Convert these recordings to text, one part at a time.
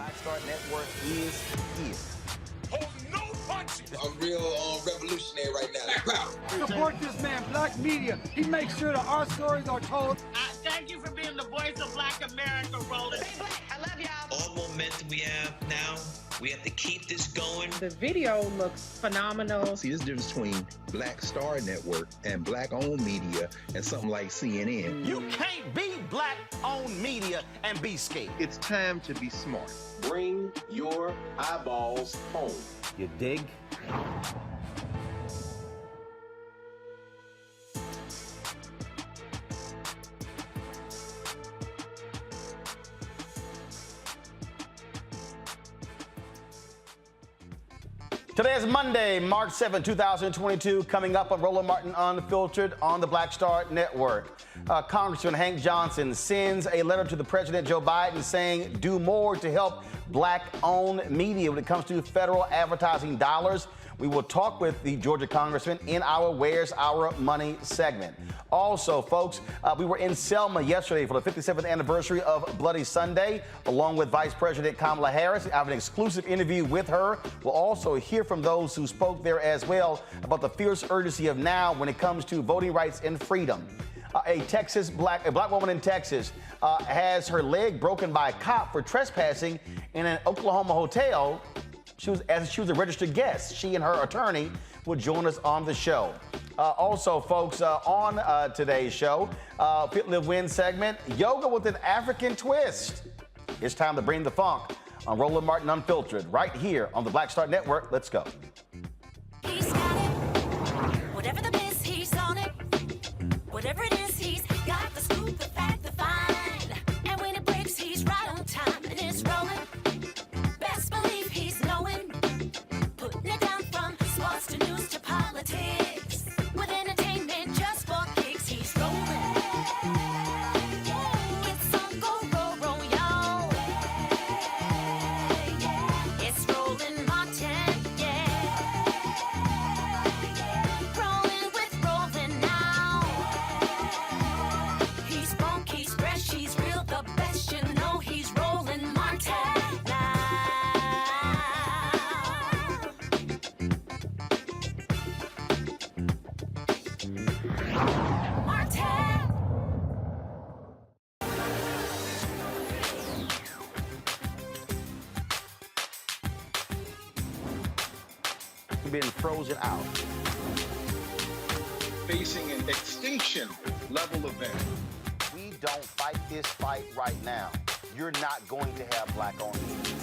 Black Star Network is here. Hold no punches. I'm real revolutionary right now. Support this man, Black Media. He makes sure that our stories are told. Thank you for being the voice of Black America, Roland. Stay black. I love y'all. All momentum we have now, we have to keep this going. The video looks phenomenal. See, this difference between Black Star Network and Black-owned media and something like CNN. You can't be Black-owned media and be scared. It's time to be smart. Bring your eyeballs home. You dig? Today is Monday, March 7, 2022, coming up on Roland Martin Unfiltered on the Black Star Network. Congressman Hank Johnson sends a letter to the President Joe Biden saying do more to help Black-owned media when it comes to federal advertising dollars. We will talk with the Georgia Congressman in our Where's Our Money segment. Also, folks, we were in Selma yesterday for the 57th anniversary of Bloody Sunday, along with Vice President Kamala Harris. I have an exclusive interview with her. We'll also hear from those who spoke there as well about the fierce urgency of now when it comes to voting rights and freedom. A black woman in Texas has her leg broken by a cop for trespassing in an Oklahoma hotel. She was a registered guest. She and her attorney will join us on the show. Also, folks, on today's show, Fit Live Win segment, yoga with an African twist. It's time to bring the funk on Roland Martin Unfiltered, right here on the Black Star Network. Let's go. He's got it. Whatever the miss, he's on it. Whatever it is, he's got the scoop, the fact, the find. And when it breaks, he's right on time and it's rolling. Best believe he's knowing. Putting it down from sports to news to politics. With entertainment just for kicks, he's rolling. It's on go, roll, y'all. It's Roland Martin, yeah. Rolling with Roland now. He's funk, he's fresh, he's real, the best, you know he's Roland Martin now. Martin. Been frozen out. Facing an extinction level event. We don't fight this fight right now, you're not going to have Black-owned media.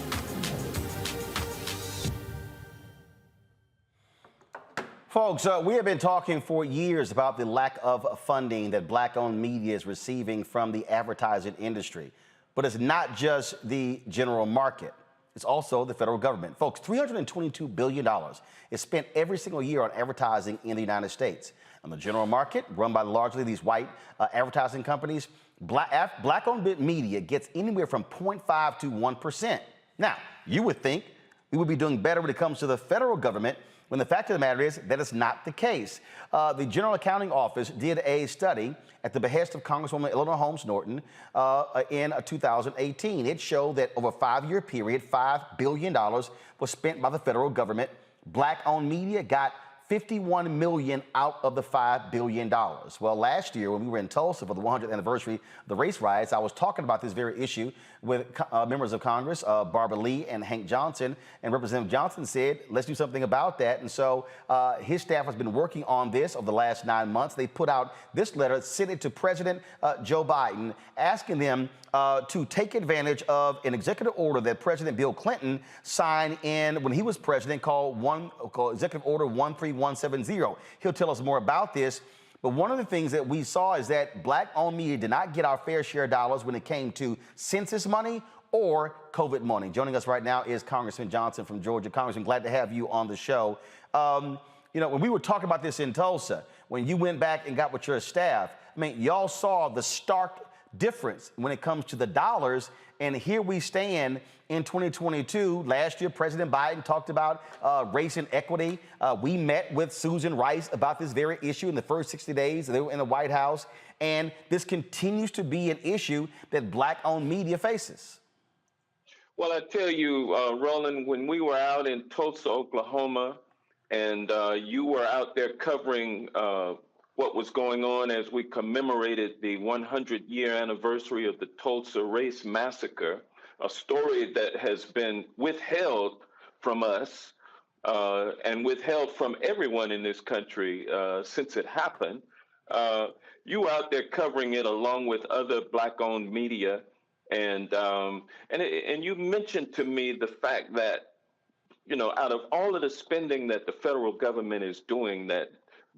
Folks, we have been talking for years about the lack of funding that Black-owned media is receiving from the advertising industry. But it's not just the general market. It's also the federal government. Folks, $322 billion is spent every single year on advertising in the United States. On the general market, run by largely these white advertising companies, Black-owned media gets anywhere from 0.5 to 1%. Now, you would think we would be doing better when it comes to the federal government, when the fact of the matter is that it's not the case. The General Accounting Office did a study at the behest of Congresswoman Eleanor Holmes Norton in 2018. It showed that over a 5-year period, $5 billion was spent by the federal government. Black-owned media got $51 million out of the $5 billion. Well, last year when we were in Tulsa for the 100th anniversary of the race riots, I was talking about this very issue with members of Congress, Barbara Lee and Hank Johnson, and Representative Johnson said, let's do something about that. And so his staff has been working on this over the last 9 months. They put out this letter, sent it to President Joe Biden, asking them to take advantage of an executive order that President Bill Clinton signed in when he was president called Executive Order 13170. He'll tell us more about this. But one of the things that we saw is that Black-owned media did not get our fair share of dollars when it came to census money or COVID money. Joining us right now is Congressman Johnson from Georgia. Congressman, glad to have you on the show. You know, when we were talking about this in Tulsa, when you went back and got with your staff, I mean, y'all saw the stark difference when it comes to the dollars. And here we stand in 2022. Last year, President Biden talked about race and equity. We met with Susan Rice about this very issue in the first 60 days they were in the White House. And this continues to be an issue that Black-owned media faces. Well, I tell you, Roland, when we were out in Tulsa, Oklahoma, and you were out there covering what was going on as we commemorated the 100-year anniversary of the Tulsa Race Massacre, a story that has been withheld from us and withheld from everyone in this country since it happened. You were out there covering it along with other Black-owned media. And you mentioned to me the fact that, out of all of the spending that the federal government is doing, that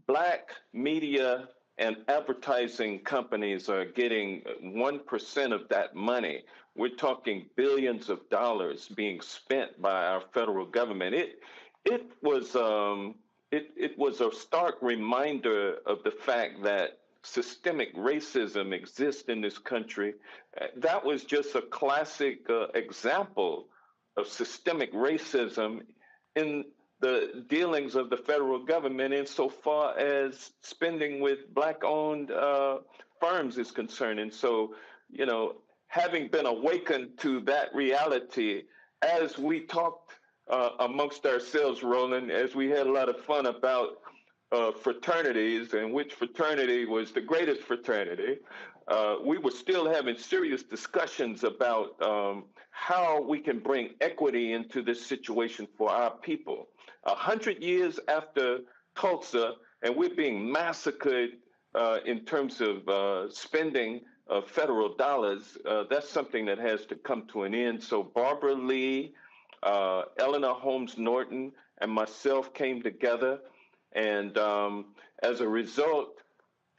Black media and advertising companies are getting 1% of that money. We're talking billions of dollars being spent by our federal government. It was a stark reminder of the fact that systemic racism exists in this country. That was just a classic example of systemic racism in the dealings of the federal government insofar as spending with Black-owned firms is concerned. And so, having been awakened to that reality, as we talked amongst ourselves, Roland, as we had a lot of fun about fraternities and which fraternity was the greatest fraternity, we were still having serious discussions about how we can bring equity into this situation for our people. 100 years after Tulsa, and we're being massacred in terms of spending of federal dollars, that's something that has to come to an end. So Barbara Lee, Eleanor Holmes Norton, and myself came together. And as a result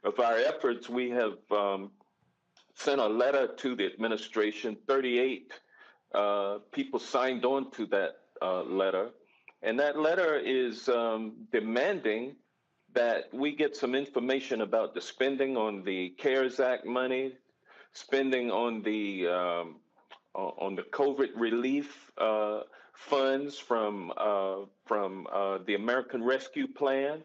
of our efforts, we have sent a letter to the administration. 38 people signed on to that letter. And that letter is demanding that we get some information about the spending on the CARES Act money, spending on the COVID relief funds from the American Rescue Plan,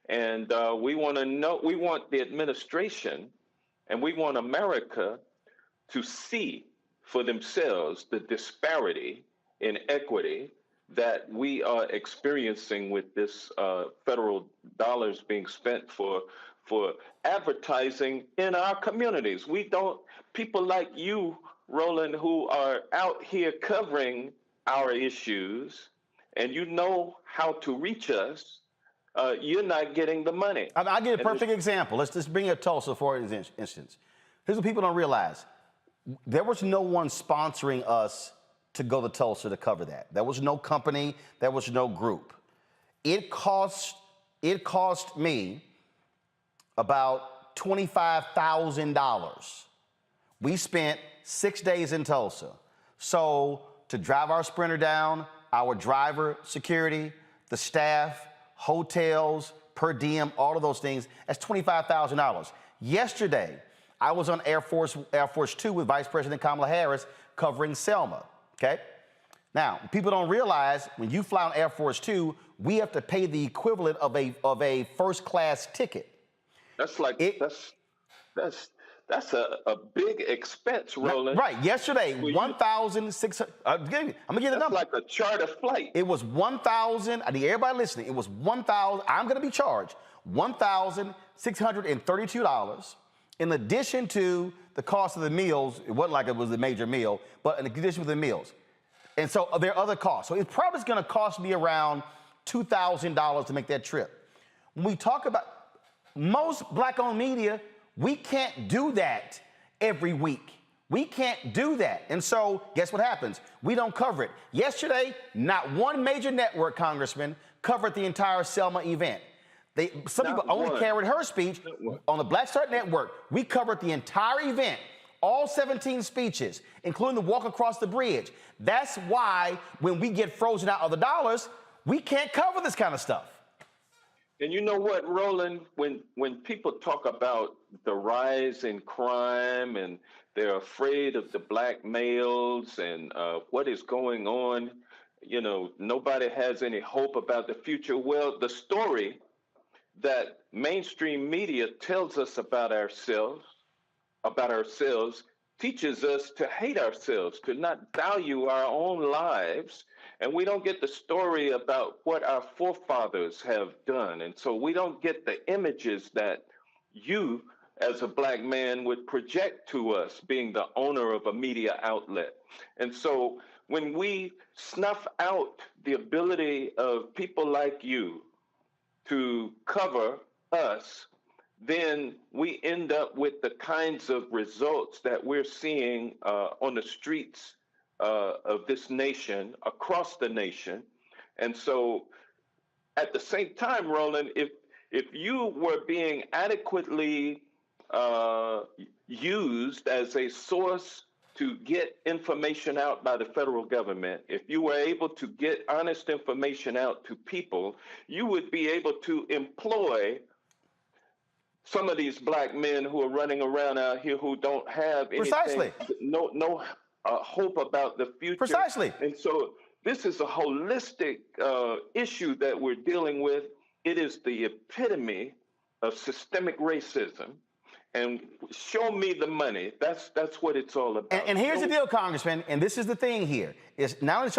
and we want to know. We want the administration, and we want America to see for themselves the disparity in equity that we are experiencing with this federal dollars being spent for advertising in our communities. We don't, people like you, Roland, who are out here covering our issues, and you know how to reach us, you're not getting the money. I'll give you a perfect example. Let's just bring up Tulsa for instance. Here's what people don't realize. There was no one sponsoring us to go to Tulsa to cover that. There was no company, there was no group. It cost me about $25,000. We spent 6 days in Tulsa. So to drive our Sprinter down, our driver, security, the staff, hotels, per diem, all of those things, that's $25,000. Yesterday, I was on Air Force 2 with Vice President Kamala Harris covering Selma, okay? Now, people don't realize when you fly on Air Force 2, we have to pay the equivalent of a first-class ticket. That's like, that's a big expense, Roland. Right. Yesterday, 1,600. I'm gonna give you the number. That's like a charter flight. It was 1,000. I need everybody listening. It was 1,000. I'm gonna be charged $1,632. In addition to the cost of the meals, it wasn't like it was a major meal, but in addition to the meals. And so there are other costs. So it's probably gonna cost me around $2,000 to make that trip. When we talk about most Black-owned media, we can't do that every week. We can't do that. And so guess what happens? We don't cover it. Yesterday, not one major network, Congressman, covered the entire Selma event. Some people only carried her speech. On the Black Start Network, we covered the entire event, all 17 speeches, including the walk across the bridge. That's why when we get frozen out of the dollars, we can't cover this kind of stuff. And you know what, Roland, when people talk about the rise in crime and they're afraid of the black males and what is going on, nobody has any hope about the future. Well, the story that mainstream media tells us about ourselves teaches us to hate ourselves, to not value our own lives. And we don't get the story about what our forefathers have done. And so we don't get the images that you, as a Black man, would project to us, being the owner of a media outlet. And so when we snuff out the ability of people like you to cover us, then we end up with the kinds of results that we're seeing on the streets of this nation, across the nation. And so at the same time, Roland, if you were being adequately used as a source to get information out by the federal government, if you were able to get honest information out to people, you would be able to employ some of these Black men who are running around out here who don't have anything, Precisely. no hope about the future. Precisely. And so this is a holistic issue that we're dealing with. It is the epitome of systemic racism. And show me the money. That's what it's all about. And here's the deal, Congressman, and this is the thing here. It's not only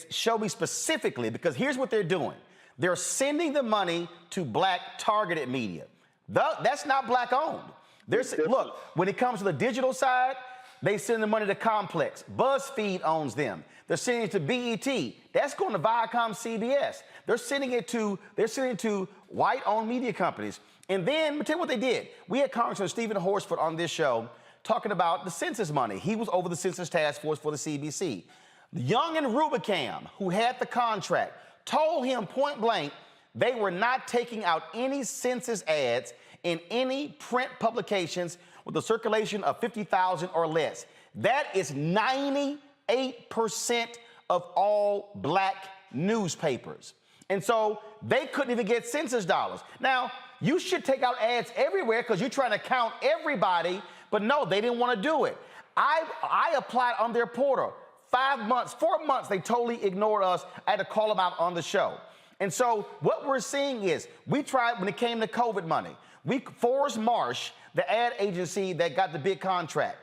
show me specifically, because here's what they're doing. They're sending the money to Black targeted media. That's not Black owned. Look, when it comes to the digital side, they send the money to Complex. BuzzFeed owns them. They're sending it to BET. That's going to Viacom, CBS. They're sending it to white-owned media companies. And then, let me tell you what they did. We had Congressman Stephen Horsford on this show talking about the census money. He was over the census task force for the CBC. Young and Rubicam, who had the contract, told him point blank they were not taking out any census ads in any print publications with a circulation of 50,000 or less. That is 98% of all Black newspapers. And so they couldn't even get census dollars. Now, you should take out ads everywhere because you're trying to count everybody, but no, they didn't want to do it. I applied on their portal. 4 months, they totally ignored us. I had to call them out on the show. And so what we're seeing is we tried when it came to COVID money. Forrest Marsh, the ad agency that got the big contract,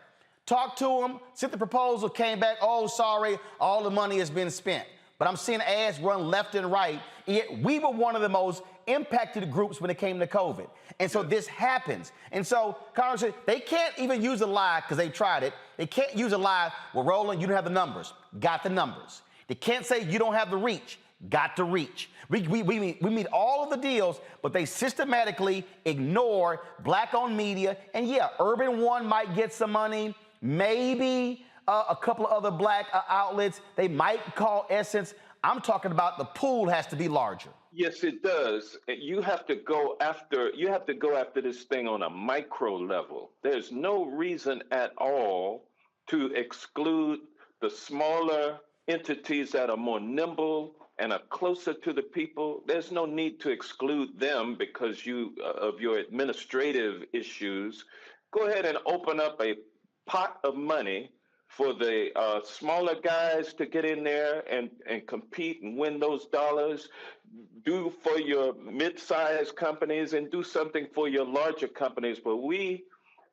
talked to them, sent the proposal, came back, oh, sorry, all the money has been spent. But I'm seeing ads run left and right. Yet we were one of the most impacted groups when it came to COVID. And so this happens. And so, Congressman, they can't even use a lie because they tried it. They can't use a lie, well, Roland, you don't have the numbers. Got the numbers. They can't say you don't have the reach. Got the reach. We meet all of the deals, but they systematically ignore Black-owned media. And yeah, Urban One might get some money, maybe a couple of other Black outlets. They might call Essence. I'm talking about the pool has to be larger. Yes, it does. You have to go after this thing on a micro level. There's no reason at all to exclude the smaller entities that are more nimble and are closer to the people. There's no need to exclude them because of your administrative issues. Go ahead and open up a pot of money for the smaller guys to get in there and compete and win those dollars. Do for your mid-sized companies and do something for your larger companies. But we,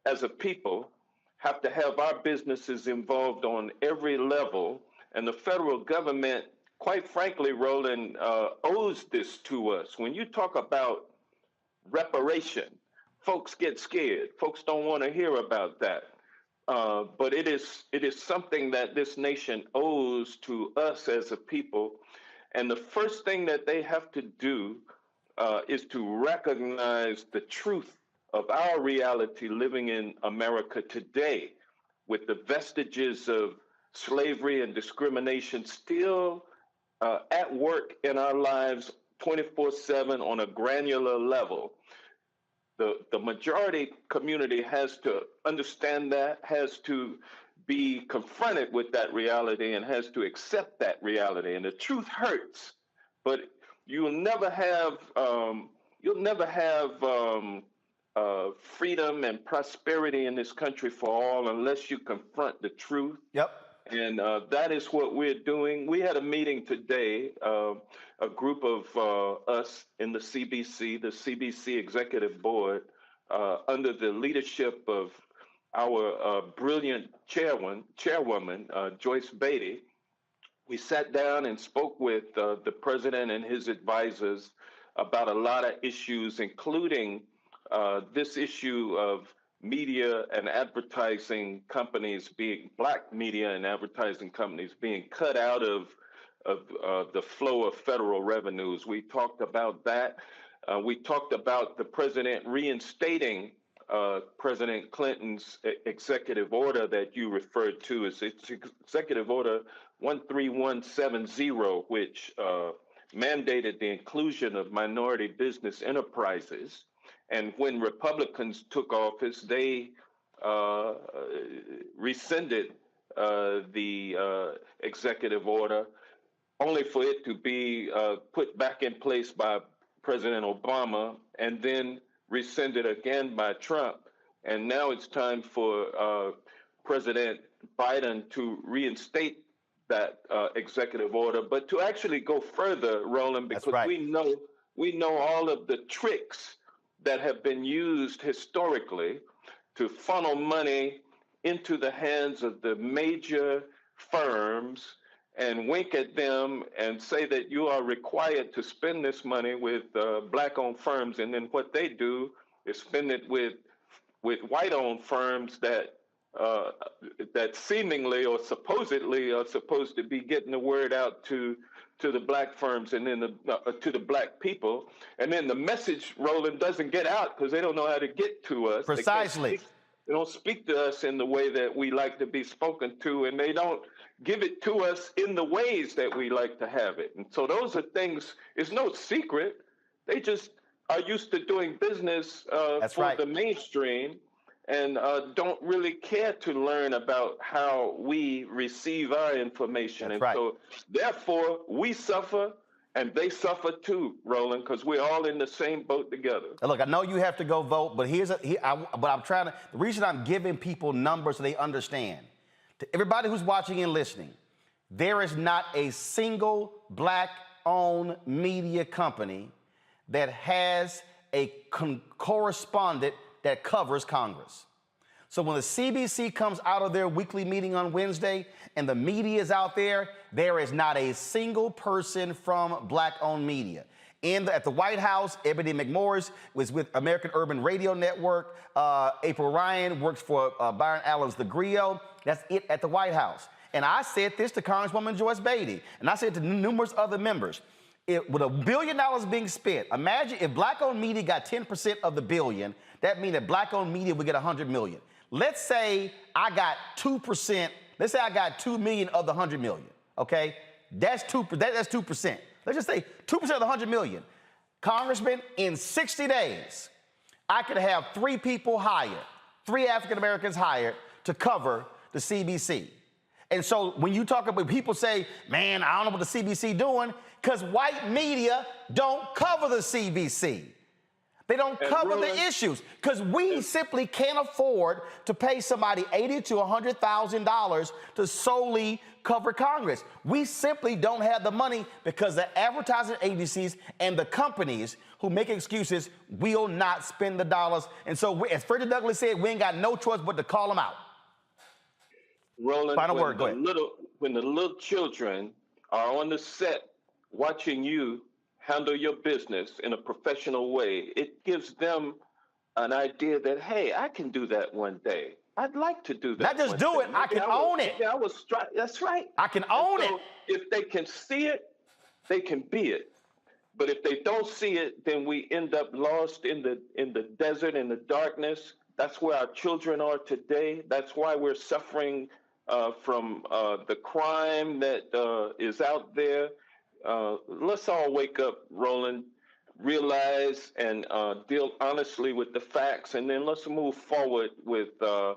as a people, have to have our businesses involved on every level. And the federal government, quite frankly, Roland, owes this to us. When you talk about reparation, folks get scared. Folks don't want to hear about that. But it is something that this nation owes to us as a people. And the first thing that they have to do is to recognize the truth of our reality living in America today, with the vestiges of slavery and discrimination still at work in our lives 24/7 on a granular level. The majority community has to understand that, has to be confronted with that reality, and has to accept that reality. And the truth hurts, but you'll never have freedom and prosperity in this country for all unless you confront the truth. Yep. And that is what we're doing. We had a meeting today, a group of us in the CBC Executive Board, under the leadership of our brilliant chairwoman, Joyce Beatty, we sat down and spoke with the president and his advisors about a lot of issues, including this issue of media and advertising companies black media and advertising companies being cut out of the flow of federal revenues. We talked about that. We talked about the president reinstating President Clinton's executive order that you referred to as Executive Order 13170, which mandated the inclusion of minority business enterprises. And when Republicans took office, they rescinded the executive order, only for it to be put back in place by President Obama and then rescinded again by Trump. And now it's time for President Biden to reinstate that executive order, but to actually go further, Roland, because we know all of the tricks that have been used historically to funnel money into the hands of the major firms and wink at them and say that you are required to spend this money with black-owned firms, and then what they do is spend it with white-owned firms that seemingly or supposedly are supposed to be getting the word out to the black firms and then to the black people, and then the message, Roland, doesn't get out because they don't know how to get to us. Precisely. They don't speak to us in the way that we like to be spoken to, and they don't give it to us in the ways that we like to have it. And so those are things, it's no secret. They just are used to doing business for the mainstream and don't really care to learn about how we receive our information. So therefore, we suffer and they suffer too, Roland, because we're all in the same boat together. Look, I know you have to go vote, but the reason I'm giving people numbers so they understand. To everybody who's watching and listening, there is not a single black-owned media company that has a correspondent that covers Congress. So when the CBC comes out of their weekly meeting on Wednesday and the media is out there, there is not a single person from black-owned media. At the White House, Ebony McMorris was with American Urban Radio Network. April Ryan works for Byron Allen's The Griot. That's it at the White House. And I said this to Congresswoman Joyce Beatty, and I said to numerous other members, with $1 billion being spent, imagine if black-owned media got 10% of the billion, that means that black-owned media would get $100 million. Let's say I got 2%. Let's say I got $2 million of the $100 million, okay? That's 2%. That's 2%. Let's just say 2% of the $100 million. Congressman, in 60 days, I could have 3 people hired, 3 African-Americans hired to cover the CBC. And so when you talk about, people say, man, I don't know what the CBC doing, because white media don't cover the CBC. They don't cover the issues because we simply can't afford to pay somebody $80,000 to $100,000 to solely cover Congress. We simply don't have the money because the advertising agencies and the companies who make excuses will not spend the dollars. And so, as Frederick Douglass said, we ain't got no choice but to call them out. Roland, Final word, go ahead. When the little children are on the set watching you handle your business in a professional way, it gives them an idea that, hey, I can do that one day. I'd like to do that. Not just do it, I can own it. Yeah, that's right. I can own it. If they can see it, they can be it. But if they don't see it, then we end up lost in the desert, in the darkness. That's where our children are today. That's why we're suffering from the crime that is out there. Let's all wake up, Roland, realize and deal honestly with the facts, and then let's move forward with a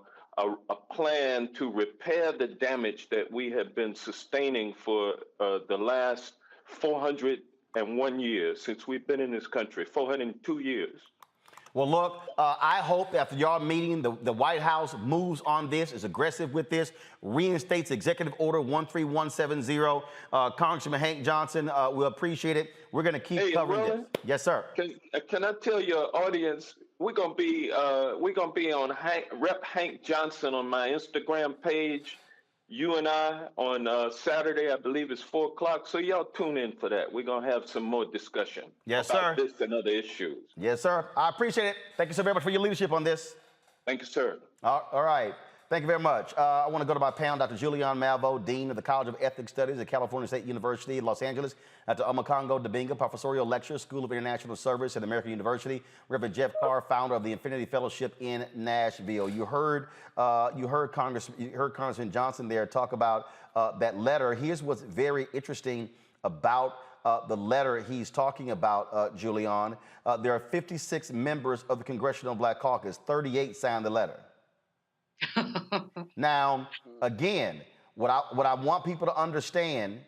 plan to repair the damage that we have been sustaining for the last 401 years since we've been in this country, 402 years. Well, look, I hope after y'all meeting, the White House moves on this, is aggressive with this, reinstates Executive Order 13170. Congressman Hank Johnson, we appreciate it. We're going to keep covering Roland, this. Yes, sir. Can I tell your audience, we're gonna be on Rep Hank Johnson on my Instagram page. You and I on Saturday, I believe it's 4 o'clock. So y'all tune in for that. We're gonna have some more discussion. Yes, about sir. this and other issues. Yes, sir. I appreciate it. Thank you so very much for your leadership on this. Thank you, sir. All right. Thank you very much. I want to go to my panel, Dr. Julian Malvo, Dean of the College of Ethics Studies at California State University in Los Angeles. Dr. Omokongo Dabinga, Professorial Lecturer, School of International Service at American University. Reverend Jeff Carr, founder of the Infinity Fellowship in Nashville. You heard Congressman Johnson there talk about that letter. Here's what's very interesting about the letter he's talking about, Julian. There are 56 members of the Congressional Black Caucus. 38 signed the letter. Now, again, what I want people to understand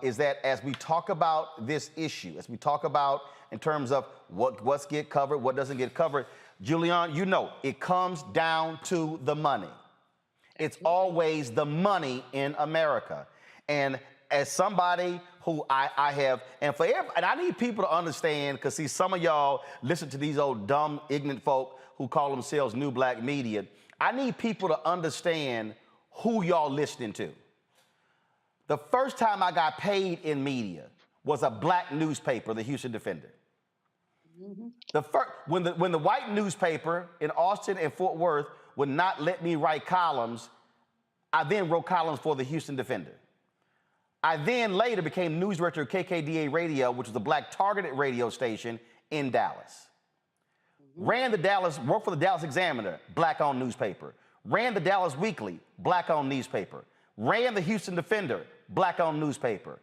is that as we talk about this issue, as we talk about in terms of what's get covered, what doesn't get covered, Julian, you know, it comes down to the money. It's always the money in America. And as somebody who I have, and I need people to understand, because see, some of y'all listen to these old dumb, ignorant folk who call themselves new black media. I need people to understand who y'all listening to. The first time I got paid in media was a black newspaper, the Houston Defender. When the white newspaper in Austin and Fort Worth would not let me write columns, I then wrote columns for the Houston Defender. I then later became news director of KKDA Radio, which was a black targeted radio station in Dallas. Worked for the Dallas Examiner, black-owned newspaper. Ran the Dallas Weekly, black-owned newspaper. Ran the Houston Defender, black-owned newspaper.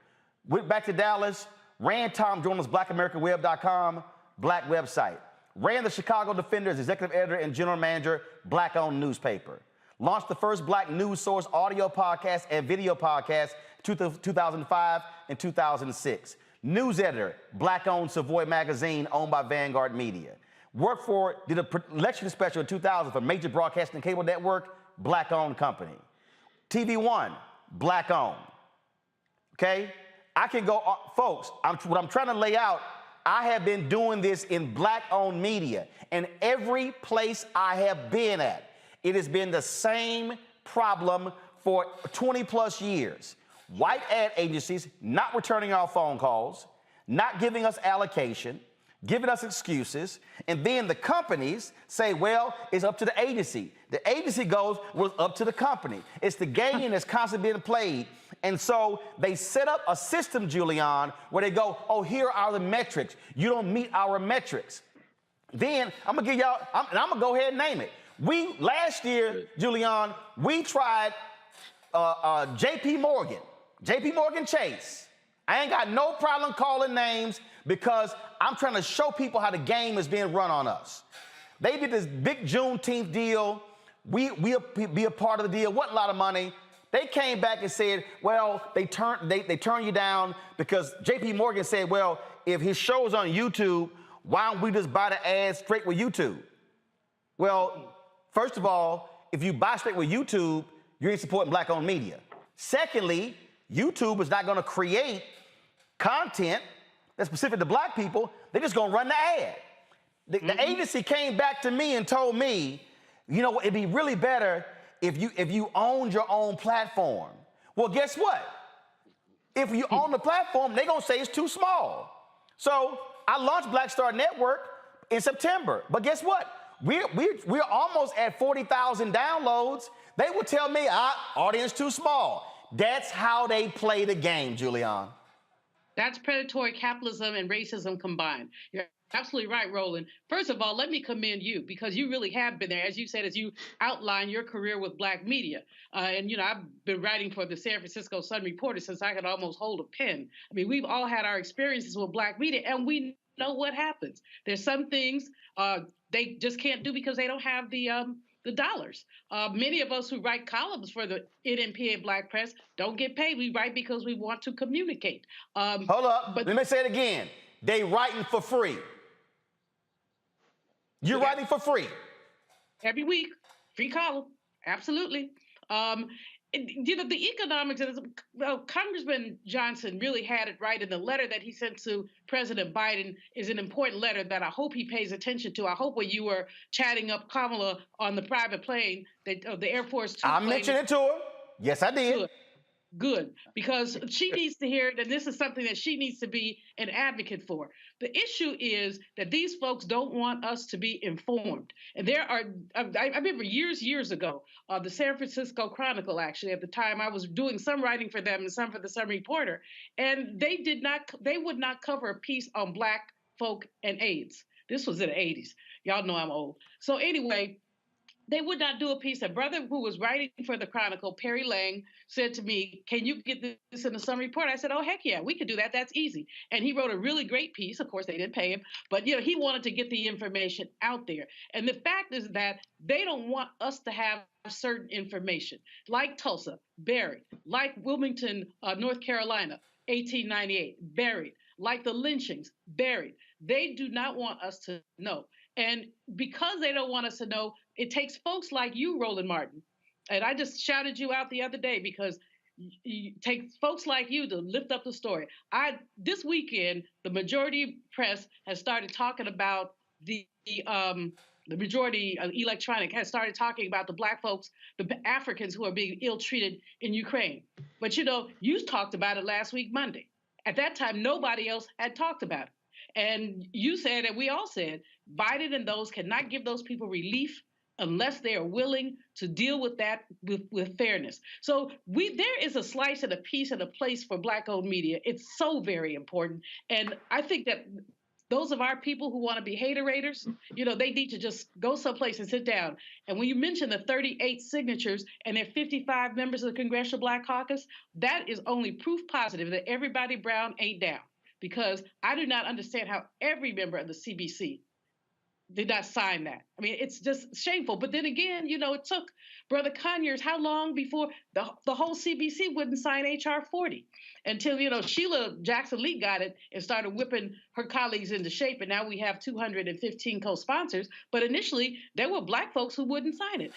Went back to Dallas, ran Tom Jones' BlackAmericanWeb.com, black website. Ran the Chicago Defender as executive editor and general manager, black-owned newspaper. Launched the first black news source audio podcast and video podcast 2005 and 2006. News editor, black-owned Savoy magazine owned by Vanguard Media. Did an election special in 2000 for major broadcasting cable network, black-owned company. TV One, black-owned. Okay? I can go, folks, what I'm trying to lay out, I have been doing this in black-owned media, and every place I have been at, it has been the same problem for 20-plus years. White ad agencies not returning our phone calls, not giving us allocation, giving us excuses, and then the companies say, well, it's up to the agency. The agency goes, well, it's up to the company. It's the game that's constantly being played. And so they set up a system, Julian, where they go, oh, here are the metrics. You don't meet our metrics. Then I'm gonna give y'all, I'm gonna go ahead and name it. Last year, Julian, we tried JP Morgan Chase. I ain't got no problem calling names because I'm trying to show people how the game is being run on us. They did this big Juneteenth deal. We'll be a part of the deal. Wasn't a lot of money. They came back and said, well, they turned you down because JP Morgan said, well, if his show's on YouTube, why don't we just buy the ads straight with YouTube? Well, first of all, if you buy straight with YouTube, you ain't supporting black-owned media. Secondly, YouTube is not going to create content that's specific to black people. They're just going to run the ad. The agency came back to me and told me, you know, it'd be really better if you owned your own platform. Well, guess what? If you own the platform, they're going to say it's too small. So I launched Black Star Network in September. But guess what? We're almost at 40,000 downloads. They will tell me, audience too small. That's how they play the game, Julian. That's predatory capitalism and racism combined. You're absolutely right, Roland. First of all, let me commend you because you really have been there, as you said, as you outline your career with black media. And, you know, I've been writing for the San Francisco Sun-Reporter since I could almost hold a pen. I mean, we've all had our experiences with black media, and we know what happens. There's some things they just can't do because they don't have the dollars. Many of us who write columns for the NMPA Black Press don't get paid. We write because we want to communicate. Hold up, let me say it again. They writing for free. You're writing for free. Every week, free column, absolutely. the economics, Congressman Johnson really had it right in the letter that he sent to President Biden is an important letter that I hope he pays attention to. I hope when you were chatting up Kamala on the private plane, the Air Force Two I plane. mentioned it to her. Yes, I did. Good, because she needs to hear it, and this is something that she needs to be an advocate for. The issue is that these folks don't want us to be informed. And there are, I remember years ago, the San Francisco Chronicle, actually, at the time, I was doing some writing for them and some for the Sun Reporter, and they would not cover a piece on Black folk and AIDS. This was in the 80s. Y'all know I'm old. So anyway, they would not do a piece. A brother who was writing for the Chronicle, Perry Lang, said to me, "Can you get this in the Sun Report?" I said, "Oh, heck yeah, we could do that. That's easy." And he wrote a really great piece. Of course, they didn't pay him, but he wanted to get the information out there. And the fact is that they don't want us to have certain information, like Tulsa, buried, like Wilmington, North Carolina, 1898, buried, like the lynchings, buried. They do not want us to know. And because they don't want us to know, it takes folks like you, Roland Martin. And I just shouted you out the other day because it takes folks like you to lift up the story. This weekend, the majority press has started talking about the majority electronic has started talking about the Black folks, the Africans who are being ill-treated in Ukraine. But you talked about it last week, Monday. At that time, nobody else had talked about it. And you said, and we all said, Biden and those cannot give those people relief unless they are willing to deal with that with fairness. So there is a slice and a piece and a place for Black-owned media. It's so very important. And I think that those of our people who want to be haterators, they need to just go someplace and sit down. And when you mention the 38 signatures and there are 55 members of the Congressional Black Caucus, that is only proof positive that everybody Brown ain't down. Because I do not understand how every member of the CBC did not sign that. I mean, it's just shameful. But then again, it took Brother Conyers how long before the whole CBC wouldn't sign H.R. 40 until, Sheila Jackson-Lee got it and started whipping her colleagues into shape. And now we have 215 co-sponsors. But initially, there were Black folks who wouldn't sign it.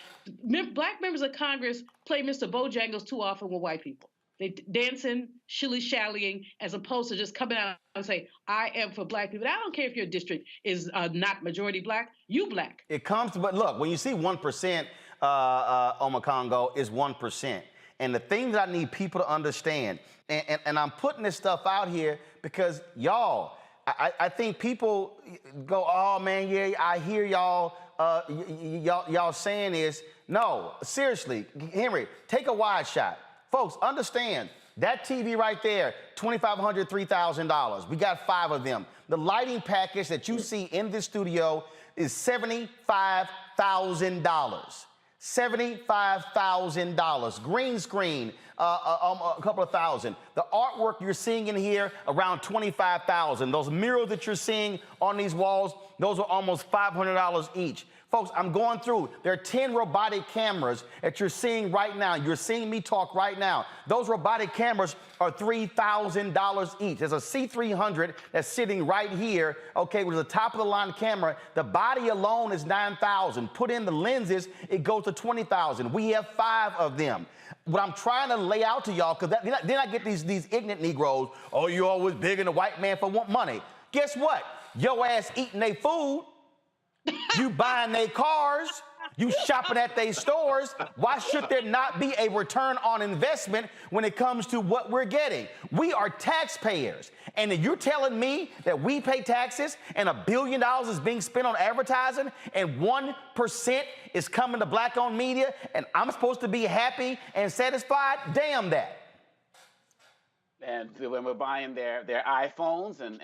Black members of Congress play Mr. Bojangles too often with white people. They dancing, shilly-shallying, as opposed to just coming out and say, "I am for Black people." I don't care if your district is not majority Black. You Black. It comes to, but look, when you see 1%, Omakongo is 1%. And the thing that I need people to understand, and I'm putting this stuff out here because y'all, I think people go, "Oh man, yeah, I hear y'all saying this." No, seriously, Henry, take a wide shot. Folks, understand, that TV right there, $2,500, $3,000. We got 5 of them. The lighting package that you see in this studio is $75,000. $75,000. Green screen, a couple of thousand. The artwork you're seeing in here, around $25,000. Those murals that you're seeing on these walls, those are almost $500 each. Folks, I'm going through. There are 10 robotic cameras that you're seeing right now. You're seeing me talk right now. Those robotic cameras are $3,000 each. There's a C300 that's sitting right here, okay, which is a top-of-the-line camera. The body alone is $9,000. Put in the lenses, it goes to $20,000. We have 5 of them. What I'm trying to lay out to y'all, because then I get these ignorant Negroes, "Oh, you always begging the white man for money." Guess what? Your ass eating their food. You buying their cars, you shopping at their stores. Why should there not be a return on investment when it comes to what we're getting? We are taxpayers. And if you're telling me that we pay taxes and $1 billion is being spent on advertising and 1% is coming to Black-owned media and I'm supposed to be happy and satisfied, damn that. And when we're buying their iPhones and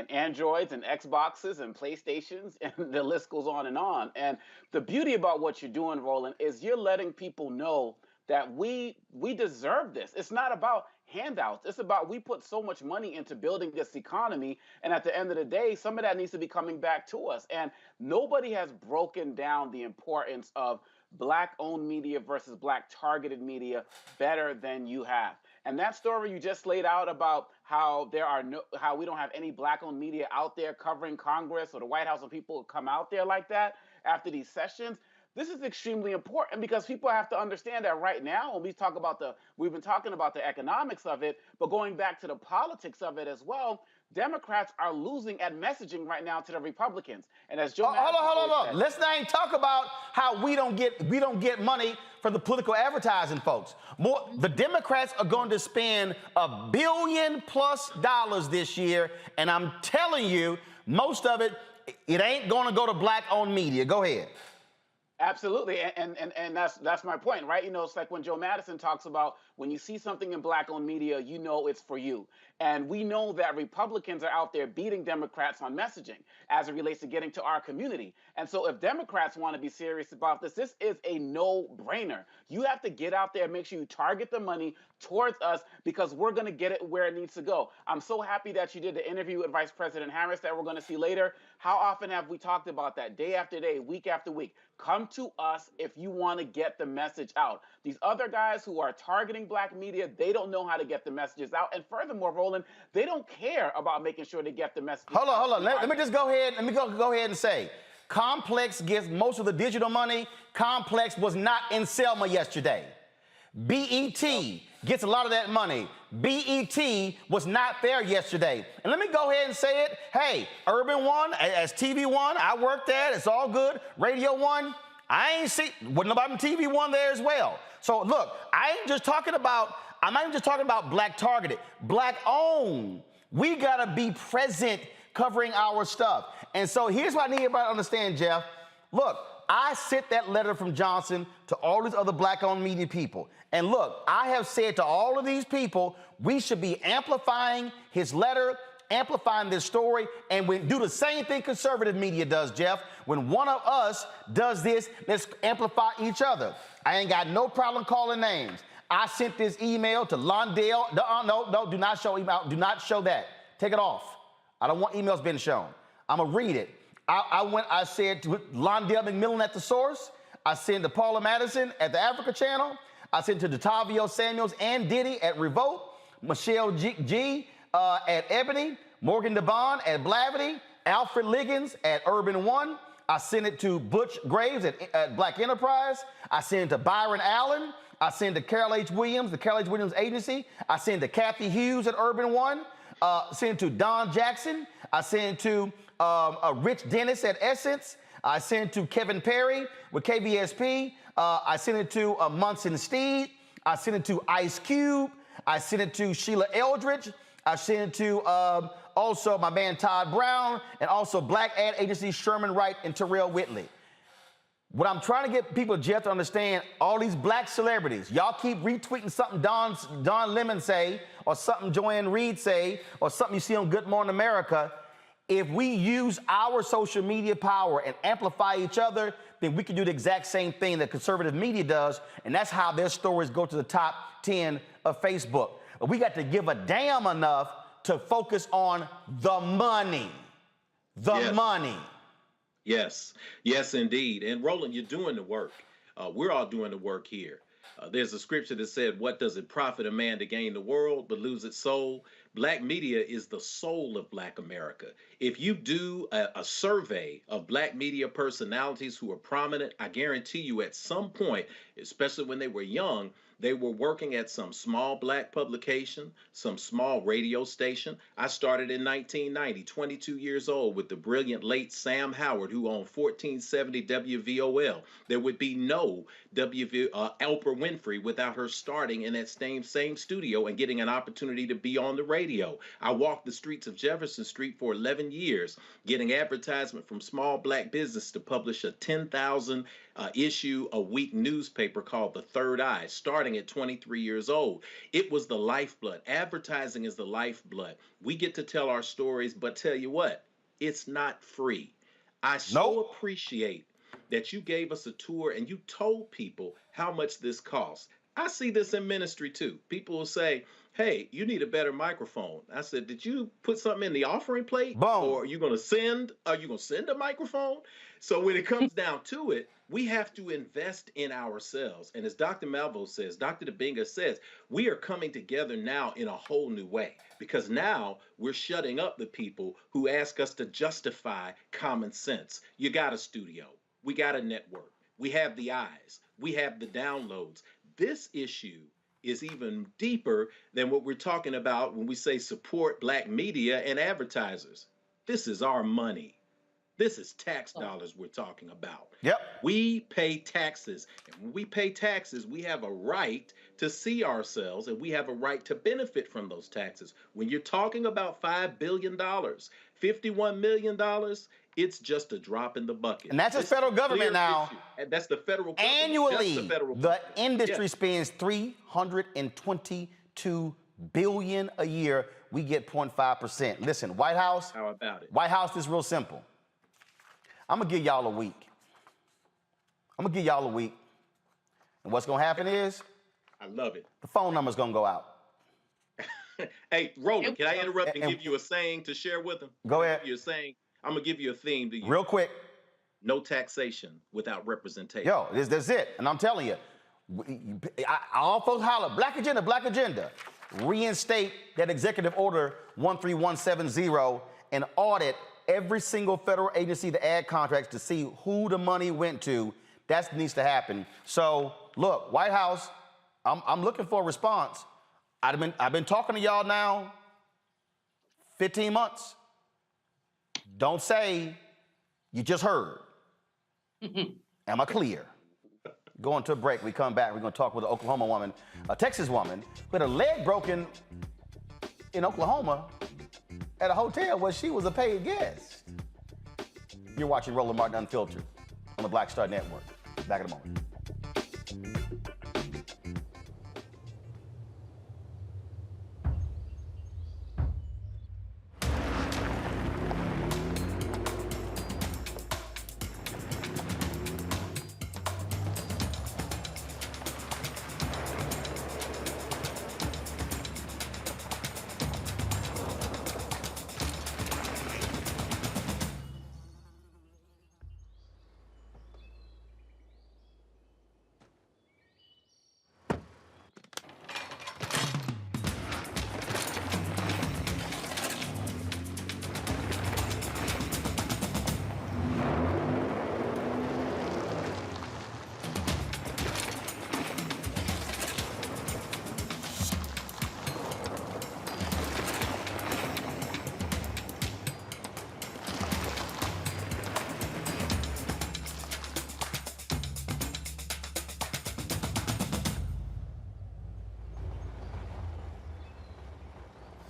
Androids and Xboxes and PlayStations, and the list goes on. And the beauty about what you're doing, Roland, is you're letting people know that we deserve this. It's not about handouts. It's about we put so much money into building this economy, and at the end of the day, some of that needs to be coming back to us. And nobody has broken down the importance of Black-owned media versus Black-targeted media better than you have. And that story you just laid out about how we don't have any Black-owned media out there covering Congress or the White House, and people come out there like that after these sessions, This is extremely important because people have to understand that right now, when we've been talking about the economics of it, but going back to the politics of it as well, Democrats are losing at messaging right now to the Republicans. And as Joe Madison Hold always on. said, Let's not even talk about how we don't get money from the political advertising, folks. The Democrats are going to spend $1 billion+ this year, and I'm telling you, most of it ain't going to go to black-owned media. Go ahead. absolutely, and that's my point, right? You know, it's like when Joe Madison talks about when you see something in black-owned media, you know it's for you. And we know that Republicans are out there beating Democrats on messaging as it relates to getting to our community. And so if Democrats want to be serious about this is a no-brainer. You have to get out there and make sure you target the money towards us because we're going to get it where it needs to go. I'm so happy that you did the interview with Vice President Harris that we're going to see later. How often have we talked about that day after day, week after week? Come to us if you want to get the message out. These other guys who are targeting black media, they don't know how to get the messages out. And furthermore, Roland, they don't care about making sure they get the message out. Hold on. Let me just go ahead. Let me go ahead and say, Complex gets most of the digital money. Complex was not in Selma yesterday. BET gets a lot of that money. BET was not there yesterday. And let me go ahead and say it. Hey, Urban One, as TV One, I worked there. It's all good. Radio One, I ain't see, wasn't nobody on TV One there as well. So look, I'm not even just talking about black targeted, black owned. We gotta be present covering our stuff. And so here's what I need everybody to understand, Jeff. Look, I sent that letter from Johnson to all these other black-owned media people. And look, I have said to all of these people, we should be amplifying his letter, amplifying this story, and we do the same thing conservative media does, Jeff. When one of us does this, let's amplify each other. I ain't got no problem calling names. I sent this email to Londale. No, do not show email. Do not show that. Take it off. I don't want emails being shown. I'm going to read it. I said to Londale McMillan at The Source. I sent to Paula Madison at the Africa Channel. I sent to Detavio Samuels and Diddy at Revolt. Michelle G at Ebony. Morgan DeBond at Blavity. Alfred Liggins at Urban One. I sent it to Butch Graves at Black Enterprise. I sent it to Byron Allen. I sent it to Carol H. Williams, the Carol H. Williams Agency. I sent it to Kathy Hughes at Urban One. Sent it to Don Jackson. I sent it to Rich Dennis at Essence. I sent it to Kevin Perry with KVSP. I sent it to Munson Steed. I sent it to Ice Cube. I sent it to Sheila Eldridge. I sent it to also my man Todd Brown and also Black Ad Agency Sherman Wright and Terrell Whitley. What I'm trying to get people, Jeff, to understand, all these black celebrities, y'all keep retweeting something Don Lemon say, or something Joanne Reed say, or something you see on Good Morning America. If we use our social media power and amplify each other, then we can do the exact same thing that conservative media does, and that's how their stories go to the top 10 of Facebook. But we got to give a damn enough to focus on the money. The money. Yes, indeed. And Roland, you're doing the work. We're all doing the work here. There's a scripture that said, what does it profit a man to gain the world but lose its soul? Black media is the soul of Black America. If you do a survey of Black media personalities who are prominent, I guarantee you at some point, especially when they were young, they were working at some small Black publication, some small radio station. I started in 1990, 22 years old, with the brilliant late Sam Howard, who owned 1470 WVOL. There would be no Oprah Winfrey without her starting in that same studio and getting an opportunity to be on the radio. I walked the streets of Jefferson Street for 11 years, getting advertisement from small Black business to publish a 10,000 issue a week newspaper called The Third Eye, starting at 23 years old. It was the lifeblood. Advertising is the lifeblood. We get to tell our stories, but tell you what, it's not free. I so appreciate that you gave us a tour and you told people how much this costs. I see this in ministry too. People will say, hey, you need a better microphone. I said, did you put something in the offering plate? Boom. Or are you going to send a microphone? So when it comes down to it, we have to invest in ourselves. And as Dr. Malvo says, Dr. Debinga says, we are coming together now in a whole new way, because now we're shutting up the people who ask us to justify common sense. You got a studio. We got a network. We have the eyes. We have the downloads. This issue is even deeper than what we're talking about when we say support Black media and advertisers. This is our money. This is tax dollars we're talking about. Yep. We pay taxes. And when we pay taxes, we have a right to see ourselves and we have a right to benefit from those taxes. When you're talking about $5 billion, $51 million, it's just a drop in the bucket. And that's the federal government now. And that's the federal government. Annually, Just the federal the government. industry spends $322 billion a year. We get 0.5%. Listen, White House. How about it? White House is real simple. I'm gonna give y'all a week. And what's gonna happen is, I love it. the phone number's gonna go out. Hey, Roland, can I interrupt and give you a saying to share with them? Go ahead. You're saying, I'm gonna give you a theme to you. Real quick. No taxation without representation. Yo, that's it. And I'm telling you, all folks holler, black agenda. Reinstate that executive order 13170 and audit every single federal agency to add contracts to see who the money went to. That needs to happen. So look, White House, I'm looking for a response. I've been talking to y'all now 15 months. Don't say you just heard. Am I clear? Going to a break. We come back. We're going to talk with an Oklahoma woman, a Texas woman, with her leg broken in Oklahoma at a hotel where she was a paid guest. You're watching Roland Martin Unfiltered on the Black Star Network. Back in a moment.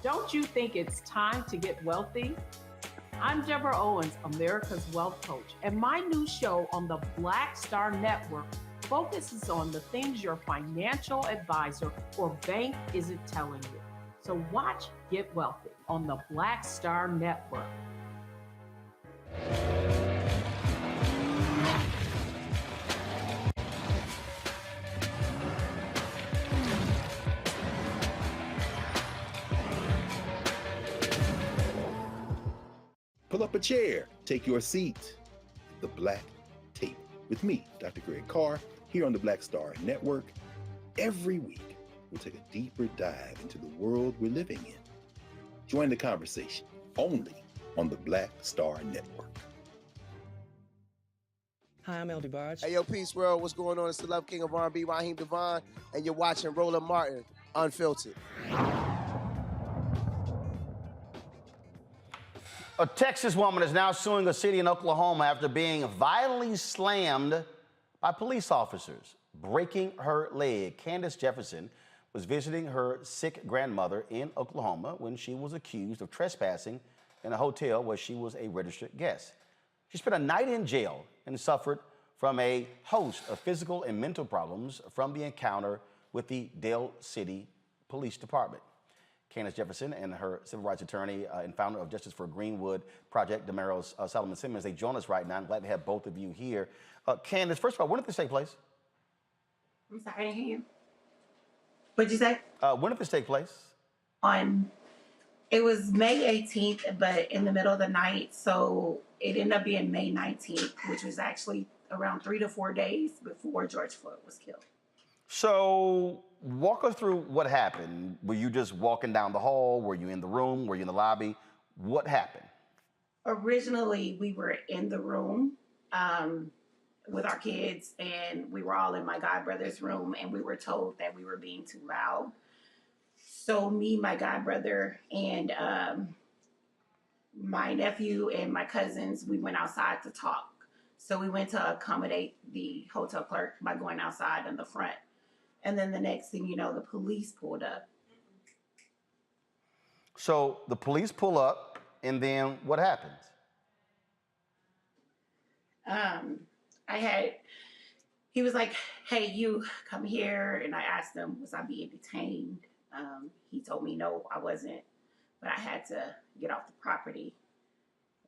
Don't you think it's time to get wealthy? I'm Deborah Owens, America's Wealth Coach, and my new show on the Black Star Network focuses on the things your financial advisor or bank isn't telling you. So watch Get Wealthy on the Black Star Network. Pull up a chair, take your seat. The Black Tape with me, Dr. Greg Carr, here on the Black Star Network. Every week, we'll take a deeper dive into the world we're living in. Join the conversation only on the Black Star Network. Hi, I'm LD Barge. Hey, yo, Peace World, what's going on? It's the Love King of R&B, Raheem Devon, and you're watching Roland Martin Unfiltered. A Texas woman is now suing a city in Oklahoma after being violently slammed by police officers, breaking her leg. Candace Jefferson was visiting her sick grandmother in Oklahoma when she was accused of trespassing in a hotel where she was a registered guest. She spent a night in jail and suffered from a host of physical and mental problems from the encounter with the Dale City Police Department. Candace Jefferson and her civil rights attorney and founder of Justice for Greenwood Project, Damario Solomon-Simmons, they join us right now. I'm glad to have both of you here. Candace, first of all, when did this take place? I'm sorry, I didn't hear you. What'd you say? When did this take place? It was May 18th, but in the middle of the night, so it ended up being May 19th, which was actually around 3 to 4 days before George Floyd was killed. So walk us through what happened. Were you just walking down the hall? Were you in the room? Were you in the lobby? What happened? Originally, we were in the room. with our kids, and we were all in my godbrother's room, and we were told that we were being too loud. So me, my godbrother, and my nephew and my cousins, we went outside to talk. So we went to accommodate the hotel clerk by going outside in the front. And then the next thing you know, the police pulled up. So the police pull up, and then what happens? He was like, hey, you come here. And I asked him, was I being detained? He told me, no, I wasn't, but I had to get off the property.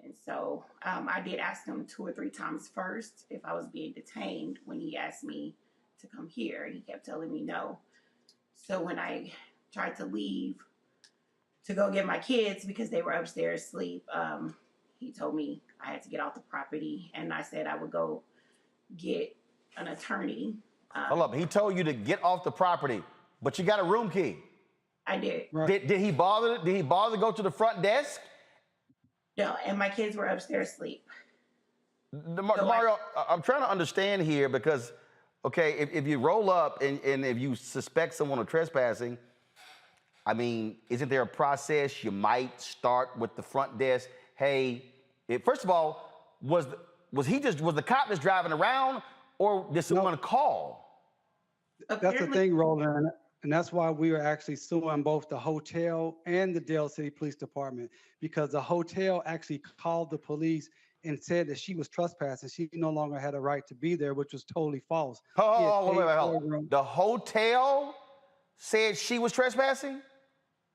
And so I did ask him 2 or 3 times first if I was being detained when he asked me to come here. He kept telling me no. So when I tried to leave to go get my kids because they were upstairs asleep, he told me I had to get off the property, and I said I would go get an attorney. Hold up, he told you to get off the property, but you got a room key. I did. Right. Did he bother to go to the front desk? No, and my kids were upstairs asleep. Damario, I'm trying to understand here because, okay, if you roll up and if you suspect someone of trespassing, I mean, isn't there a process? You might start with the front desk. Hey, first of all, was the cop just driving around, or did someone call? That's the thing, Roland, and that's why we were actually suing both the hotel and the Dale City Police Department, because the hotel actually called the police and said that she was trespassing. She no longer had a right to be there, which was totally false. Wait. The hotel said she was trespassing?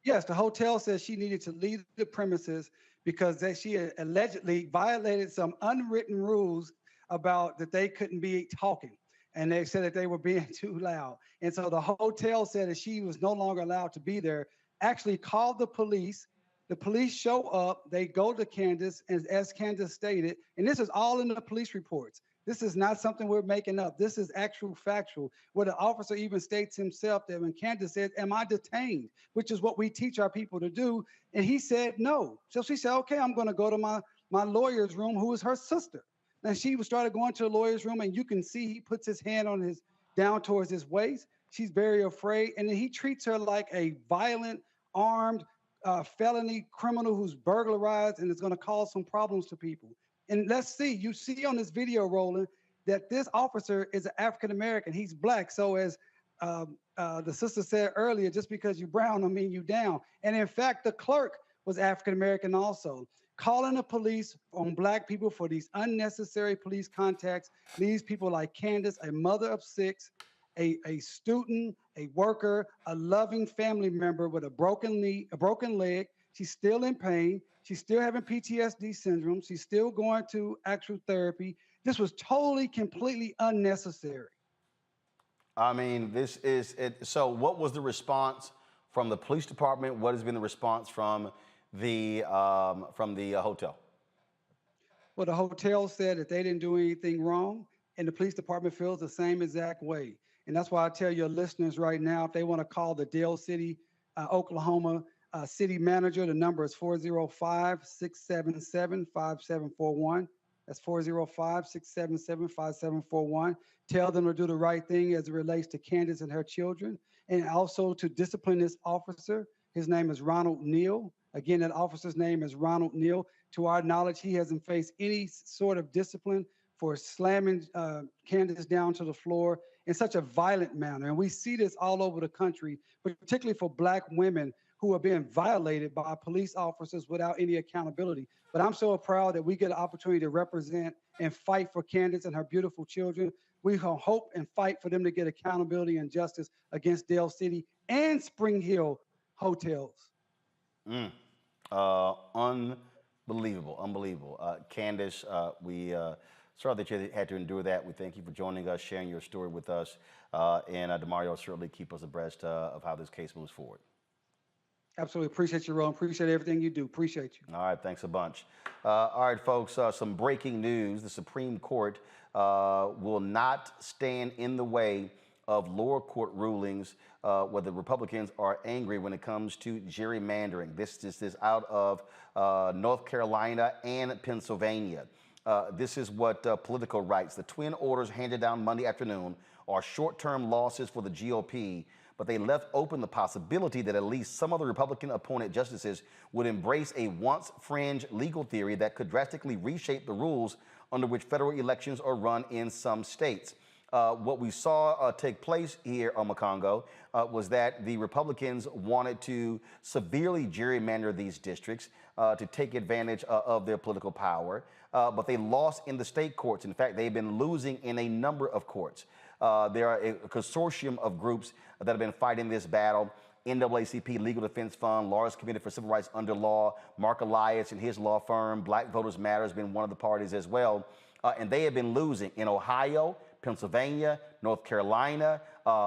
Yes, the hotel says she needed to leave the premises because she had allegedly violated some unwritten rules about that they couldn't be talking. And they said that they were being too loud. And so the hotel said that she was no longer allowed to be there, actually called the police. The police show up, they go to Candace, and as Candace stated, and this is all in the police reports. This is not something we're making up. This is actual factual, where the officer even states himself that when Candace said, am I detained? Which is what we teach our people to do. And he said, no. So she said, okay, I'm gonna go to my lawyer's room, who is her sister. And she started going to the lawyer's room, and you can see he puts his hand on down towards his waist. She's very afraid. And then he treats her like a violent, armed felony criminal who's burglarized and is gonna cause some problems to people. And let's see, you see on this video, Roland, that this officer is an African-American. He's Black. So as the sister said earlier, just because you're brown don't mean you down. And in fact, the clerk was African-American also. Calling the police on Black people for these unnecessary police contacts leaves people like Candace, a mother of 6, a student, a worker, a loving family member with a broken knee, a broken leg. She's still in pain. She's still having PTSD syndrome. She's still going to actual therapy. This was totally, completely unnecessary. I mean, this is it. So what was the response from the police department? What has been the response from the hotel? Well, the hotel said that they didn't do anything wrong, and the police department feels the same exact way. And that's why I tell your listeners right now, if they want to call the Dale City, Oklahoma city manager, the number is 405-677-5741. That's 405-677-5741. Tell them to do the right thing as it relates to Candace and her children, and also to discipline this officer. His name is Ronald Neal. Again, that officer's name is Ronald Neal. To our knowledge, he hasn't faced any sort of discipline for slamming Candace down to the floor in such a violent manner. And we see this all over the country, but particularly for Black women who are being violated by police officers without any accountability. But I'm so proud that we get an opportunity to represent and fight for Candace and her beautiful children. We hope and fight for them to get accountability and justice against Dale City and Spring Hill hotels. Unbelievable. Candace, we sorry that you had to endure that. We thank you for joining us, sharing your story with us. And Damario, certainly keep us abreast of how this case moves forward. Absolutely. Appreciate you, Ron. Appreciate everything you do. Appreciate you. All right. Thanks a bunch. All right, folks, some breaking news. The Supreme Court will not stand in the way of lower court rulings where the Republicans are angry when it comes to gerrymandering. This is out of North Carolina and Pennsylvania. This is what Politico writes. The twin orders handed down Monday afternoon are short-term losses for the GOP, but they left open the possibility that at least some of the Republican-appointed justices would embrace a once fringe legal theory that could drastically reshape the rules under which federal elections are run in some states. What we saw take place here on Macongo was that the Republicans wanted to severely gerrymander these districts to take advantage of their political power, but they lost in the state courts. In fact, they've been losing in a number of courts. There are a consortium of groups that have been fighting this battle. NAACP Legal Defense Fund, Lawyers Committee for Civil Rights Under Law, Mark Elias and his law firm, Black Voters Matter has been one of the parties as well. And they have been losing in Ohio, Pennsylvania, North Carolina.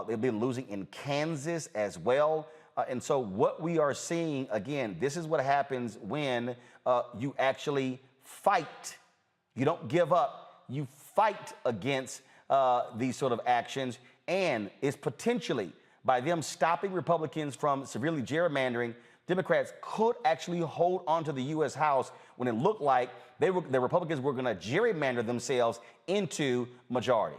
They've been losing in Kansas as well. And so what we are seeing, again, this is what happens when you actually fight. You don't give up. You fight against these sort of actions. And it's potentially, by them stopping Republicans from severely gerrymandering, Democrats could actually hold on to the U.S. House when it looked like the Republicans were going to gerrymander themselves into majority.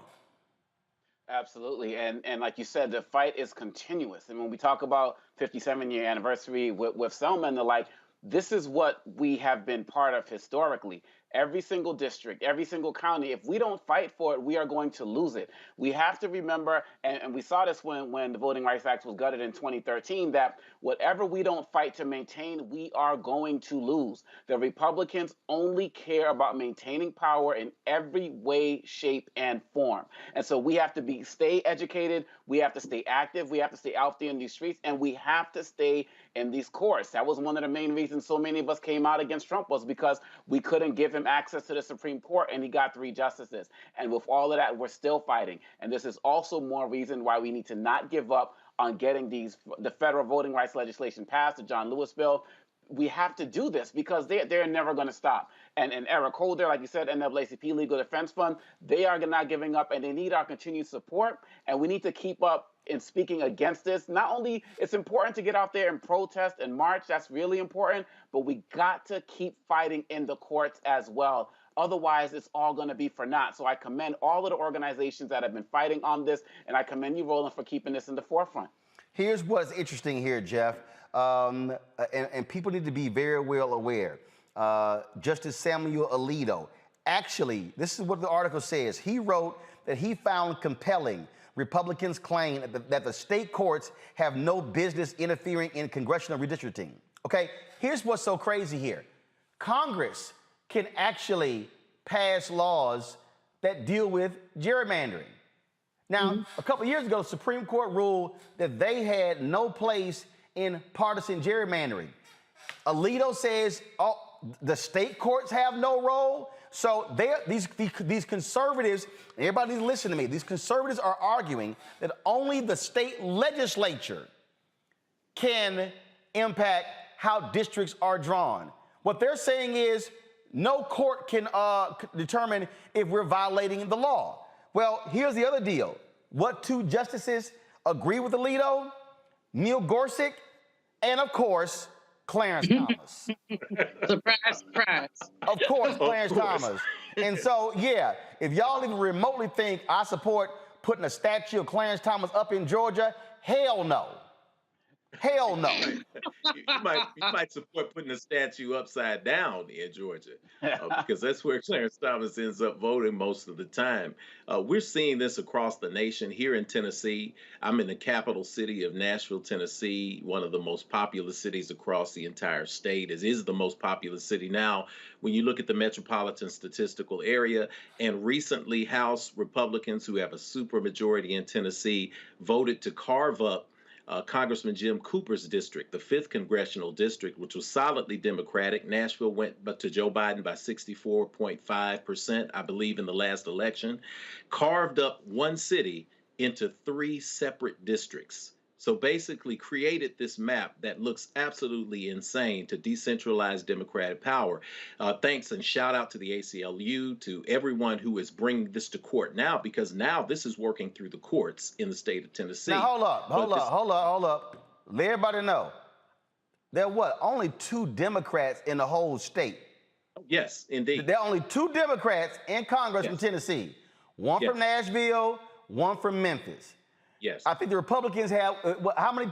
Absolutely. And like you said, the fight is continuous. And when we talk about 57-year anniversary with Selma and the like, this is what we have been part of historically. Every single district, every single county, if we don't fight for it, we are going to lose it. We have to remember, and we saw this when the Voting Rights Act was gutted in 2013, that whatever we don't fight to maintain, we are going to lose. The Republicans only care about maintaining power in every way, shape, and form. And so we have to stay educated, we have to stay active, we have to stay out there in these streets, and we have to stay in these courts. That was one of the main reasons so many of us came out against Trump, was because we couldn't give him access to the Supreme Court, and he got 3 justices. And with all of that, we're still fighting. And this is also more reason why we need to not give up on getting the federal voting rights legislation passed, the John Lewis bill. We have to do this because they're never going to stop. And Eric Holder, like you said, NAACP Legal Defense Fund, they are not giving up, and they need our continued support. And we need to keep up in speaking against this. Not only it's important to get out there and protest and march, that's really important, but we got to keep fighting in the courts as well. Otherwise, it's all going to be for naught. So I commend all of the organizations that have been fighting on this, and I commend you, Roland, for keeping this in the forefront. Here's what's interesting here, Jeff, and people need to be very well aware. Justice Samuel Alito, actually, this is what the article says. He wrote that he found compelling Republicans' claim that the state courts have no business interfering in congressional redistricting. Okay, here's what's so crazy here. Congress can actually pass laws that deal with gerrymandering. Now, a couple of years ago, the Supreme Court ruled that they had no place in partisan gerrymandering. Alito says, oh, the state courts have no role. So these conservatives, everybody listen to me, these conservatives are arguing that only the state legislature can impact how districts are drawn. What they're saying is no court can determine if we're violating the law. Well, here's the other deal. What 2 justices agree with Alito? Neil Gorsuch and, of course, Clarence Thomas. Surprise, surprise. Of course, Clarence Thomas. And so, yeah, if y'all even remotely think I support putting a statue of Clarence Thomas up in Georgia, hell no. Hell no. You might support putting a statue upside down in Georgia because that's where Clarence Thomas ends up voting most of the time. We're seeing this across the nation. Here in Tennessee, I'm in the capital city of Nashville, Tennessee, one of the most populous cities across the entire state. It is the most populous city now when you look at the metropolitan statistical area. And recently, House Republicans who have a supermajority in Tennessee voted to carve up Congressman Jim Cooper's district, the 5th congressional district, which was solidly Democratic. Nashville went to Joe Biden by 64.5%, I believe, in the last election, carved up one city into 3 separate districts. So basically created this map that looks absolutely insane to decentralize Democratic power. Thanks and shout out to the ACLU, to everyone who is bringing this to court now, because now this is working through the courts in the state of Tennessee. Now, hold up. Let everybody know. There are what? Only 2 Democrats in the whole state. Yes, indeed. There are only 2 Democrats in Congress from Tennessee. One from Nashville, one from Memphis. Yes. I think the Republicans have, how many,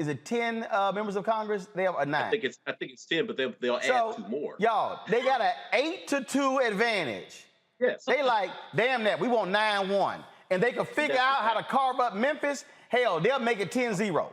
is it 10 members of Congress? They have 9. I think it's 10, but they'll add 2 more. Y'all, they got an 8-2 advantage. Yes. They like, damn that, we want 9-1. And they can figure out how to carve up Memphis. Hell, they'll make it 10-0.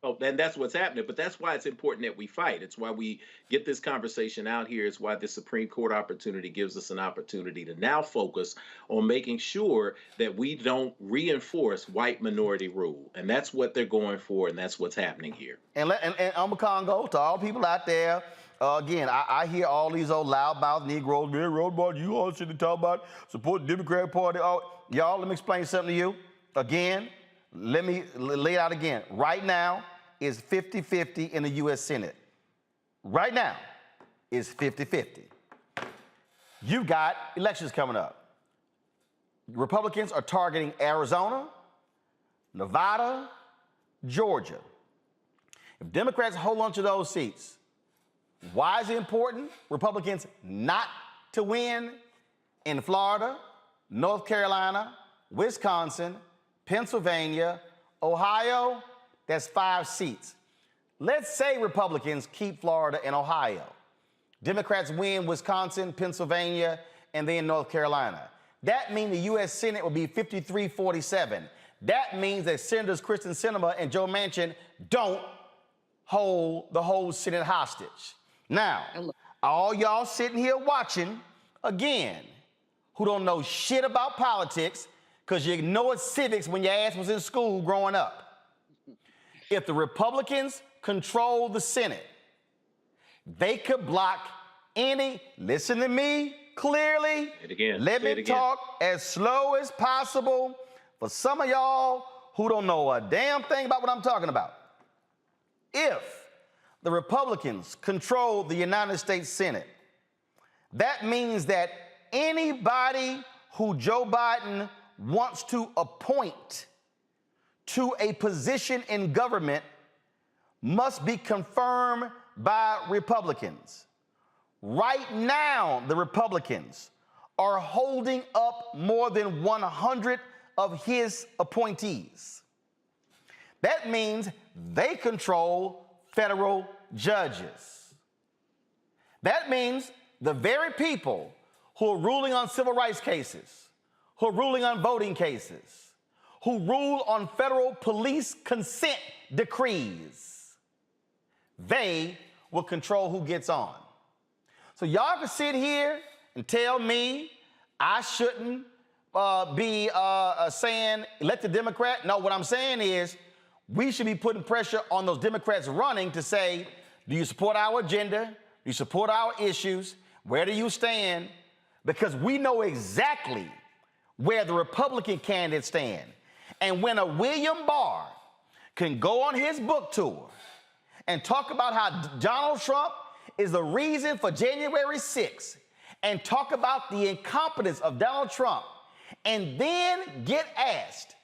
Oh, and that's what's happening. But that's why it's important that we fight. It's why we get this conversation out here. It's why the Supreme Court opportunity gives us an opportunity to now focus on making sure that we don't reinforce white minority rule. And that's what they're going for, and that's what's happening here. And I'm a Congo to all people out there. Again, I hear all these old loudmouth Negroes, you all should talk about support the Democratic Party. Oh, y'all, let me explain something to you. Again, let me lay it out again. Right now, it's 50-50 in the U.S. Senate. Right now, it's 50-50. You've got elections coming up. Republicans are targeting Arizona, Nevada, Georgia. If Democrats hold on to those seats, why is it important? Republicans not to win in Florida, North Carolina, Wisconsin, Pennsylvania, Ohio. That's 5 seats. Let's say Republicans keep Florida and Ohio. Democrats win Wisconsin, Pennsylvania, and then North Carolina. That means the U.S. Senate will be 53-47. That means that Senators Kristen Sinema and Joe Manchin don't hold the whole Senate hostage. Now, all y'all sitting here watching, again, who don't know shit about politics because you ignored civics when your ass was in school growing up. If the Republicans control the Senate, they could block any, listen to me clearly, let me talk as slow as possible for some of y'all who don't know a damn thing about what I'm talking about. If the Republicans control the United States Senate, that means that anybody who Joe Biden wants to appoint to a position in government must be confirmed by Republicans. Right now, the Republicans are holding up more than 100 of his appointees. That means they control federal judges. That means the very people who are ruling on civil rights cases, who are ruling on voting cases, who rule on federal police consent decrees, they will control who gets on. So y'all can sit here and tell me I shouldn't be saying elect a Democrat. No, what I'm saying is we should be putting pressure on those Democrats running to say, do you support our agenda? Do you support our issues? Where do you stand? Because we know exactly where the Republican candidates stand. And when a William Barr can go on his book tour and talk about how Donald Trump is the reason for January 6th and talk about the incompetence of Donald Trump and then get asked,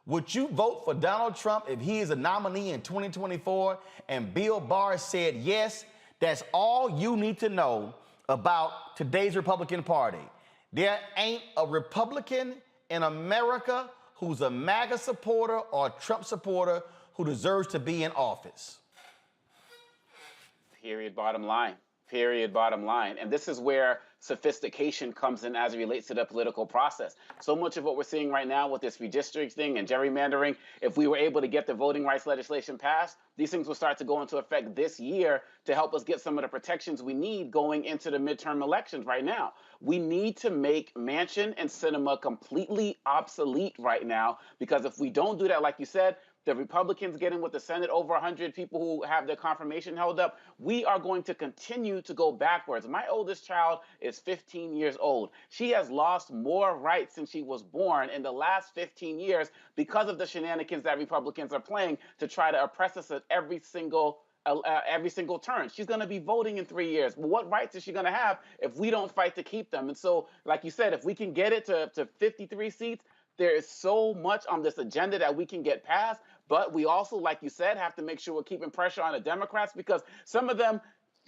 would you vote for Donald Trump if he is a nominee in 2024? And Bill Barr said yes. That's all you need to know about today's Republican Party. There ain't a Republican in America who's a MAGA supporter or a Trump supporter who deserves to be in office. Period, bottom line. Period, bottom line. And this is where sophistication comes in as it relates to the political process. So much of what we're seeing right now with this redistricting and gerrymandering, if we were able to get the voting rights legislation passed, these things will start to go into effect this year to help us get some of the protections we need going into the midterm elections right now. We need to make Manchin and Sinema completely obsolete right now, because if we don't do that, like you said, the Republicans getting with the Senate over 100 people who have their confirmation held up, we are going to continue to go backwards. My oldest child is 15 years old. She has lost more rights since she was born in the last 15 years because of the shenanigans that Republicans are playing to try to oppress us at every single turn. She's going to be voting in 3 years. But what rights is she going to have if we don't fight to keep them? And so, like you said, if we can get it to 53 seats, there is so much on this agenda that we can get past. But we also, like you said, have to make sure we're keeping pressure on the Democrats, because some of them,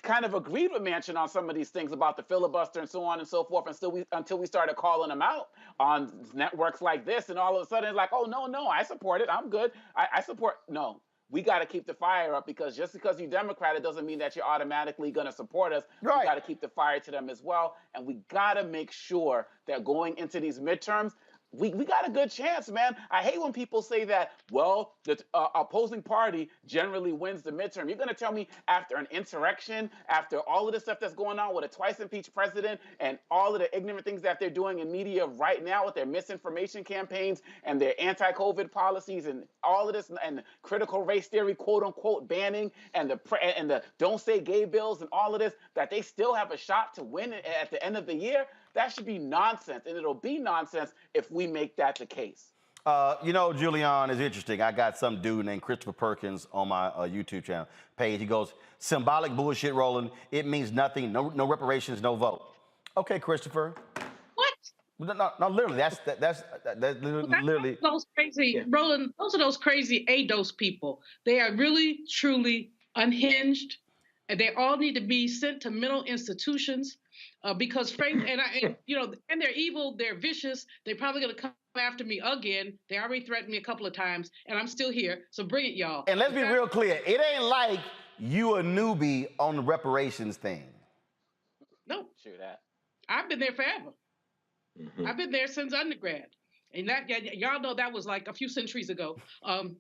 kind of agreed with Manchin on some of these things about the filibuster and so on and so forth, until we started calling him out on networks like this, and all of a sudden it's like, oh no, I support it, I'm good, I support. No, we got to keep the fire up, because just because you're Democrat, it doesn't mean that you're automatically going to support us. Right. We got to keep the fire to them as well, and we got to make sure that going into these midterms, we got a good chance, man. I hate when people say that, well, the opposing party generally wins the midterm. You're going to tell me after an insurrection, after all of the stuff that's going on with a twice impeached president and all of the ignorant things that they're doing in media right now with their misinformation campaigns and their anti-COVID policies and all of this, and critical race theory, quote unquote, banning, and the don't say gay bills and all of this, that they still have a shot to win at the end of the year? That should be nonsense, and it'll be nonsense if we make that the case. You know, Julian, is interesting. I got some dude named Christopher Perkins on my YouTube channel page. He goes, symbolic bullshit, Roland. It means nothing. No reparations, no vote. Okay, Christopher. What? No, literally, that's literally. Those crazy, Roland, those are those crazy ADOS people. They are really, truly unhinged, and they all need to be sent to mental institutions. Because Frank and they're evil, they're vicious. They're probably gonna come after me again. They already threatened me a couple of times, and I'm still here. So bring it, y'all. And let's be real clear. It ain't like you a newbie on the reparations thing. No, true that. I've been there forever. I've been there since undergrad, and that y'all know that was like a few centuries ago.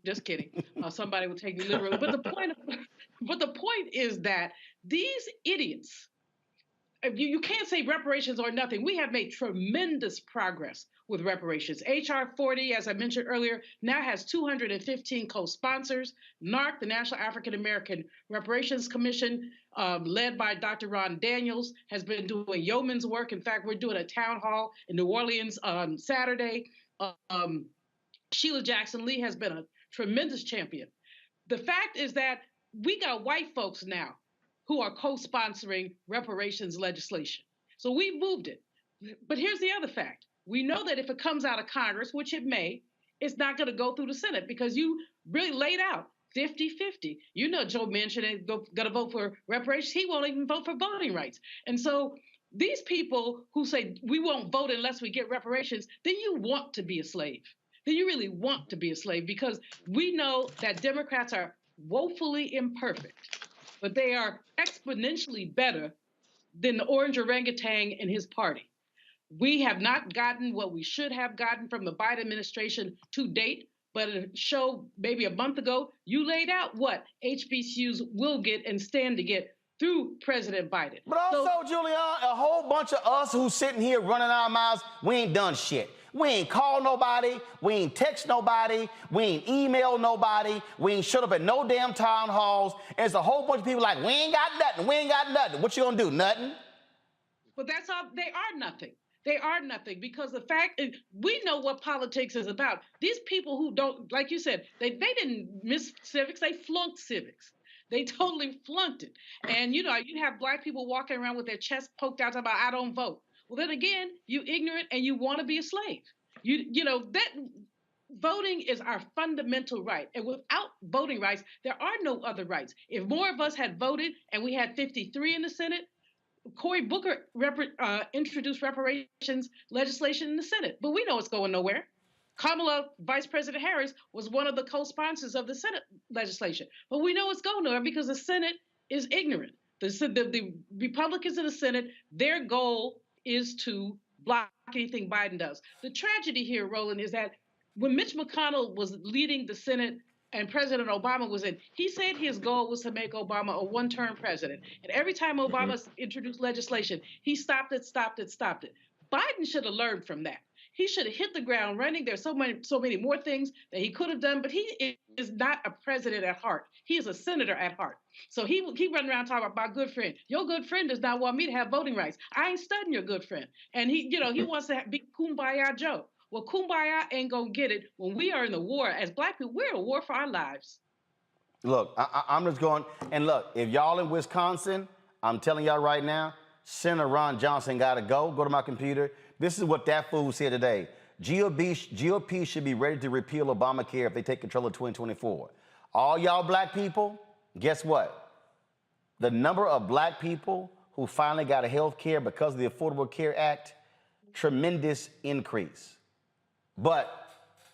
Just kidding. Somebody would take me literally. But the point is that these idiots. You can't say reparations or nothing. We have made tremendous progress with reparations. H.R. 40, as I mentioned earlier, now has 215 co-sponsors. NARC, the National African American Reparations Commission, led by Dr. Ron Daniels, has been doing yeoman's work. In fact, we're doing a town hall in New Orleans on Saturday. Sheila Jackson Lee has been a tremendous champion. The fact is that we got white folks now who are co-sponsoring reparations legislation. So we've moved it. But here's the other fact. We know that if it comes out of Congress, which it may, it's not going to go through the Senate, because you really laid out 50-50. You know Joe Manchin ain't going to vote for reparations. He won't even vote for voting rights. And so these people who say we won't vote unless we get reparations, then you want to be a slave. Then you really want to be a slave, because we know that Democrats are woefully imperfect, but they are exponentially better than the orange orangutan in his party. We have not gotten what we should have gotten from the Biden administration to date, but a show maybe a month ago, you laid out what HBCUs will get and stand to get through President Biden. But also, Julian, a whole bunch of us who's sitting here running our mouths, we ain't done shit. We ain't called nobody, we ain't text nobody, we ain't emailed nobody, we ain't showed up at no damn town halls. And there's a whole bunch of people like, we ain't got nothing. What you gonna do, nothing? But that's all, they are nothing. They are nothing, because the fact is, we know what politics is about. These people who don't, like you said, they didn't miss civics, they flunked civics. They totally flunked it. And you have black people walking around with their chest poked out about, I don't vote. Well, then again, you ignorant and you want to be a slave. That voting is our fundamental right. And without voting rights, there are no other rights. If more of us had voted and we had 53 in the Senate, Cory Booker introduced reparations legislation in the Senate. But we know it's going nowhere. Kamala, Vice President Harris, was one of the co-sponsors of the Senate legislation. But we know it's going nowhere because the Senate is ignorant. The Republicans in the Senate, their goal is to block anything Biden does. The tragedy here, Roland, is that when Mitch McConnell was leading the Senate and President Obama was in, he said his goal was to make Obama a one-term president. And every time Obama introduced legislation, he stopped it. Biden should have learned from that. He should have hit the ground running. There's so many more things that he could have done, but he is not a president at heart. He is a senator at heart. So he run around talking about my good friend. Your good friend does not want me to have voting rights. I ain't studying your good friend. And he wants to be Kumbaya Joe. Well, Kumbaya ain't gonna get it when we are in the war. As black people, we're in a war for our lives. Look, I'm just going, and look, if y'all in Wisconsin, I'm telling y'all right now, Senator Ron Johnson got to go. Go to my computer. This is what that fool said today. GOP should be ready to repeal Obamacare if they take control of 2024. All y'all black people, guess what? the number of black people who finally got a health care because of the Affordable Care Act, tremendous increase. But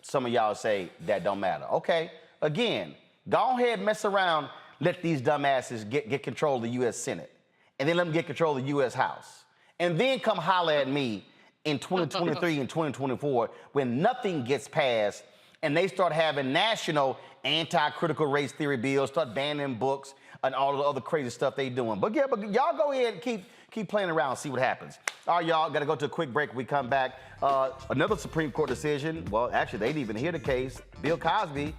some of y'all say that don't matter. Okay, again, go ahead, mess around, let these dumbasses get control of the U.S. Senate, and then let them get control of the U.S. House. And then come holler at me in 2023 and 2024 when nothing gets passed and they start having national anti-critical race theory bills, start banning books and all of the other crazy stuff they doing. But yeah, but y'all go ahead and keep playing around and see what happens. All right, y'all, got to go to a quick break. When we come back, another Supreme Court decision. Well, actually, they didn't even hear the case. Bill Cosby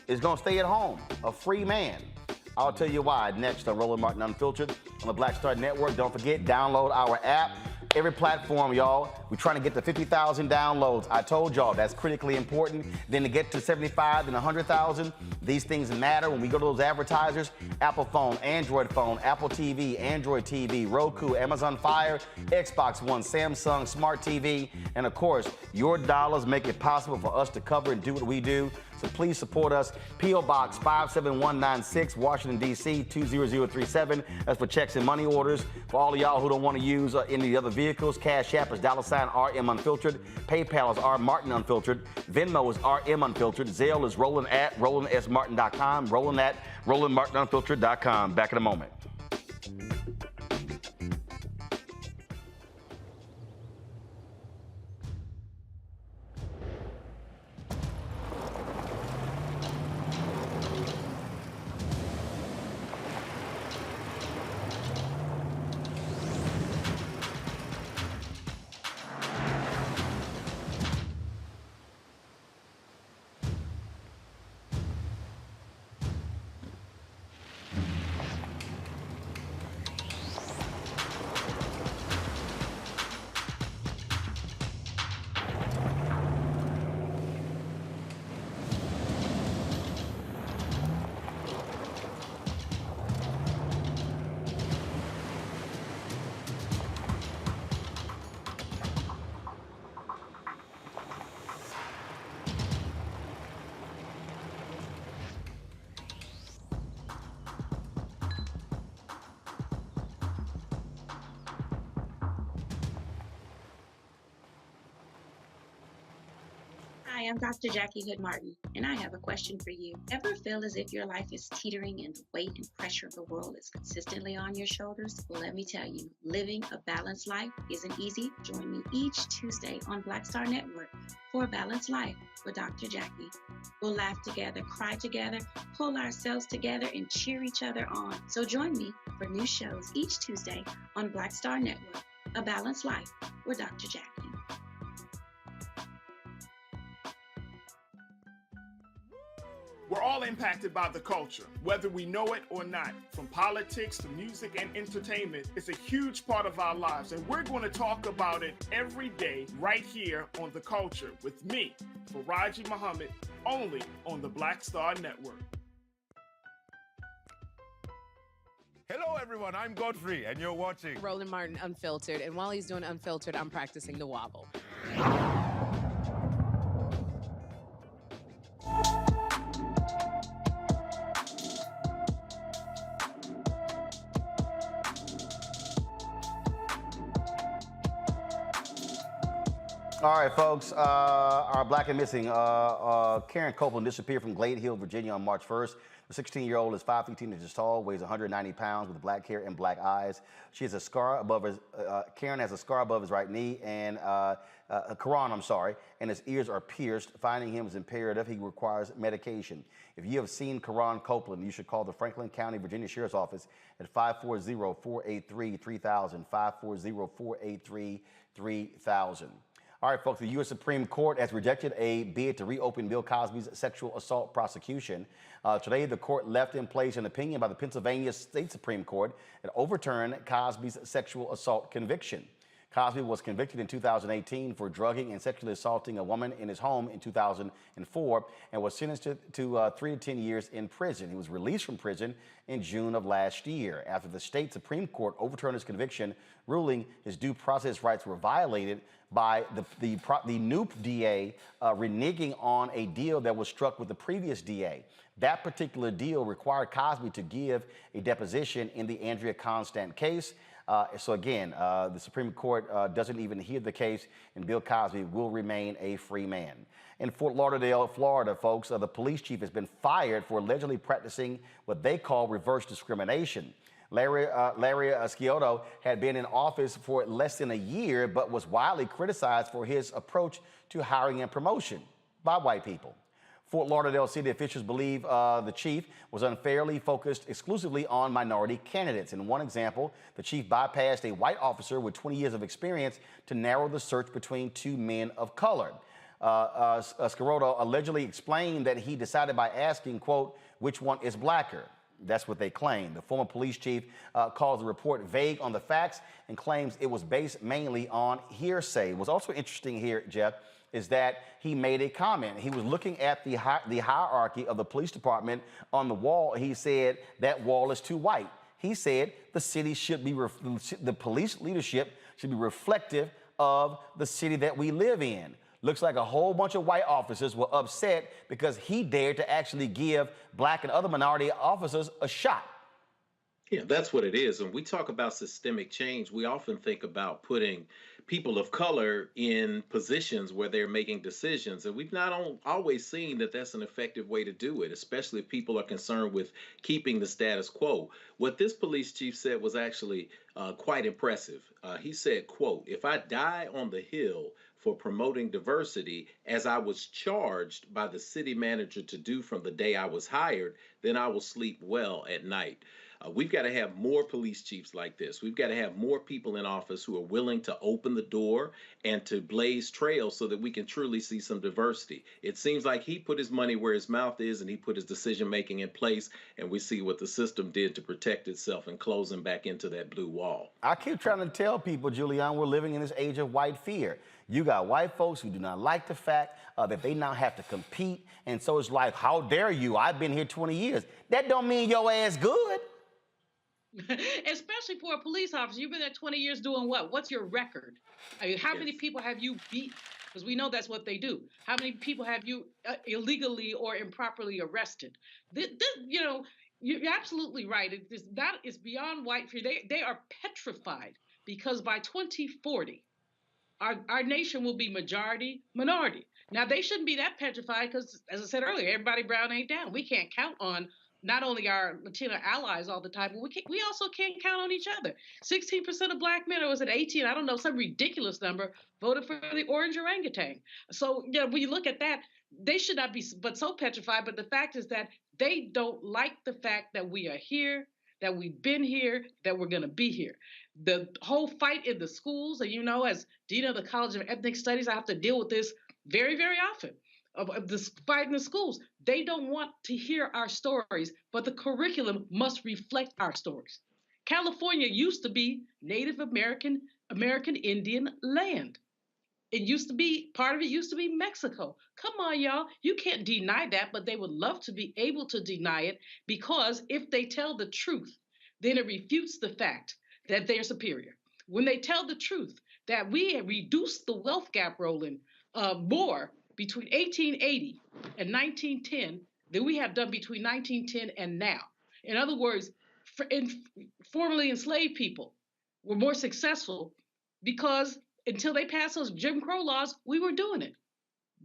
is going to stay at home, a free man. I'll tell you why next on Roland Martin Unfiltered on the Black Star Network. Don't forget, download our app. Every platform, y'all. We're trying to get to 50,000 downloads. I told y'all that's critically important. Then to get to 75 and 100,000, these things matter. When we go to those advertisers, Apple phone, Android phone, Apple TV, Android TV, Roku, Amazon Fire, Xbox One, Samsung Smart TV, and of course, your dollars make it possible for us to cover and do what we do. So please support us. P.O. Box 57196, Washington, D.C. 20037. That's for checks and money orders. For all of y'all who don't want to use any of the other vehicles, Cash App is $RM Unfiltered. PayPal is R Martin Unfiltered. Venmo is RM Unfiltered. Zelle is Roland at RolandSMartin.com. Roland at RolandMartinUnfiltered.com. Back in a moment. Hi, I'm Dr. Jackie Hood Martin, and I have a question for you. Ever feel as if your life is teetering and the weight and pressure of the world is consistently on your shoulders? Well, let me tell you, living a balanced life isn't easy. Join me each Tuesday on Black Star Network for A Balanced Life with Dr. Jackie. We'll laugh together, cry together, pull ourselves together, and cheer each other on. So join me for new shows each Tuesday on Black Star Network, A Balanced Life with Dr. Jackie. We're all impacted by the culture, whether we know it or not. From politics to music and entertainment, it's a huge part of our lives, and we're going to talk about it every day right here on The Culture with me, Faraji Muhammad, only on the Black Star Network. Hello, everyone. I'm Godfrey, and you're watching Roland Martin Unfiltered, and while he's doing Unfiltered, I'm practicing the wobble. All right, folks, our black and missing, Karen Copeland disappeared from Glade Hill, Virginia on March 1st. The 16-year-old is 5'15" inches tall, weighs 190 pounds with black hair and black eyes. She has a scar above his, Karen has a scar above his right knee and, and his ears are pierced. Finding him is imperative. He requires medication. If you have seen Karan Copeland, you should call the Franklin County, Virginia Sheriff's Office at 540-483-3000, 540-483-3000. All right, folks, the U.S. Supreme Court has rejected a bid to reopen Bill Cosby's sexual assault prosecution. Today, the court left in place an opinion by the Pennsylvania State Supreme Court that overturned Cosby's sexual assault conviction. Cosby was convicted in 2018 for drugging and sexually assaulting a woman in his home in 2004 and was sentenced to 3 to 10 years in prison. He was released from prison in June of last year after the state Supreme Court overturned his conviction, ruling his due process rights were violated by the new DA reneging on a deal that was struck with the previous DA. That particular deal required Cosby to give a deposition in the Andrea Constant case. So again, the Supreme Court doesn't even hear the case, and Bill Cosby will remain a free man. In Fort Lauderdale, Florida, folks, the police chief has been fired for allegedly practicing what they call reverse discrimination. Larry Scioto had been in office for less than a year, but was widely criticized for his approach to hiring and promotion by white people. Fort Lauderdale city officials believe the chief was unfairly focused exclusively on minority candidates. In one example, the chief bypassed a white officer with 20 years of experience to narrow the search between two men of color. Scioto allegedly explained that he decided by asking, quote, which one is blacker? That's what they claim. The former police chief calls the report vague on the facts and claims it was based mainly on hearsay. What's also interesting here, Jeff, is that he made a comment. He was looking at the hierarchy of the police department on the wall. He said that wall is too white. He said the city should be, the police leadership should be reflective of the city that we live in. Looks like a whole bunch of white officers were upset because he dared to actually give black and other minority officers a shot. Yeah, that's what it is. When we talk about systemic change, we often think about putting people of color in positions where they're making decisions. And we've not always seen that that's an effective way to do it, especially if people are concerned with keeping the status quo. What this police chief said was actually quite impressive. He said, quote, if I die on the Hill for promoting diversity, as I was charged by the city manager to do from the day I was hired, then I will sleep well at night. We've got to have more police chiefs like this. We've got to have more people in office who are willing to open the door and to blaze trails so that we can truly see some diversity. It seems like he put his money where his mouth is and he put his decision-making in place, and we see what the system did to protect itself and close him back into that blue wall. I keep trying to tell people, Julian, we're living in this age of white fear. You got white folks who do not like the fact that they now have to compete, and so it's like, how dare you? I've been here 20 years. That don't mean your ass good. Especially for a police officer. You've been there 20 years doing what? What's your record? I mean, how many people have you beat? Because we know that's what they do. How many people have you illegally or improperly arrested? You know, you're absolutely right. That is beyond white fear. They are petrified because by 2040, our nation will be majority minority. Now, they shouldn't be that petrified because, as I said earlier, everybody brown ain't down. We can't count on not only our Latino allies all the time, but we also can't count on each other. 16% of black men, or was it 18? I don't know, some ridiculous number, voted for the orange orangutan. So, you know, when you look at that, they should not be but so petrified. But the fact is that they don't like the fact that we are here, that we've been here, that we're going to be here. The whole fight in the schools, and you know, as dean of the College of Ethnic Studies, I have to deal with this very, very often. Of this fight in the schools. They don't want to hear our stories, but the curriculum must reflect our stories. California used to be Native American Indian land. It used to be, part of it used to be Mexico. Come on, y'all. You can't deny that, but they would love to be able to deny it because if they tell the truth, then it refutes the fact that they're superior. When they tell the truth that we reduced the wealth gap, Roland, more between 1880 and 1910 than we have done between 1910 and now. In other words, formerly enslaved people were more successful because until they passed those Jim Crow laws, we were doing it.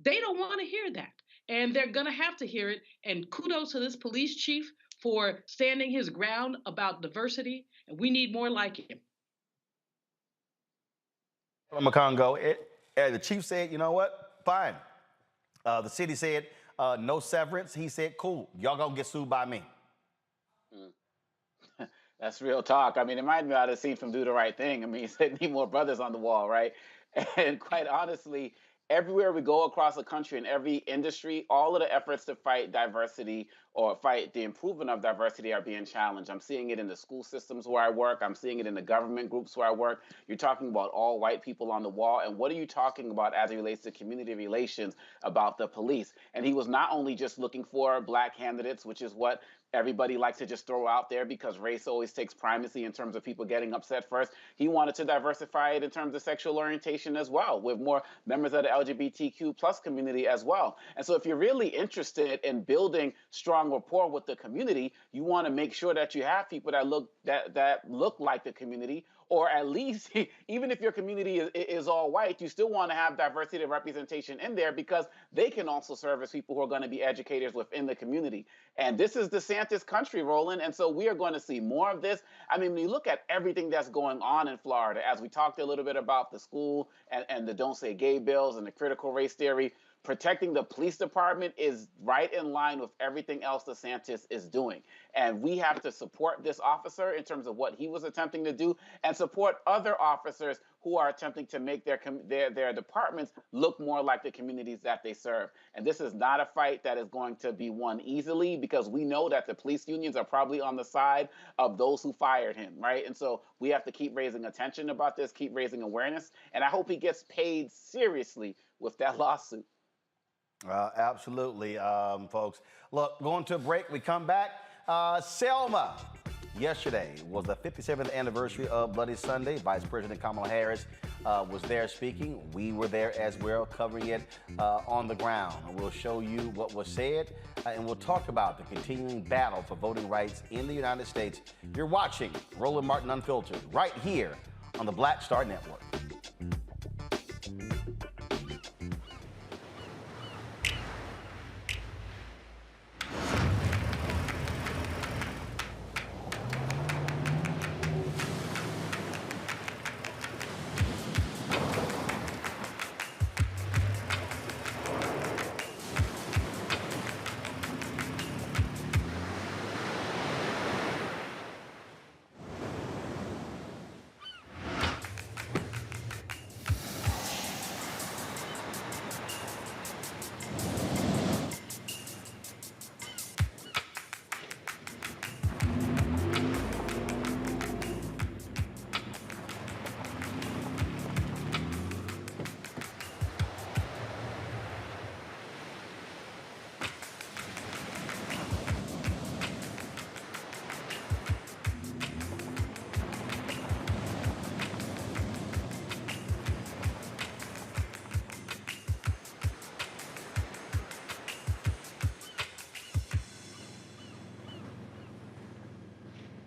They don't want to hear that, and they're going to have to hear it. And kudos to this police chief for standing his ground about diversity, and we need more like him. Makongo, the chief said, you know what, fine. The city said, no severance. He said, cool, y'all gonna get sued by me. That's real talk. I mean, it might not have seen from Do the Right Thing. I mean, he said, need more brothers on the wall, right? And quite honestly, everywhere we go across the country in every industry, all of the efforts to fight diversity or fight the improvement of diversity are being challenged. I'm seeing it in the school systems where I work. I'm seeing it in the government groups where I work. You're talking about all white people on the wall. And what are you talking about as it relates to community relations about the police? And he was not only just looking for black candidates, which is what everybody likes to just throw out there because race always takes primacy in terms of people getting upset first. He wanted to diversify it in terms of sexual orientation as well, with more members of the LGBTQ plus community as well. And so if you're really interested in building strong rapport with the community, you want to make sure that you have people that look like the community, or at least even if your community is all white, you still want to have diversity of representation in there because they can also serve as people who are going to be educators within the community. And this is DeSantis' country, Roland, and so we are going to see more of this. I mean, when you look at everything that's going on in Florida, as we talked a little bit about the school and the Don't Say Gay bills and the critical race theory, protecting the police department is right in line with everything else DeSantis is doing. And we have to support this officer in terms of what he was attempting to do and support other officers who are attempting to make their departments look more like the communities that they serve. And this is not a fight that is going to be won easily because we know that the police unions are probably on the side of those who fired him, right? And so we have to keep raising attention about this, keep raising awareness. And I hope he gets paid seriously with that lawsuit. Absolutely, folks. Look, going to a break. We come back. Selma. Yesterday was the 57th anniversary of Bloody Sunday. Vice President Kamala Harris was there speaking. We were there as well, covering it on the ground. And we'll show you what was said, and we'll talk about the continuing battle for voting rights in the United States. You're watching Roland Martin Unfiltered right here on the Black Star Network.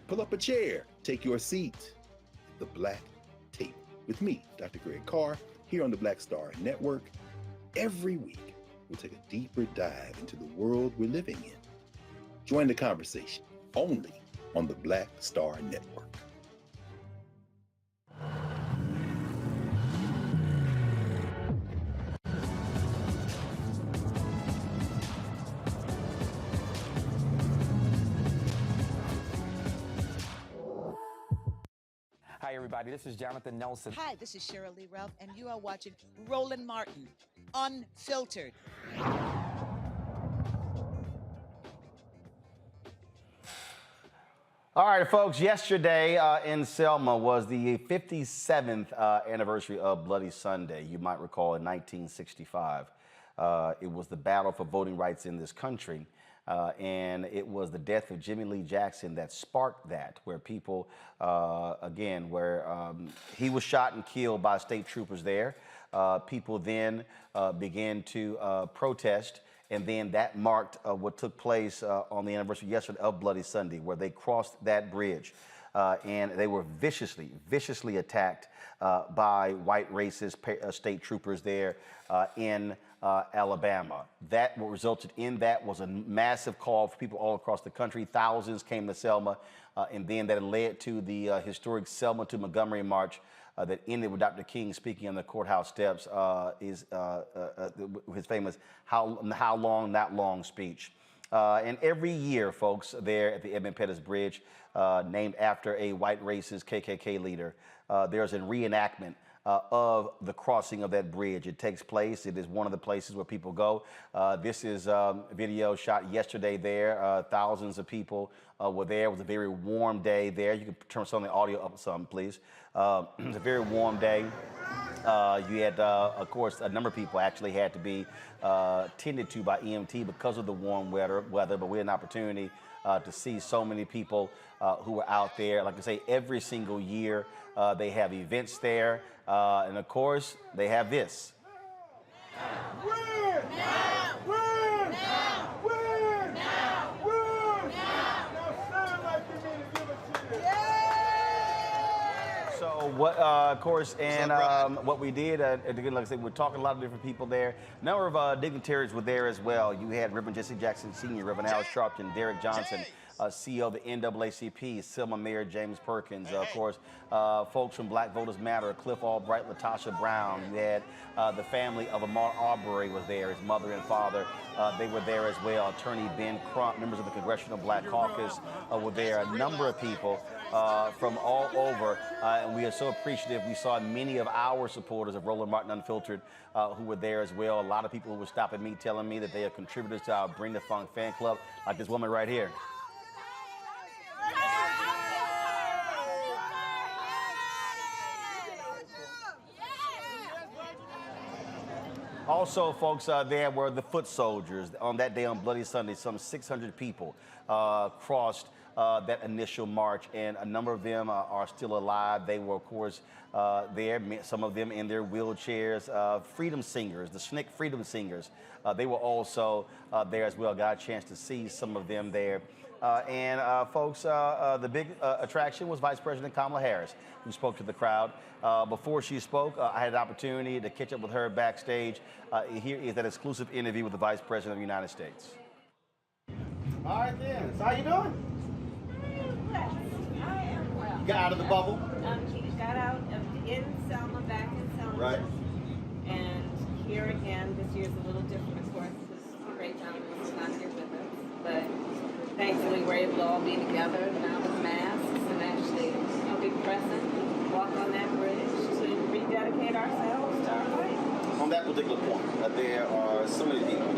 Pull up a chair, take your seat at the Black Table with me, Dr. Greg Carr, here on the Black Star Network. Every week, we'll take a deeper dive into the world we're living in. Join the conversation only on the Black Star Network. Hi, everybody. This is Jonathan Nelson. Hi, this is Cheryl Lee Ralph, and you are watching Roland Martin, Unfiltered. All right, folks, yesterday in Selma was the 57th anniversary of Bloody Sunday. You might recall in 1965. It was the battle for voting rights in this country. And it was the death of Jimmy Lee Jackson that sparked that, where people, where he was shot and killed by state troopers there. People then began to protest, and then that marked what took place on the anniversary yesterday of Bloody Sunday, where they crossed that bridge. And they were viciously attacked by white racist state troopers there in Alabama. What resulted in that was a massive call for people all across the country. Thousands came to Selma, and then that led to the historic Selma to Montgomery March that ended with Dr. King speaking on the courthouse steps, his famous "How long, not long" speech. And every year, folks, there at the Edmund Pettus Bridge, named after a white racist KKK leader, there's a reenactment of the crossing of that bridge. It takes place. It is one of the places where people go. This is a video shot yesterday there. Thousands of people were there. It was a very warm day there. You can turn some of the audio up some, please. It was a very warm day. You had, of course, a number of people actually had to be tended to by EMT because of the warm weather, but we had an opportunity to see so many people who were out there. Like I say, every single year they have events there. And of course, they have this. So what, of course, and what we did, again, like I said, we're talking to a lot of different people there. A number of dignitaries were there as well. You had Reverend Jesse Jackson Sr., Reverend Al Sharpton, Derek Johnson, CEO of the NAACP, Selma Mayor James Perkins, of course, folks from Black Voters Matter, Cliff Albright, Latasha Brown. You had the family of Ahmaud Arbery was there, his mother and father. They were there as well. Attorney Ben Crump, members of the Congressional Black Caucus were there. A number of people from all over, and we are so appreciative. We saw many of our supporters of Roland Martin Unfiltered who were there as well. A lot of people who were stopping me, telling me that they are contributors to our Bring the Funk fan club, like this woman right here. Also, folks, there were the foot soldiers. On that day, on Bloody Sunday, some 600 people crossed that initial march, and a number of them are still alive. They were, of course, there, some of them in their wheelchairs. Freedom Singers, the SNCC Freedom Singers, they were also there as well. Got a chance to see some of them there. Folks, the big attraction was Vice President Kamala Harris, who spoke to the crowd. Before she spoke, I had an opportunity to catch up with her backstage. Here is that exclusive interview with the Vice President of the United States. All right, then. So how you doing? I am well. Got out of the bubble? She got out in Selma, back in Selma. Right. And here again, this year's a little different, of course, because Ray Johnson is not here with us. But thankfully, we're able to all be together now with masks and actually be present, walk on that bridge to rededicate ourselves to our fight. On that particular point, there are so many people.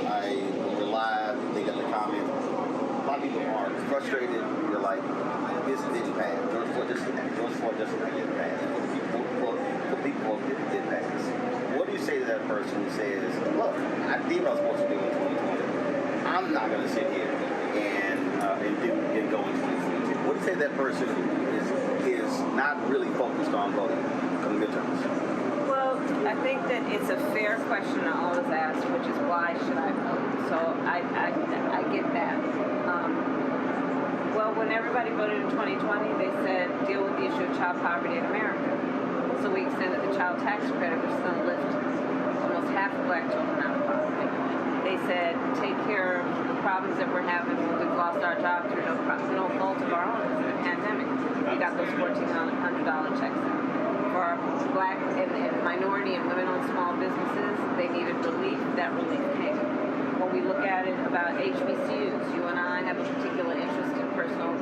I were live, they got the comment. A lot of people are frustrated. They're like, this didn't pass. George Floyd just didn't pass. The people didn't pass. What do you say to that person who says, look, I did what I was supposed to do in 2020. I'm not going to sit here and go in 2022. What do you say to that person who is not really focused on voting come midterms? Well, I think that it's a fair question to always ask, which is why should I vote? So I get that. Well, when everybody voted in 2020, they said deal with the issue of child poverty in America. So we extended the child tax credit, which is going to lift almost half of black children out of poverty. They said take care of the problems that we're having when we've lost our job through no fault of our own in the pandemic. We got those $1,400 checks out. For our black and minority and women-owned small businesses, they needed relief. That relief came. When we look at it about HBCUs, you and I have a particular interest in personal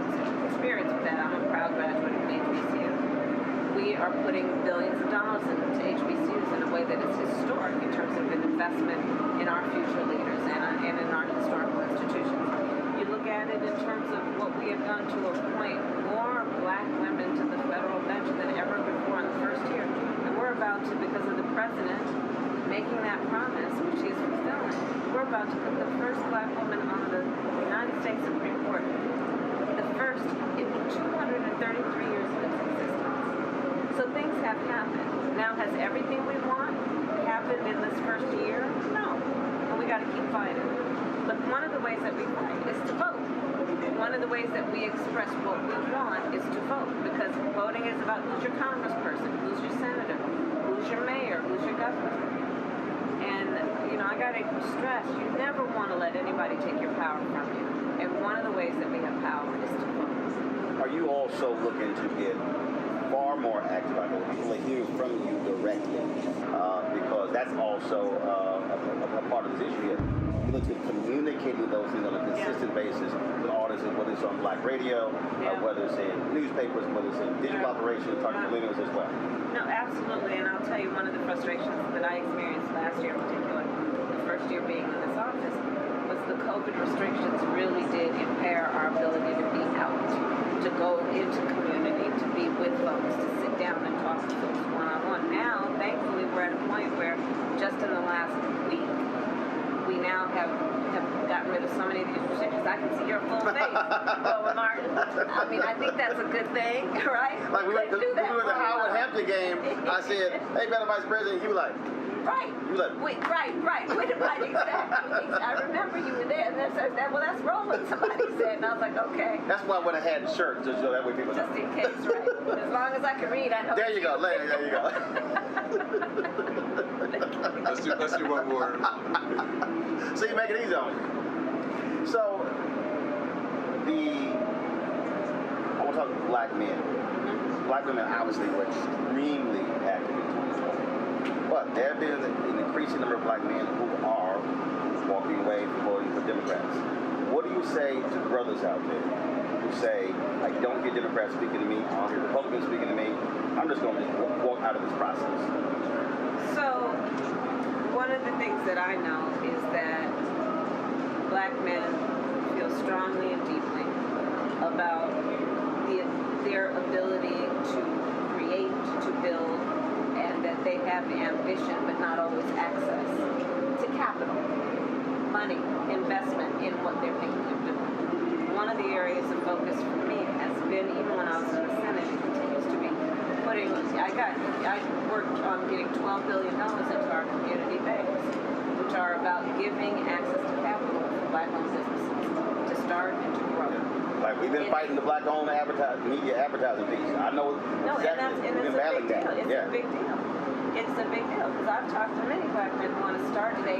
experience with that. I'm a proud graduate of an HBCU. We are putting billions of dollars into HBCUs in a way that is historic in terms of an investment in our future leaders and in our historical institutions. You look at it in terms of what we have done to appoint more black women to the federal bench than ever before in the first year. And we're about to, because of the president making that promise, which he is fulfilling, we're about to put the first black woman on the United States Supreme Court. The first in 233 years of its existence. So things have happened. Now, has everything we want happened in this first year? No. And we got to keep fighting. But one of the ways that we fight is to vote. One of the ways that we express what we want is to vote, because voting is about who's your congressperson, who's your senator, who's your mayor, who's your governor. And, I got to stress, you never want to let anybody take your power from you. And one of the ways that we have power is to vote. Are you also looking to get far more active? I know people are hearing from you directly, because that's also a a part of this issue here. We look at communicating those things on a consistent basis with artists, whether it's on black radio, whether it's in newspapers, whether it's in digital operations, talking to millennials as well. No, absolutely, and I'll tell you one of the frustrations that I experienced last year in particular, the first year being in this office, was the COVID restrictions really did impair our ability to be out, to go into community, to be with folks, to sit down and talk to folks one-on-one. Now, thankfully, we're at a point where just in the last week, we now have gotten rid of so many of these restrictions. I can see your full face, Lower Martin. I mean, I think that's a good thing, right? Like we were at the Howard Hampton game. I said, "Hey, Madam Vice President," you were like, right. You were like, right. Exactly. I remember you were there, and well, that's Roland. Somebody said, and I was like, okay. That's why I went ahead and shirt, just so that way people know. Just in case, right? As long as I can read, I know. There you go. There you go. Let's do one more. So you make it easy on you. So I want to talk to black men. Black women obviously were extremely active in 2020. But there have been an increasing number of black men who are walking away from voting for Democrats. What do you say to brothers out there who say, I don't hear Democrats speaking to me, I don't hear Republicans speaking to me, I'm just going to walk out of this process? So, one of the things that I know is that black men feel strongly and deeply about their ability to create, to build, and that they have the ambition but not always access to capital, money, investment in what they're thinking of doing. One of the areas of focus for me has been, even when I was in the Senate, it continues to be putting, I worked on getting $12 billion into our community banks, which are about giving access to capital for black-owned businesses to start and to grow. Like we've been fighting the black-owned media advertising piece. I know exactly. We've been battling that. It's a big deal. It's a big deal because I've talked to many black men who want to start. They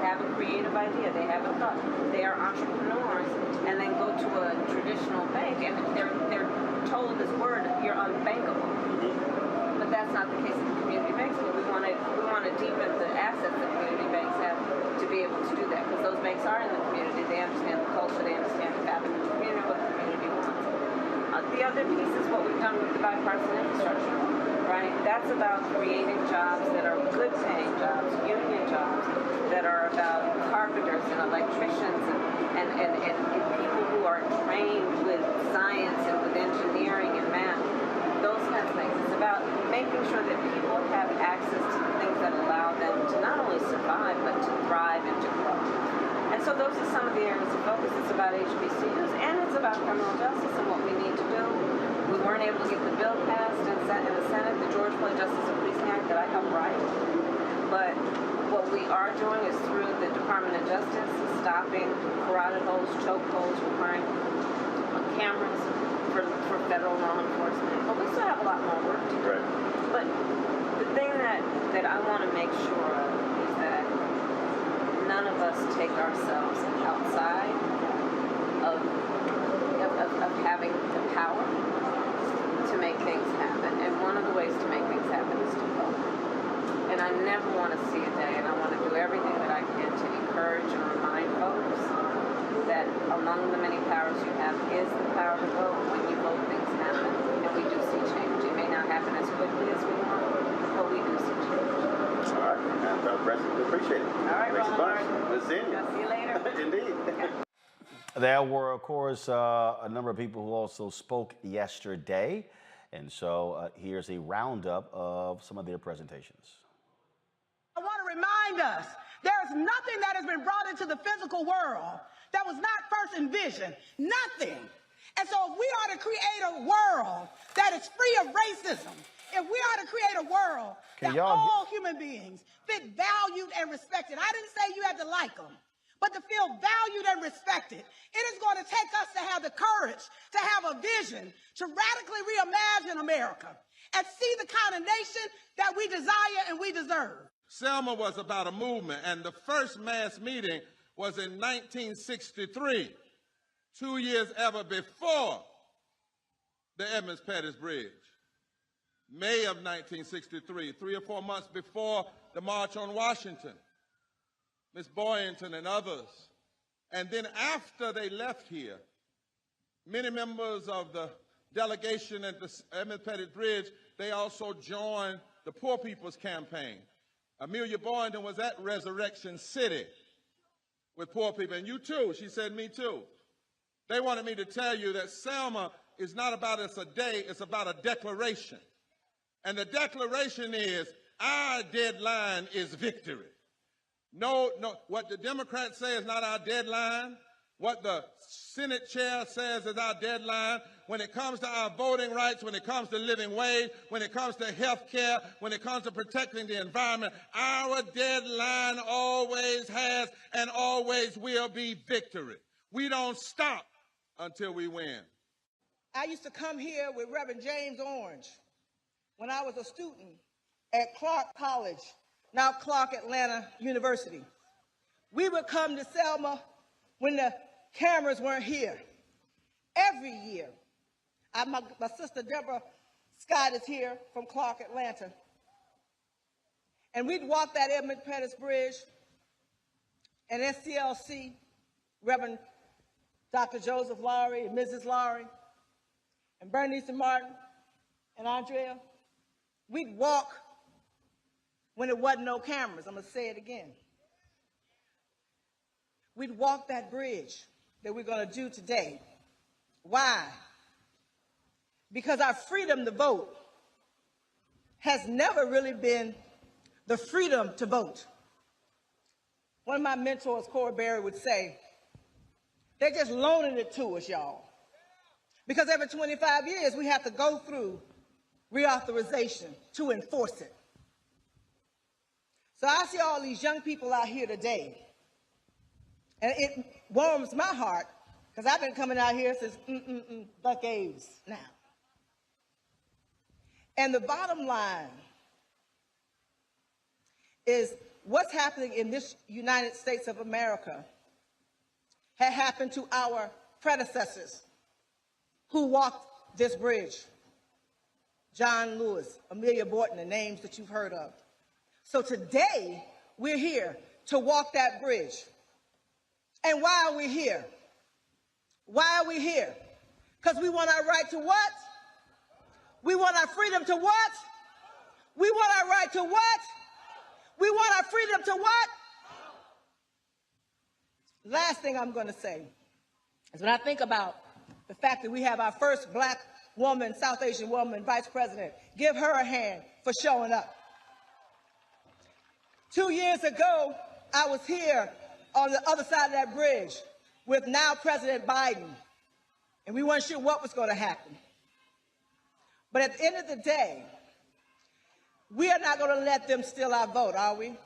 have a creative idea. They have a thought. They are entrepreneurs, and then go to a traditional bank, and they're told this word, you're unbankable. But that's not the case in community banks. But we want to deepen the assets that community banks have to be able to do that because those banks are in the community. They understand the culture. They understand the fabric of the community, what the community wants. The other piece is what we've done with the bipartisan infrastructure, right? That's about creating jobs that are good-paying jobs, union jobs, that are about carpenters and electricians and people who are trained with science and with engineering and math, those kinds of things. It's about making sure that people have access to the things that allow them to not only survive, but to thrive and to grow. And so those are some of the areas of focus. It's about HBCUs, and it's about criminal justice and what we need to do. We weren't able to get the bill passed in the Senate, the George Floyd Justice and Policing Act that I helped write. But what we are doing is through the Department of Justice, stopping carotid holes, choke holes, requiring cameras for federal law enforcement. But we still have a lot more work to do. Right. But the thing that I want to make sure of is that none of us take ourselves outside of having the power to make things happen. And one of the ways to make things happen is to vote. And I never want to see a day, and I want to do everything that I can to encourage and remind folks that among the many powers you have is the power to vote. When you vote, things happen, and we do see change. It may not happen as quickly as we want, but we do see change. All right, and President, we appreciate it. All right, Thanks a bunch. Roland. We'll see you. I'll see you later. Indeed. There were, of course, a number of people who also spoke yesterday. And so here's a roundup of some of their presentations. I want to remind us, there's nothing that has been brought into the physical world that was not first envisioned. Nothing. And so if we are to create a world that is free of racism, if we are to create a world that all human beings fit valued and respected, I didn't say you had to like them, but to feel valued and respected, it is going to take us to have the courage to have a vision to radically reimagine America and see the kind of nation that we desire and we deserve. Selma was about a movement, and the first mass meeting was in 1963, 2 years ever before the Edmonds-Pettus Bridge. May of 1963, 3 or 4 months before the March on Washington. Miss Boynton and others. And then after they left here, many members of the delegation at the Emmett Pettit Bridge, they also joined the Poor People's Campaign. Amelia Boynton was at Resurrection City with poor people, and you too. She said, me too. They wanted me to tell you that Selma is not about us a day, it's about a declaration. And the declaration is, our deadline is victory. No, what the Democrats say is not our deadline. What the Senate chair says is our deadline. When it comes to our voting rights, when it comes to living wage, when it comes to health care, when it comes to protecting the environment, our deadline always has and always will be victory. We don't stop until we win. I used to come here with Reverend James Orange when I was a student at Clark College, now Clark Atlanta University. We would come to Selma when the cameras weren't here. Every year. My sister Deborah Scott is here from Clark Atlanta. And we'd walk that Emmett Pettit Bridge and SCLC, Reverend Dr. Joseph Lowry and Mrs. Lowry, and Bernice and Martin and Andrea. We'd walk when there wasn't no cameras. I'm going to say it again. We'd walk that bridge that we're going to do today. Why? Because our freedom to vote has never really been the freedom to vote. One of my mentors, Corey Berry, would say, they're just loaning it to us, y'all. Because every 25 years, we have to go through reauthorization to enforce it. So I see all these young people out here today, and it warms my heart, because I've been coming out here since decades now. And the bottom line is what's happening in this United States of America had happened to our predecessors who walked this bridge. John Lewis, Amelia Boynton, the names that you've heard of. So today, we're here to walk that bridge. And why are we here? Why are we here? Because we want our right to what? We want our freedom to what? We want our right to what? We want our freedom to what? Last thing I'm going to say is when I think about the fact that we have our first black woman, South Asian woman, vice president, give her a hand for showing up. 2 years ago, I was here on the other side of that bridge with now President Biden, and we weren't sure what was going to happen. But at the end of the day, we are not going to let them steal our vote, are we?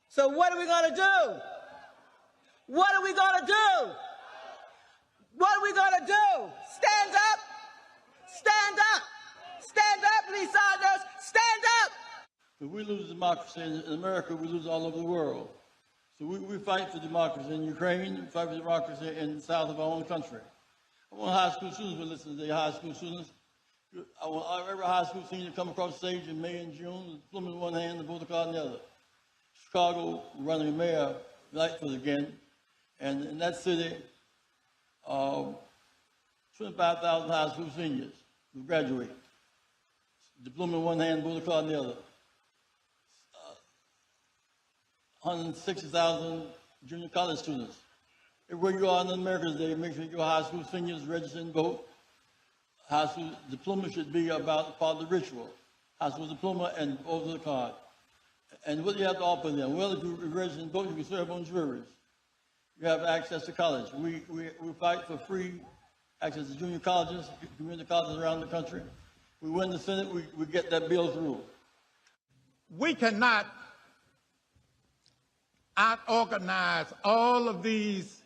So what are we going to do? What are we going to do? What are we going to do? Stand up. Stand up. Stand up, Lee Sanders. Stand up. If we lose democracy in America, we lose all over the world. So we fight for democracy in Ukraine, we fight for democracy in the south of our own country. I want high school students to listen to the high school students. I want every high school senior to come across the stage in May and June, the plum in one hand, the voter card in the other. Chicago running a mayor, Lightfoot again, and in that city, 25,000 high school seniors who graduate. Diploma in one hand, voter card in the other. 160,000 junior college students. Everywhere you are in America today, make sure your high school seniors register and vote. High school diploma should be about part of the ritual. High school diploma and voter card. And what do you have to offer them? Well, if you register and vote, you can serve on juries. You have access to college. We fight for free access to junior colleges, community colleges around the country. We win the Senate, we get that bill through. We cannot out-organize all of these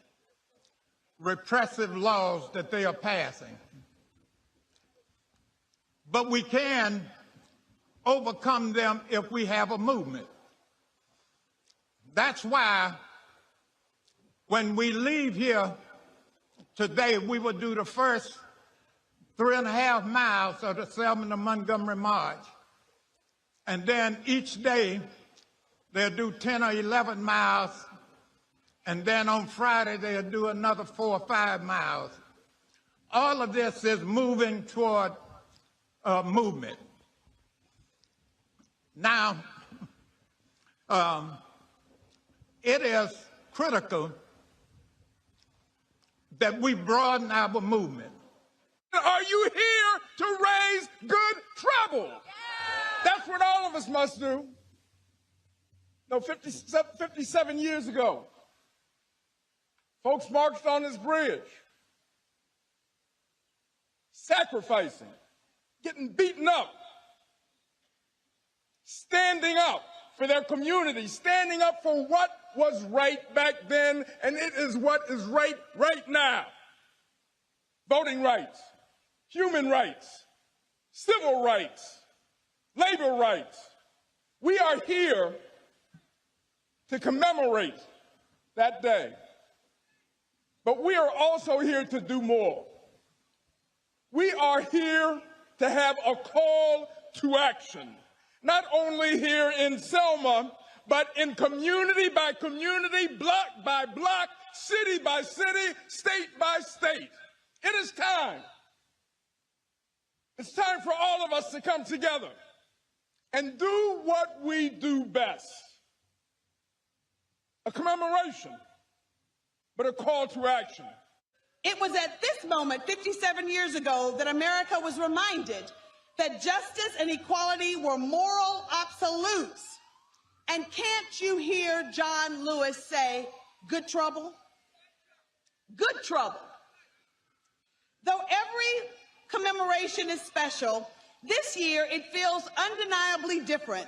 repressive laws that they are passing. But we can overcome them if we have a movement. That's why when we leave here today, we will do the first 3.5 miles of the Selma to Montgomery March. And then each day, they'll do 10 or 11 miles, and then on Friday they'll do another 4 or 5 miles. All of this is moving toward movement. Now, it is critical that we broaden our movement. Are you here to raise good trouble? That's what all of us must do. No, 57 years ago, folks marched on this bridge, sacrificing, getting beaten up, standing up for their community, standing up for what was right back then, and it is what is right now. Voting rights, human rights, civil rights, labor rights. We are here to commemorate that day. But we are also here to do more. We are here to have a call to action, not only here in Selma, but in community by community, block by block, city by city, state by state. It is time. It's time for all of us to come together and do what we do best. A commemoration, but a call to action. It was at this moment, 57 years ago, that America was reminded that justice and equality were moral absolutes. And can't you hear John Lewis say, good trouble? Good trouble. Though every commemoration is special, this year it feels undeniably different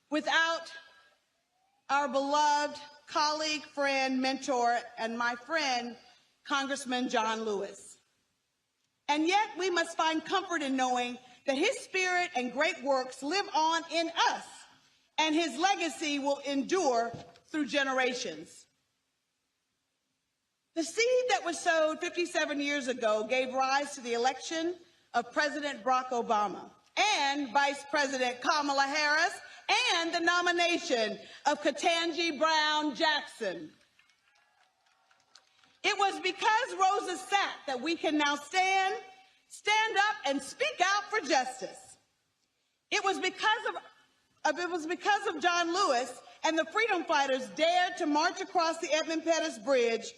without our beloved colleague, friend, mentor, and my friend, Congressman John Lewis. And yet we must find comfort in knowing that his spirit and great works live on in us, and his legacy will endure through generations. The seed that was sowed 57 years ago gave rise to the election of President Barack Obama and Vice President Kamala Harris and the nomination of Ketanji Brown Jackson. It was because Rosa sat that we can now stand up and speak out for justice. It was because of John Lewis and the freedom fighters dared to march across the Edmund Pettus Bridge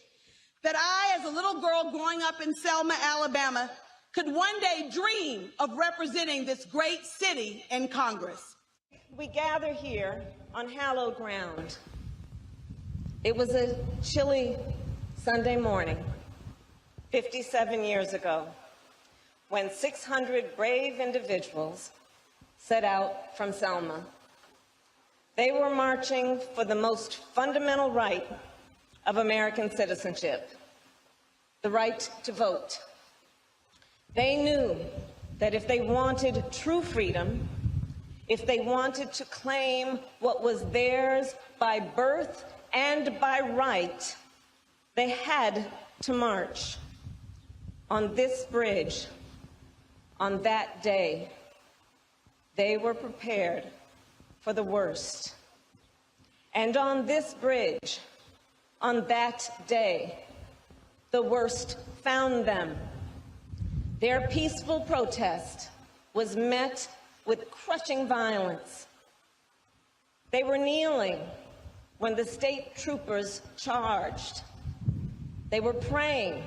that I, as a little girl growing up in Selma, Alabama, could one day dream of representing this great city in Congress. We gather here on hallowed ground. It was a chilly Sunday morning, 57 years ago, when 600 brave individuals set out from Selma. They were marching for the most fundamental right of American citizenship, the right to vote. They knew that if they wanted true freedom, if they wanted to claim what was theirs by birth and by right, they had to march on this bridge on that day. They were prepared for the worst. And on this bridge, on that day, the worst found them. Their peaceful protest was met with crushing violence. They were kneeling when the state troopers charged. They were praying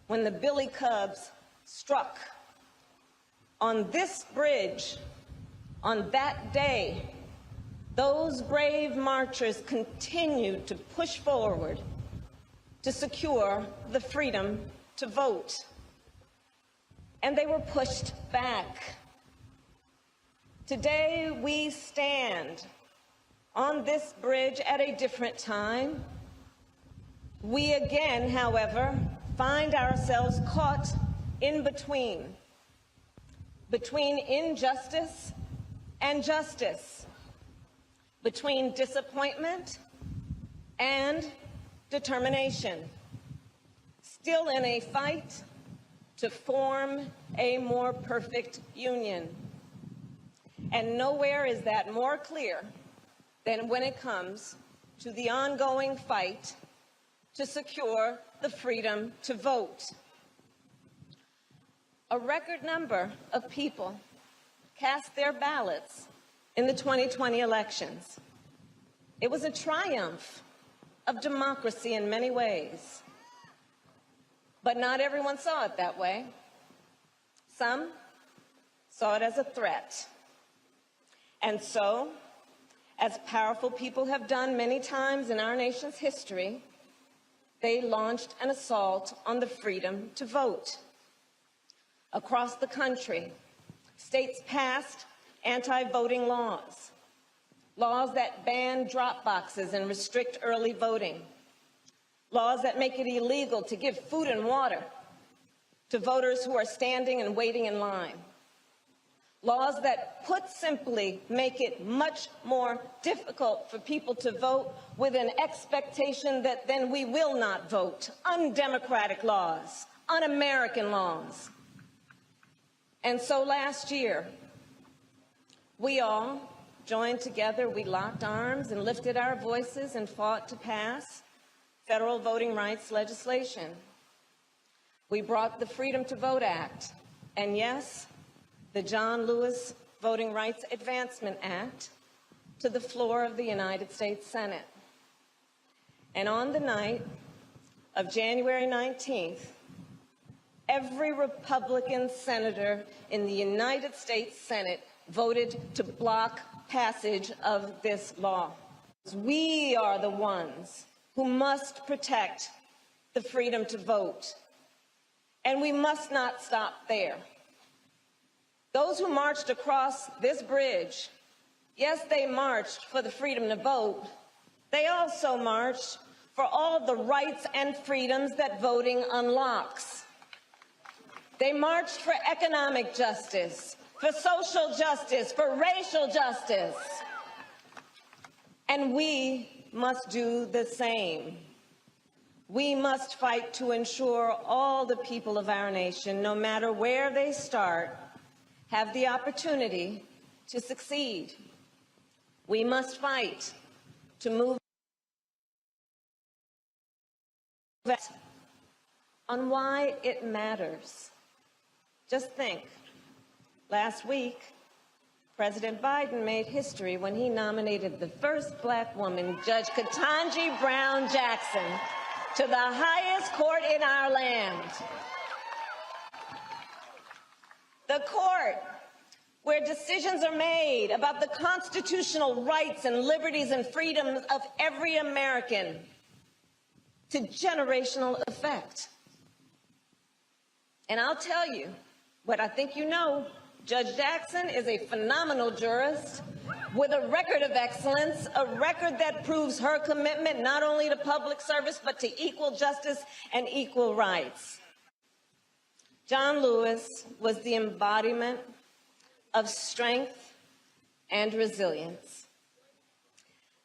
when the billy clubs struck. On this bridge, on that day, those brave marchers continued to push forward to secure the freedom to vote. And they were pushed back. Today, we stand on this bridge at a different time. We again, however, find ourselves caught in between injustice and justice, between disappointment and determination, still in a fight to form a more perfect union. And nowhere is that more clear than when it comes to the ongoing fight to secure the freedom to vote. A record number of people cast their ballots in the 2020 elections. It was a triumph of democracy in many ways. But not everyone saw it that way. Some saw it as a threat. And so, as powerful people have done many times in our nation's history, they launched an assault on the freedom to vote. Across the country, states passed anti-voting laws, laws that ban drop boxes and restrict early voting, laws that make it illegal to give food and water to voters who are standing and waiting in line, laws that, put simply, make it much more difficult for people to vote with an expectation that then we will not vote, undemocratic laws, un-American laws. And so last year, we all joined together, we locked arms and lifted our voices and fought to pass federal voting rights legislation. We brought the Freedom to Vote Act, and yes, the John Lewis Voting Rights Advancement Act, to the floor of the United States Senate. And on the night of January 19th, every Republican senator in the United States Senate voted to block passage of this law. We are the ones who must protect the freedom to vote. And we must not stop there. Those who marched across this bridge, yes, they marched for the freedom to vote. They also marched for all the rights and freedoms that voting unlocks. They marched for economic justice, for social justice, for racial justice. And we must do the same. We must fight to ensure all the people of our nation, no matter where they start, have the opportunity to succeed. We must fight to move on why it matters. Just think, last week, President Biden made history when he nominated the first black woman, Judge Ketanji Brown Jackson, to the highest court in our land. The court where decisions are made about the constitutional rights and liberties and freedoms of every American to generational effect. And I'll tell you what I think you know. Judge Jackson is a phenomenal jurist with a record of excellence, a record that proves her commitment not only to public service, but to equal justice and equal rights. John Lewis was the embodiment of strength and resilience,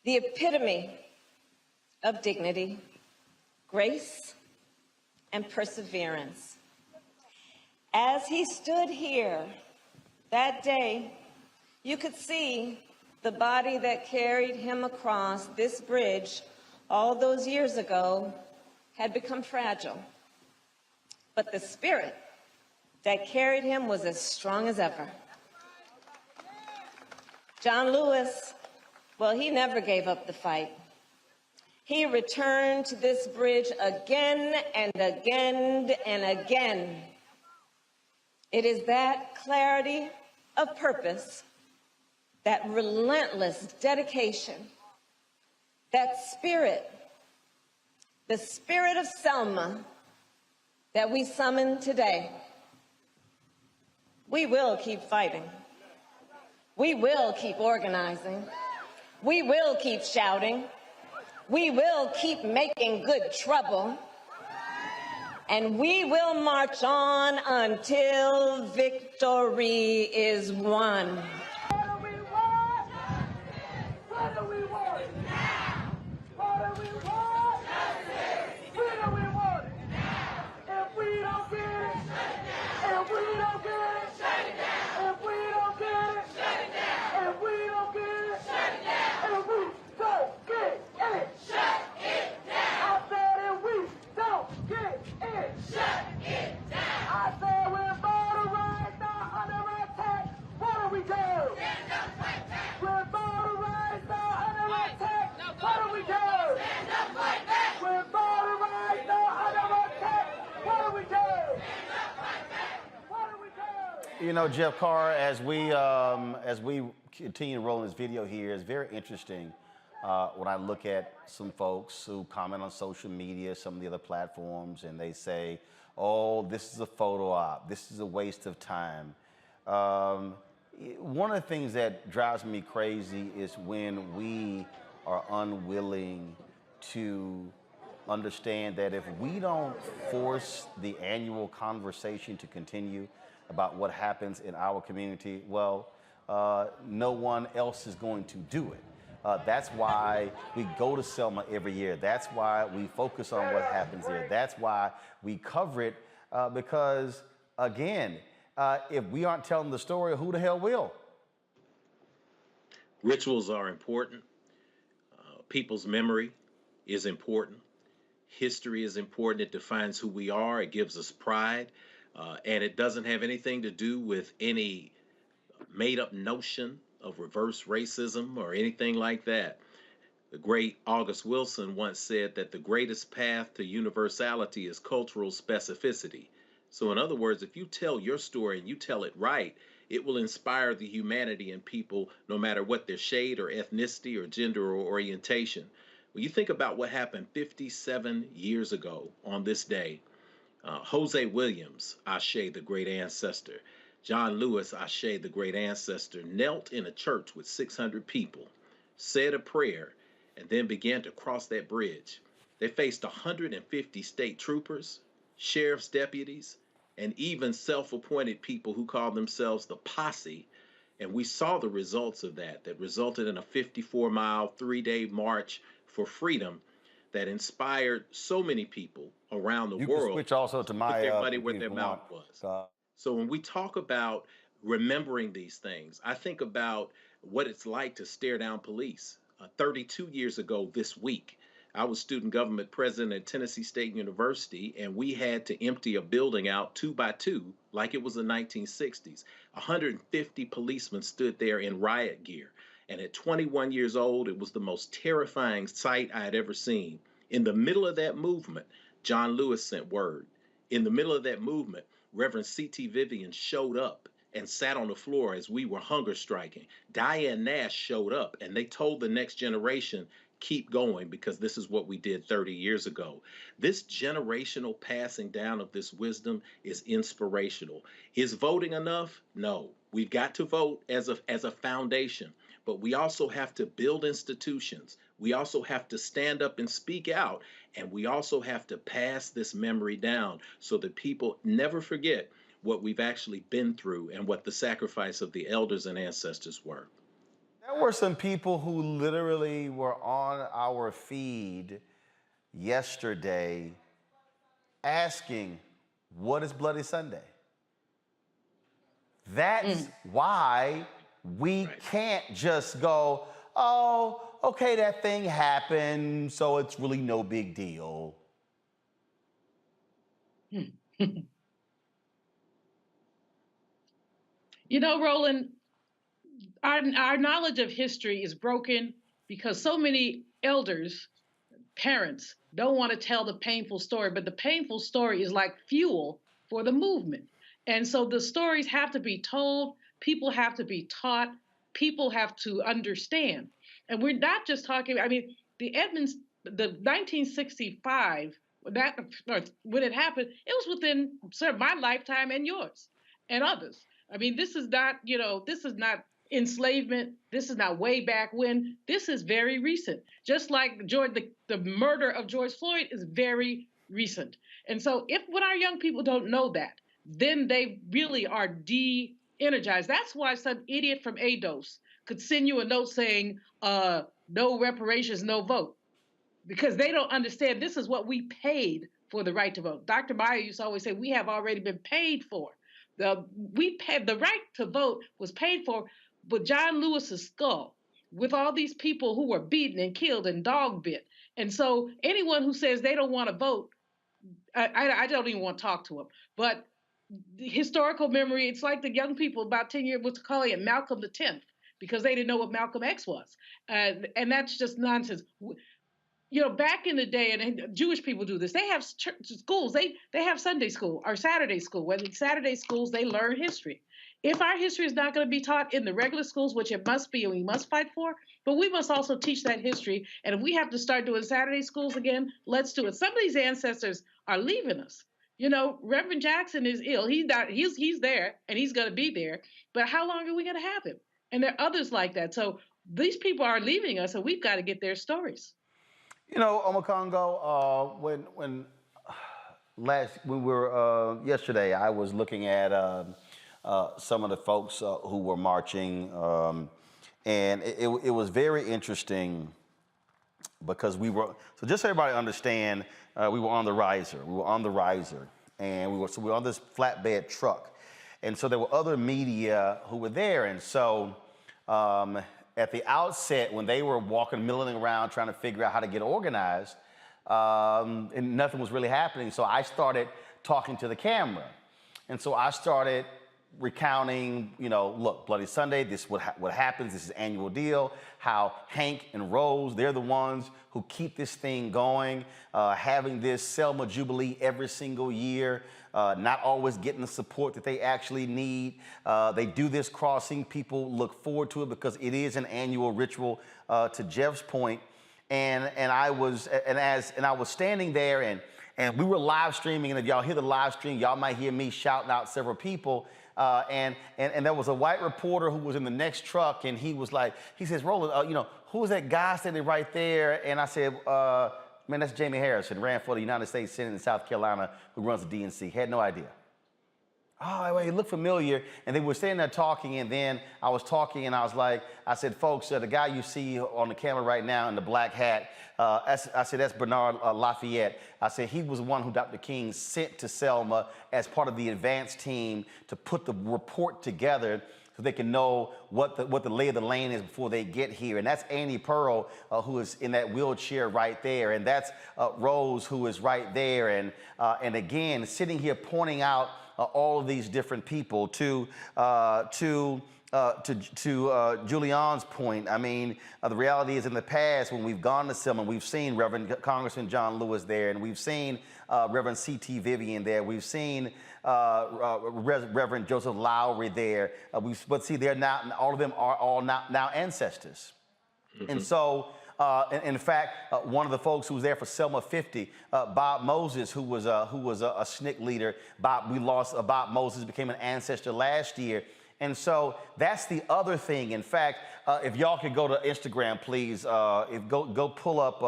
the epitome of dignity, grace, and perseverance. As he stood here that day, you could see the body that carried him across this bridge all those years ago had become fragile. But the spirit that carried him was as strong as ever. John Lewis, well, he never gave up the fight. He returned to this bridge again and again and again. It is that clarity of purpose, that relentless dedication, that spirit, the spirit of Selma that we summon today. We will keep fighting. We will keep organizing. We will keep shouting. We will keep making good trouble. And we will march on until victory is won. If we don't get it, You know, Jeff Carr, as we continue rolling this video here, it's very interesting when I look at some folks who comment on social media, some of the other platforms, and they say, "Oh, this is a photo op. This is a waste of time." One of the things that drives me crazy is when we are unwilling to understand that if we don't force the annual conversation to continue about what happens in our community, well, no one else is going to do it. That's why we go to Selma every year. That's why we focus on what happens there. That's why we cover it, because, again, if we aren't telling the story, who the hell will? Rituals are important. People's memory is important. History is important. It defines who we are. It gives us pride. And it doesn't have anything to do with any made-up notion of reverse racism or anything like that. The great August Wilson once said that the greatest path to universality is cultural specificity. So in other words, if you tell your story and you tell it right, it will inspire the humanity in people no matter what their shade or ethnicity or gender or orientation. When you think about what happened 57 years ago on this day, Jose Williams, Ashe, the great ancestor, John Lewis, Ashe, the great ancestor, knelt in a church with 600 people, said a prayer, and then began to cross that bridge. They faced 150 state troopers, sheriff's deputies, and even self-appointed people who called themselves the posse. And we saw the results of that resulted in a 54-mile, 3-day march for freedom that inspired so many people around the You world can switch also to my put their money where their computer mouth if you was. want. So when we talk about remembering these things, I think about what it's like to stare down police. 32 years ago this week, I was student government president at Tennessee State University, and we had to empty a building out 2 by 2 like it was the 1960s. 150 policemen stood there in riot gear. And at 21 years old, it was the most terrifying sight I had ever seen. In the middle of that movement, John Lewis sent word. In the middle of that movement, Reverend C.T. Vivian showed up and sat on the floor as we were hunger striking. Diane Nash showed up, and they told the next generation, keep going, because this is what we did 30 years ago. This generational passing down of this wisdom is inspirational. Is voting enough? No. We've got to vote as a foundation, but we also have to build institutions. We also have to stand up and speak out, and we also have to pass this memory down so that people never forget what we've actually been through and what the sacrifice of the elders and ancestors were. There were some people who literally were on our feed yesterday asking, what is Bloody Sunday? That's why we can't just go, oh, okay, that thing happened, so it's really no big deal. You know, Roland, our knowledge of history is broken because so many elders, parents, don't want to tell the painful story, but the painful story is like fuel for the movement. And so the stories have to be told, people have to be taught, people have to understand. And we're not just talking, I mean, the 1965, when it happened, it was within my lifetime and yours and others. I mean, this is not, this is not enslavement. This is not way back when. This is very recent. Just like the murder of George Floyd is very recent. And so when our young people don't know that, then they really are de-energized. That's why some idiot from ADOS could send you a note saying, no reparations, no vote. Because they don't understand this is what we paid for the right to vote. Dr. Meyer used to always say, we have already been paid for. The right to vote was paid for with John Lewis's skull, with all these people who were beaten and killed and dog bit. And so anyone who says they don't want to vote, I don't even want to talk to them. But the historical memory, it's like the young people about 10 years was calling it Malcolm the 10th because they didn't know what Malcolm X was. And that's just nonsense. Back in the day, and Jewish people do this, they have schools, they have Sunday school or Saturday school. Whether it's Saturday schools, they learn history. If our history is not going to be taught in the regular schools, which it must be and we must fight for, but we must also teach that history. And if we have to start doing Saturday schools again, let's do it. Some of these ancestors are leaving us. You know, Reverend Jackson is ill. He's not, he's there and he's going to be there. But how long are we going to have him? And there are others like that. So these people are leaving us and we've got to get their stories. You know, Omokongo, when we were yesterday, I was looking at some of the folks who were marching, and it was very interesting because we were, so just so everybody understand, we were on the riser. We were on the riser, and we were on this flatbed truck. And so there were other media who were there. And so at the outset, when they were milling around trying to figure out how to get organized, and nothing was really happening. So I started talking to the camera. And so I started recounting, you know, look, Bloody Sunday, this is what happens, this is an annual deal, how Hank and Rose, they're the ones who keep this thing going, having this Selma Jubilee every single year, not always getting the support that they actually need. They do this crossing, people look forward to it because it is an annual ritual, to Jeff's point. And I was standing there and we were live streaming, and if y'all hear the live stream, y'all might hear me shouting out several people. And there was a white reporter who was in the next truck, and he was like, he says, Roland, you know, who's that guy standing right there? And I said, man, that's Jamie Harrison, ran for the United States Senate in South Carolina, who runs the DNC. Had no idea. Oh, well, he looked familiar. And they were standing there talking, and then I was talking, and I said, folks, the guy you see on the camera right now in the black hat, I said, that's Bernard Lafayette. I said, he was the one who Dr. King sent to Selma as part of the advance team to put the report together so they can know what the lay of the land is before they get here. And that's Annie Pearl, who is in that wheelchair right there. And that's Rose, who is right there. And again, sitting here pointing out all of these different people to Julian's point. I mean, the reality is in the past when we've gone to Selma, we've seen Reverend Congressman John Lewis there, and we've seen Reverend C.T. Vivian there. We've seen Reverend Joseph Lowry there. But see, they're not, all of them are all now ancestors. Mm-hmm. And so, in fact, one of the folks who was there for Selma 50, Bob Moses, who was a SNCC leader, we lost Bob Moses, became an ancestor last year. And so that's the other thing. In fact, if y'all could go to Instagram, please, go pull up,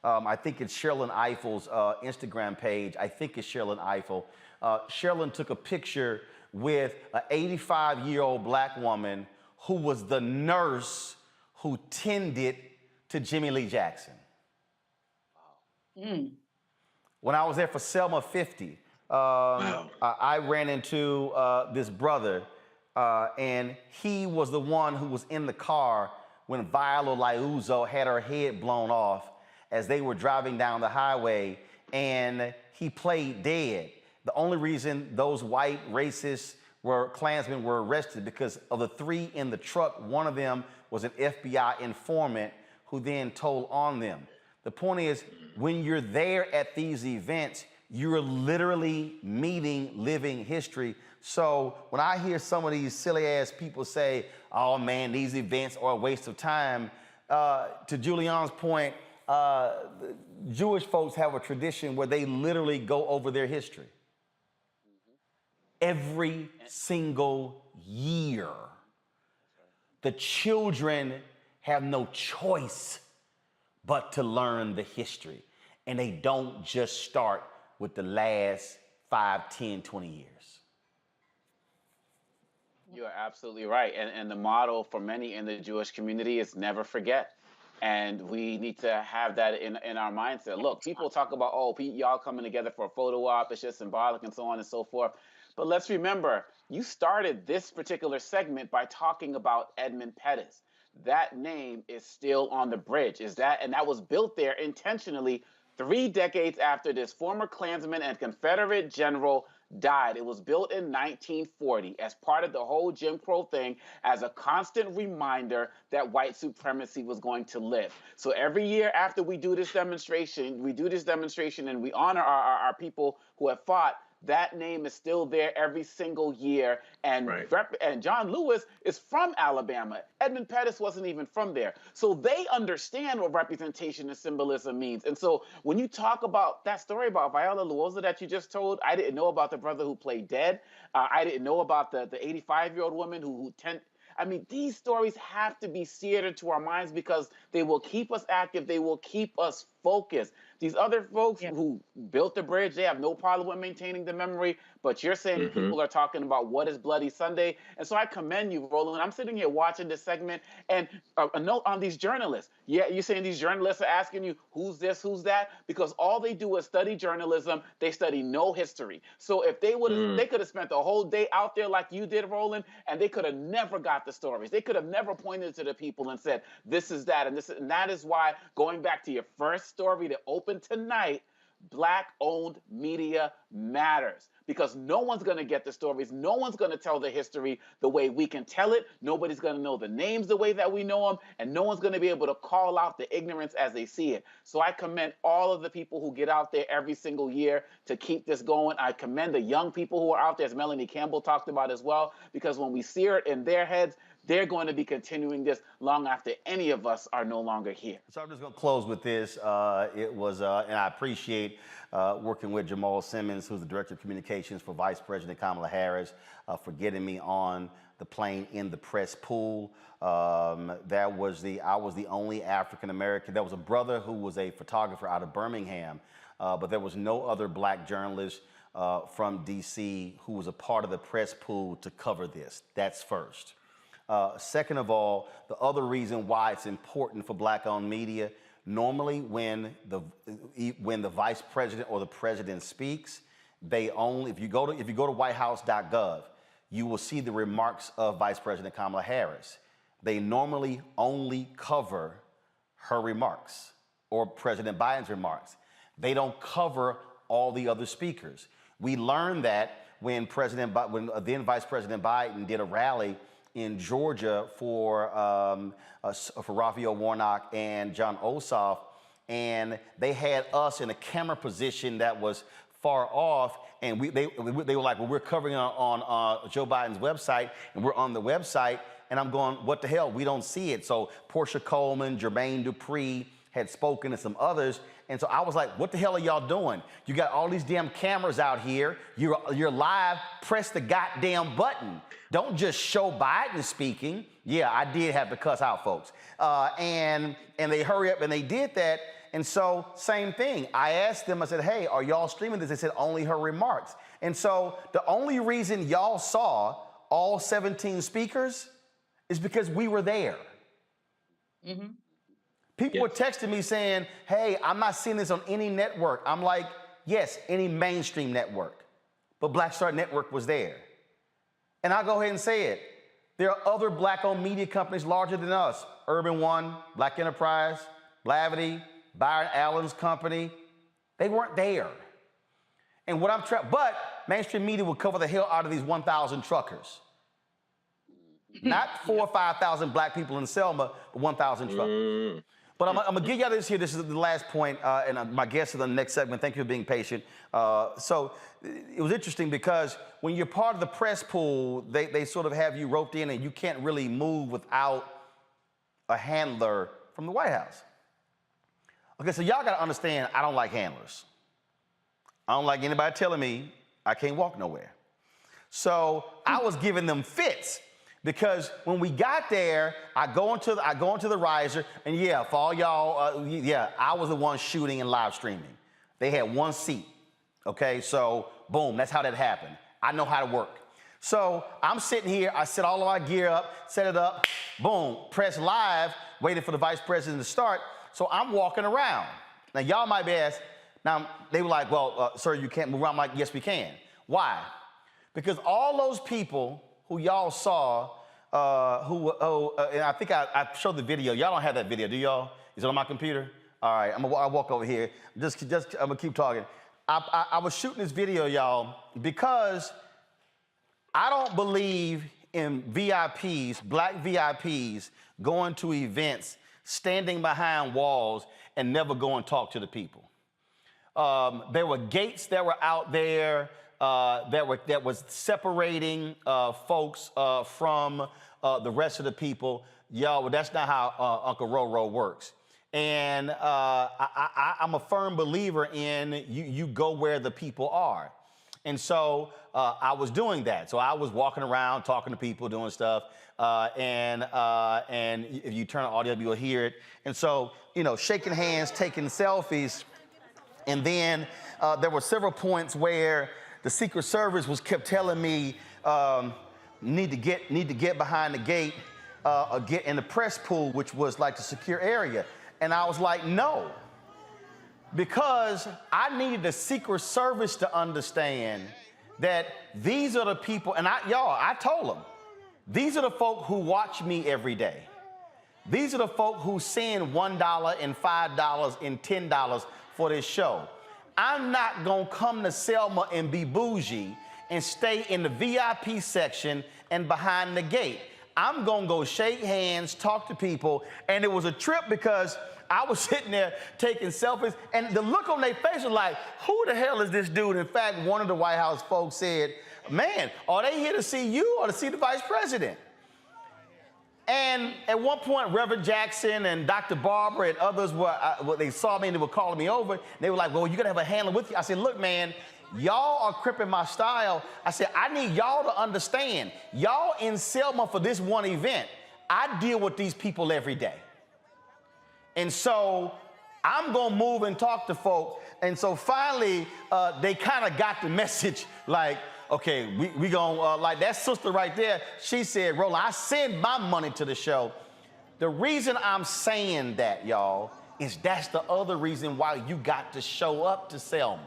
I think it's Sherilyn Eiffel's Instagram page. I think it's Sherilyn Eiffel. Sherilyn took a picture with an 85-year-old black woman who was the nurse who tended to Jimmy Lee Jackson. Mm. When I was there for Selma 50, I ran into this brother, and he was the one who was in the car when Viola Liuzzo had her head blown off as they were driving down the highway, and he played dead. The only reason those white racist Klansmen were arrested because of the three in the truck, one of them was an FBI informant who then told on them. The point is, when you're there at these events, you're literally meeting living history. So when I hear some of these silly ass people say, oh man, these events are a waste of time, to Julian's point, Jewish folks have a tradition where they literally go over their history. Every single year. The children have no choice but to learn the history. And they don't just start with the last 5, 10, 20 years. You're absolutely right. And the model for many in the Jewish community is never forget. And we need to have that in our mindset. Look, people talk about, oh, y'all coming together for a photo op, it's just symbolic and so on and so forth. But let's remember, you started this particular segment by talking about Edmund Pettus. That name is still on the bridge. And that was built there intentionally 3 decades after this former Klansman and Confederate general died. It was built in 1940 as part of the whole Jim Crow thing, as a constant reminder that white supremacy was going to live. So every year after we do this demonstration and we honor our people who have fought, that name is still there every single year. And, and John Lewis is from Alabama. Edmund Pettus wasn't even from there. So they understand what representation and symbolism means. And so when you talk about that story about Viola Luoza that you just told, I didn't know about the brother who played dead. I didn't know about the 85-year-old woman I mean, these stories have to be seared into our minds because they will keep us active. They will keep us focused. These other folks who built the bridge, they have no problem with maintaining the memory, but you're saying people are talking about what is Bloody Sunday. And so I commend you, Roland. I'm sitting here watching this segment, and a note on these journalists. Yeah, you're saying these journalists are asking you, who's this, who's that? Because all they do is study journalism. They study no history. So if they would have, they could have spent the whole day out there like you did, Roland, and they could have never got the stories. They could have never pointed to the people and said, this is that, and this, and that is why, going back to your first story that opened tonight, Black-owned media matters, because no one's going to get the stories. No one's going to tell the history the way we can tell it. Nobody's going to know the names the way that we know them, and no one's going to be able to call out the ignorance as they see it. So I commend all of the people who get out there every single year to keep this going. I commend the young people who are out there, as Melanie Campbell talked about as well, because when we sear it in their heads, they're going to be continuing this long after any of us are no longer here. So I'm just going to close with this. And I appreciate working with Jamal Simmons, who's the Director of Communications for Vice President Kamala Harris, for getting me on the plane in the press pool. I was the only African American. There was a brother who was a photographer out of Birmingham, but there was no other Black journalist from DC who was a part of the press pool to cover this. That's first. Second of all, the other reason why it's important for Black-owned media, normally when the vice president or the president speaks, they only, if you go to whitehouse.gov, you will see the remarks of Vice President Kamala Harris. They normally only cover her remarks or President Biden's remarks. They don't cover all the other speakers. We learned that when then Vice President Biden did a rally in Georgia for Raphael Warnock and John Ossoff, and they had us in a camera position that was far off, and they were like, well, we're covering on Joe Biden's website, and we're on the website, and I'm going, what the hell? We don't see it. So Portia Coleman, Jermaine Dupree had spoken, and some others, and so I was like, what the hell are y'all doing? You got all these damn cameras out here. You're live. Press the goddamn button. Don't just show Biden speaking. Yeah, I did have to cuss out folks. And they hurry up and they did that. And so same thing. I asked them, I said, hey, are y'all streaming this? They said only her remarks. And so the only reason y'all saw all 17 speakers is because we were there. Mm-hmm. People were texting me saying, hey, I'm not seeing this on any network. I'm like, yes, any mainstream network. But Black Star Network was there. And I'll go ahead and say it. There are other Black-owned media companies larger than us. Urban One, Black Enterprise, Blavity, Byron Allen's company. They weren't there. And what but mainstream media will cover the hell out of these 1,000 truckers. Not 4,000 or 5,000 Black people in Selma, but 1,000 truckers. But I'm going to give y'all this here. This is the last point, and my guest is on the next segment. Thank you for being patient. So it was interesting because when you're part of the press pool, they sort of have you roped in, and you can't really move without a handler from the White House. Okay, so y'all got to understand, I don't like handlers. I don't like anybody telling me I can't walk nowhere. So I was giving them fits. Because when we got there, I go into the riser, and yeah, for all y'all, I was the one shooting and live streaming. They had one seat, okay? So boom, that's how that happened. I know how to work. So I'm sitting here, I set all of my gear up, set it up, boom, press live, waiting for the vice president to start. So I'm walking around. Now y'all might be asked, now they were like, well, sir, you can't move around. I'm like, yes, we can. Why? Because all those people who y'all saw, and I think I showed the video. Y'all don't have that video, do y'all? Is it on my computer? All right, I'll walk over here. I'm gonna keep talking. I was shooting this video, y'all, because I don't believe in VIPs, Black VIPs, going to events, standing behind walls, and never go and talk to the people. There were gates that were out there. that was separating folks from the rest of the people. Y'all, well, that's not how Uncle Roro works. And I'm a firm believer in you go where the people are. And so I was doing that. So I was walking around, talking to people, doing stuff. And if you turn the audio up, you'll hear it. And so, you know, shaking hands, taking selfies. And then there were several points where the Secret Service kept telling me, need to get behind the gate or get in the press pool, which was like the secure area. And I was like, no, because I needed the Secret Service to understand that these are the people, and I told them, these are the folk who watch me every day. These are the folk who send $1 and $5 and $10 for this show. I'm not gonna come to Selma and be bougie and stay in the VIP section and behind the gate. I'm gonna go shake hands, talk to people, and it was a trip because I was sitting there taking selfies, and the look on their face was like, who the hell is this dude? In fact, one of the White House folks said, man, are they here to see you or to see the Vice President? And at one point, Reverend Jackson and Dr. Barbara and others they saw me and they were calling me over. They were like, well, you're gonna have a handler with you. I said, look, man, y'all are cripping my style. I said, I need y'all to understand, y'all in Selma for this one event, I deal with these people every day. And so I'm gonna move and talk to folk. And so finally, they kind of got the message like, okay, we gonna, like that sister right there, she said, Roland, I send my money to the show. The reason I'm saying that, y'all, is that's the other reason why you got to show up to Selma.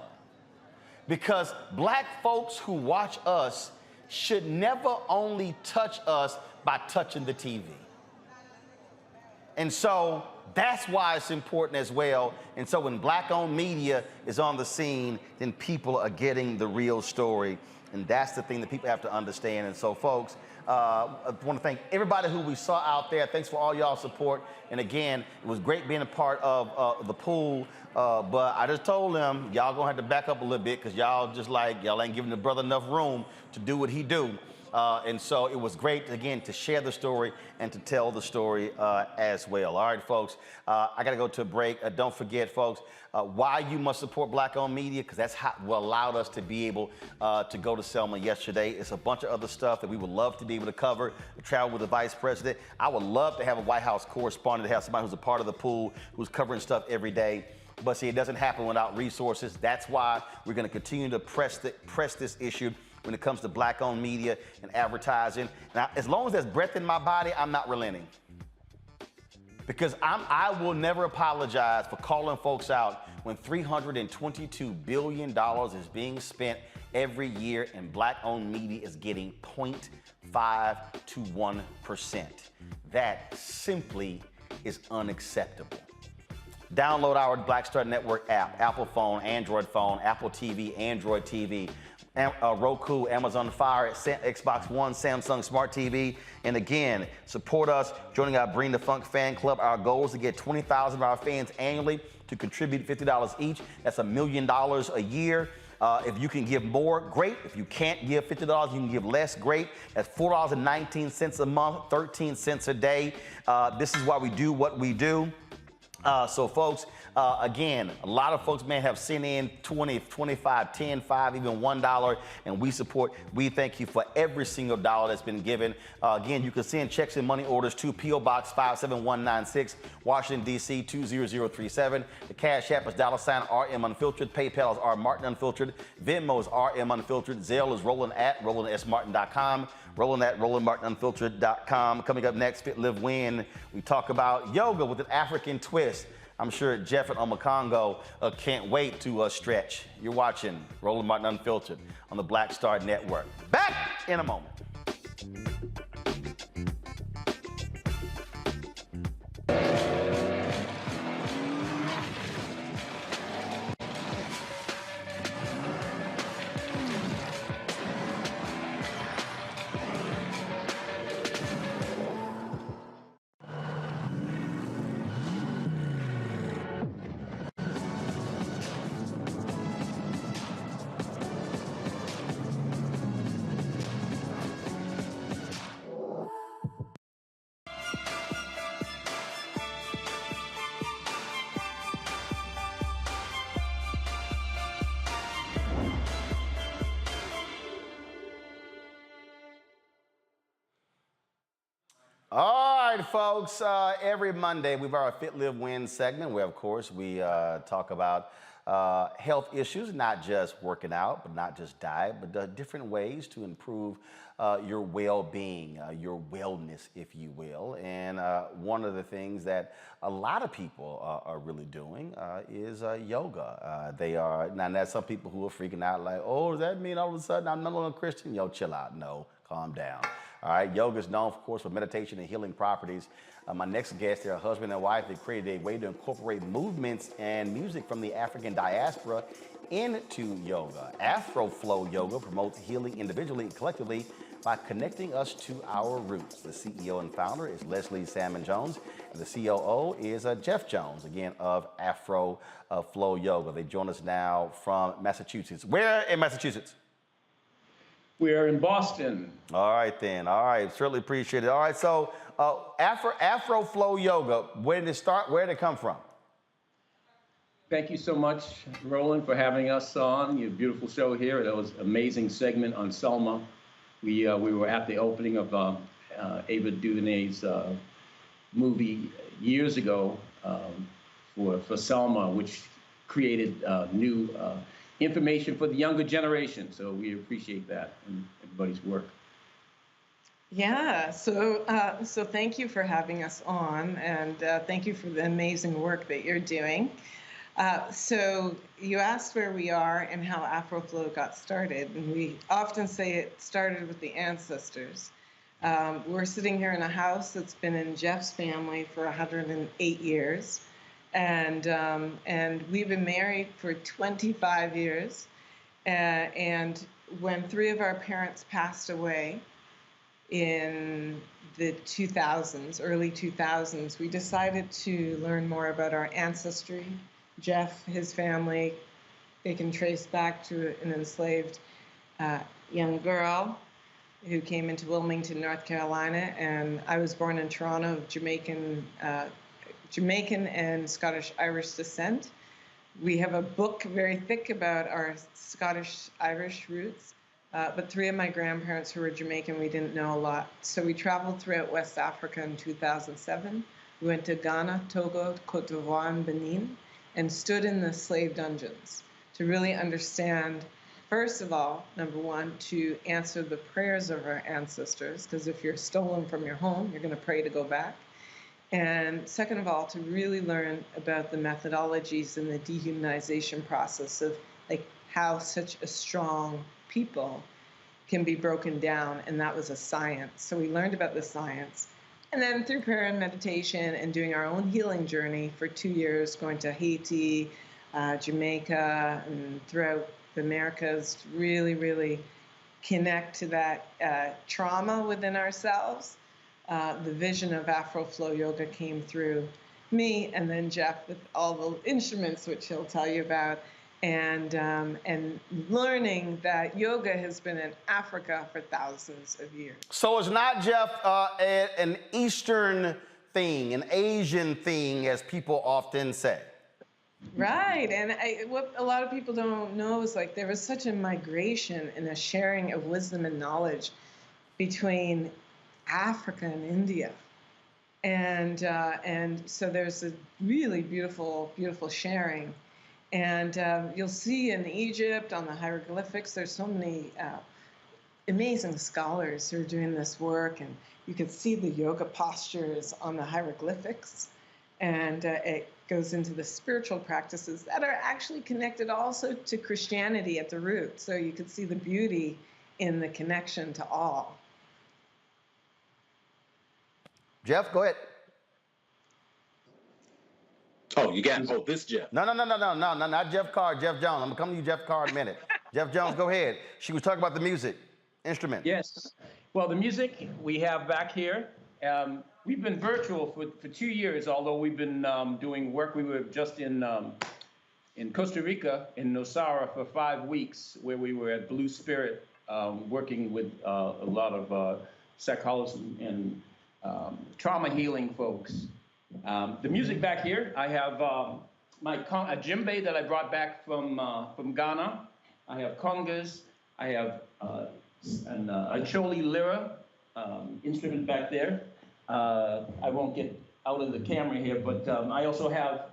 Because black folks who watch us should never only touch us by touching the TV. And so that's why it's important as well. And so when black-owned media is on the scene, then people are getting the real story. And that's the thing that people have to understand. And so, folks, I want to thank everybody who we saw out there. Thanks for all y'all support. And again, it was great being a part of the pool. But I just told them, y'all gonna have to back up a little bit because y'all ain't giving the brother enough room to do what he do. And so it was great, again, to share the story and to tell the story as well. All right, folks, I got to go to a break. Don't forget, folks, why you must support black-owned media, because that's what allowed us to be able to go to Selma yesterday. It's a bunch of other stuff that we would love to be able to cover, travel with the Vice President. I would love to have a White House correspondent, to have somebody who's a part of the pool, who's covering stuff every day. But see, it doesn't happen without resources. That's why we're going to continue to press this issue when it comes to black-owned media and advertising. Now, as long as there's breath in my body, I'm not relenting. Because I will never apologize for calling folks out when $322 billion is being spent every year and black-owned media is getting 0.5 to 1%. That simply is unacceptable. Download our Black Star Network app, Apple phone, Android phone, Apple TV, Android TV, Roku, Amazon Fire, Xbox One, Samsung Smart TV. And again, support us, joining our Bring the Funk fan club. Our goal is to get 20,000 of our fans annually to contribute $50 each. That's $1 million a year. If you can give more, great. If you can't give $50, you can give less, great. That's $4.19 a month, 13 cents a day. This is why we do what we do. So folks, again, a lot of folks may have sent in 20, 25, 10, 5, even $1, and we thank you for every single dollar that's been given. Again, you can send checks and money orders to P.O. Box 57196, Washington, D.C. 20037. The Cash App is $RM Unfiltered. PayPal is R Martin Unfiltered. Venmo is RM Unfiltered. Zelle is Roland@RolandSMartin.com. Roland@RolandMartinUnfiltered.com. Coming up next, Fit, Live, Win. We talk about yoga with an African twist. I'm sure Jeff at Omakongo can't wait to stretch. You're watching Roland Martin Unfiltered on the Black Star Network. Back in a moment. All right, folks. Every Monday, we've our Fit, Live, Win segment where, of course, we talk about health issues, not just working out, but not just diet, but different ways to improve your well-being, your wellness, if you will. And one of the things that a lot of people are really doing is yoga. They are, now there's some people who are freaking out like, oh, does that mean all of a sudden I'm no longer a Christian? Yo, chill out. No, calm down. All right, yoga is known, of course, for meditation and healing properties. My next guest, they're a husband and wife. They created a way to incorporate movements and music from the African diaspora into yoga. Afro Flow Yoga promotes healing individually and collectively by connecting us to our roots. The CEO and founder is Leslie Salmon Jones, and the COO is Jeff Jones, again, of Afro Flow Yoga. They join us now from Massachusetts. Where in Massachusetts? We are in Boston. All right, then. All right. Certainly appreciate it. All right. So Afro Flow Yoga, where did it start? Where did it come from? Thank you so much, Roland, for having us on your beautiful show here. That was an amazing segment on Selma. We were at the opening of Ava DuVernay's movie years ago for Selma, which created new information for the younger generation. So we appreciate that and everybody's work. Yeah, so thank you for having us on, and thank you for the amazing work that you're doing. So you asked where we are and how AfroFlow got started, and we often say it started with the ancestors. We're sitting here in a house that's been in Jeff's family for 108 years. And we've been married for 25 years. And when 3 of our parents passed away in the 2000s, early 2000s, we decided to learn more about our ancestry. Jeff, his family, they can trace back to an enslaved young girl who came into Wilmington, North Carolina. And I was born in Toronto of Jamaican and Scottish-Irish descent. We have a book very thick about our Scottish-Irish roots, but 3 of my grandparents who were Jamaican, we didn't know a lot. So we traveled throughout West Africa in 2007. We went to Ghana, Togo, Cote d'Ivoire, and Benin, and stood in the slave dungeons to really understand, first of all, number one, to answer the prayers of our ancestors, because if you're stolen from your home, you're going to pray to go back. And second of all, to really learn about the methodologies and the dehumanization process of like how such a strong people can be broken down, and that was a science. So we learned about the science. And then through prayer and meditation and doing our own healing journey for 2 years, going to Haiti, Jamaica, and throughout the Americas to really, really connect to that trauma within ourselves. The vision of Afro Flow Yoga came through me, and then Jeff with all the instruments, which he'll tell you about, and learning that yoga has been in Africa for thousands of years. So it's not, Jeff, an Eastern thing, an Asian thing, as people often say. Right, and what a lot of people don't know is like there was such a migration and a sharing of wisdom and knowledge between Africa and India, and so there's a really beautiful sharing, and you'll see in Egypt on the hieroglyphics there's so many amazing scholars who are doing this work, and you can see the yoga postures on the hieroglyphics, and it goes into the spiritual practices that are actually connected also to Christianity at the root, so you can see the beauty in the connection to all. Jeff, go ahead. Oh, you got this Jeff. No, not Jeff Carr, Jeff Jones. I'm gonna come to you, Jeff Carr, in a minute. Jeff Jones, go ahead. She was talking about the music, instrument. Yes. Well, the music we have back here, we've been virtual for 2 years, although we've been doing work. We were just in Costa Rica, in Nosara, for 5 weeks, where we were at Blue Spirit, working with a lot of psychologists and trauma healing folks. The music back here, I have a djembe that I brought back from Ghana. I have congas. I have a choli lira instrument back there. I won't get out of the camera here, but I also have,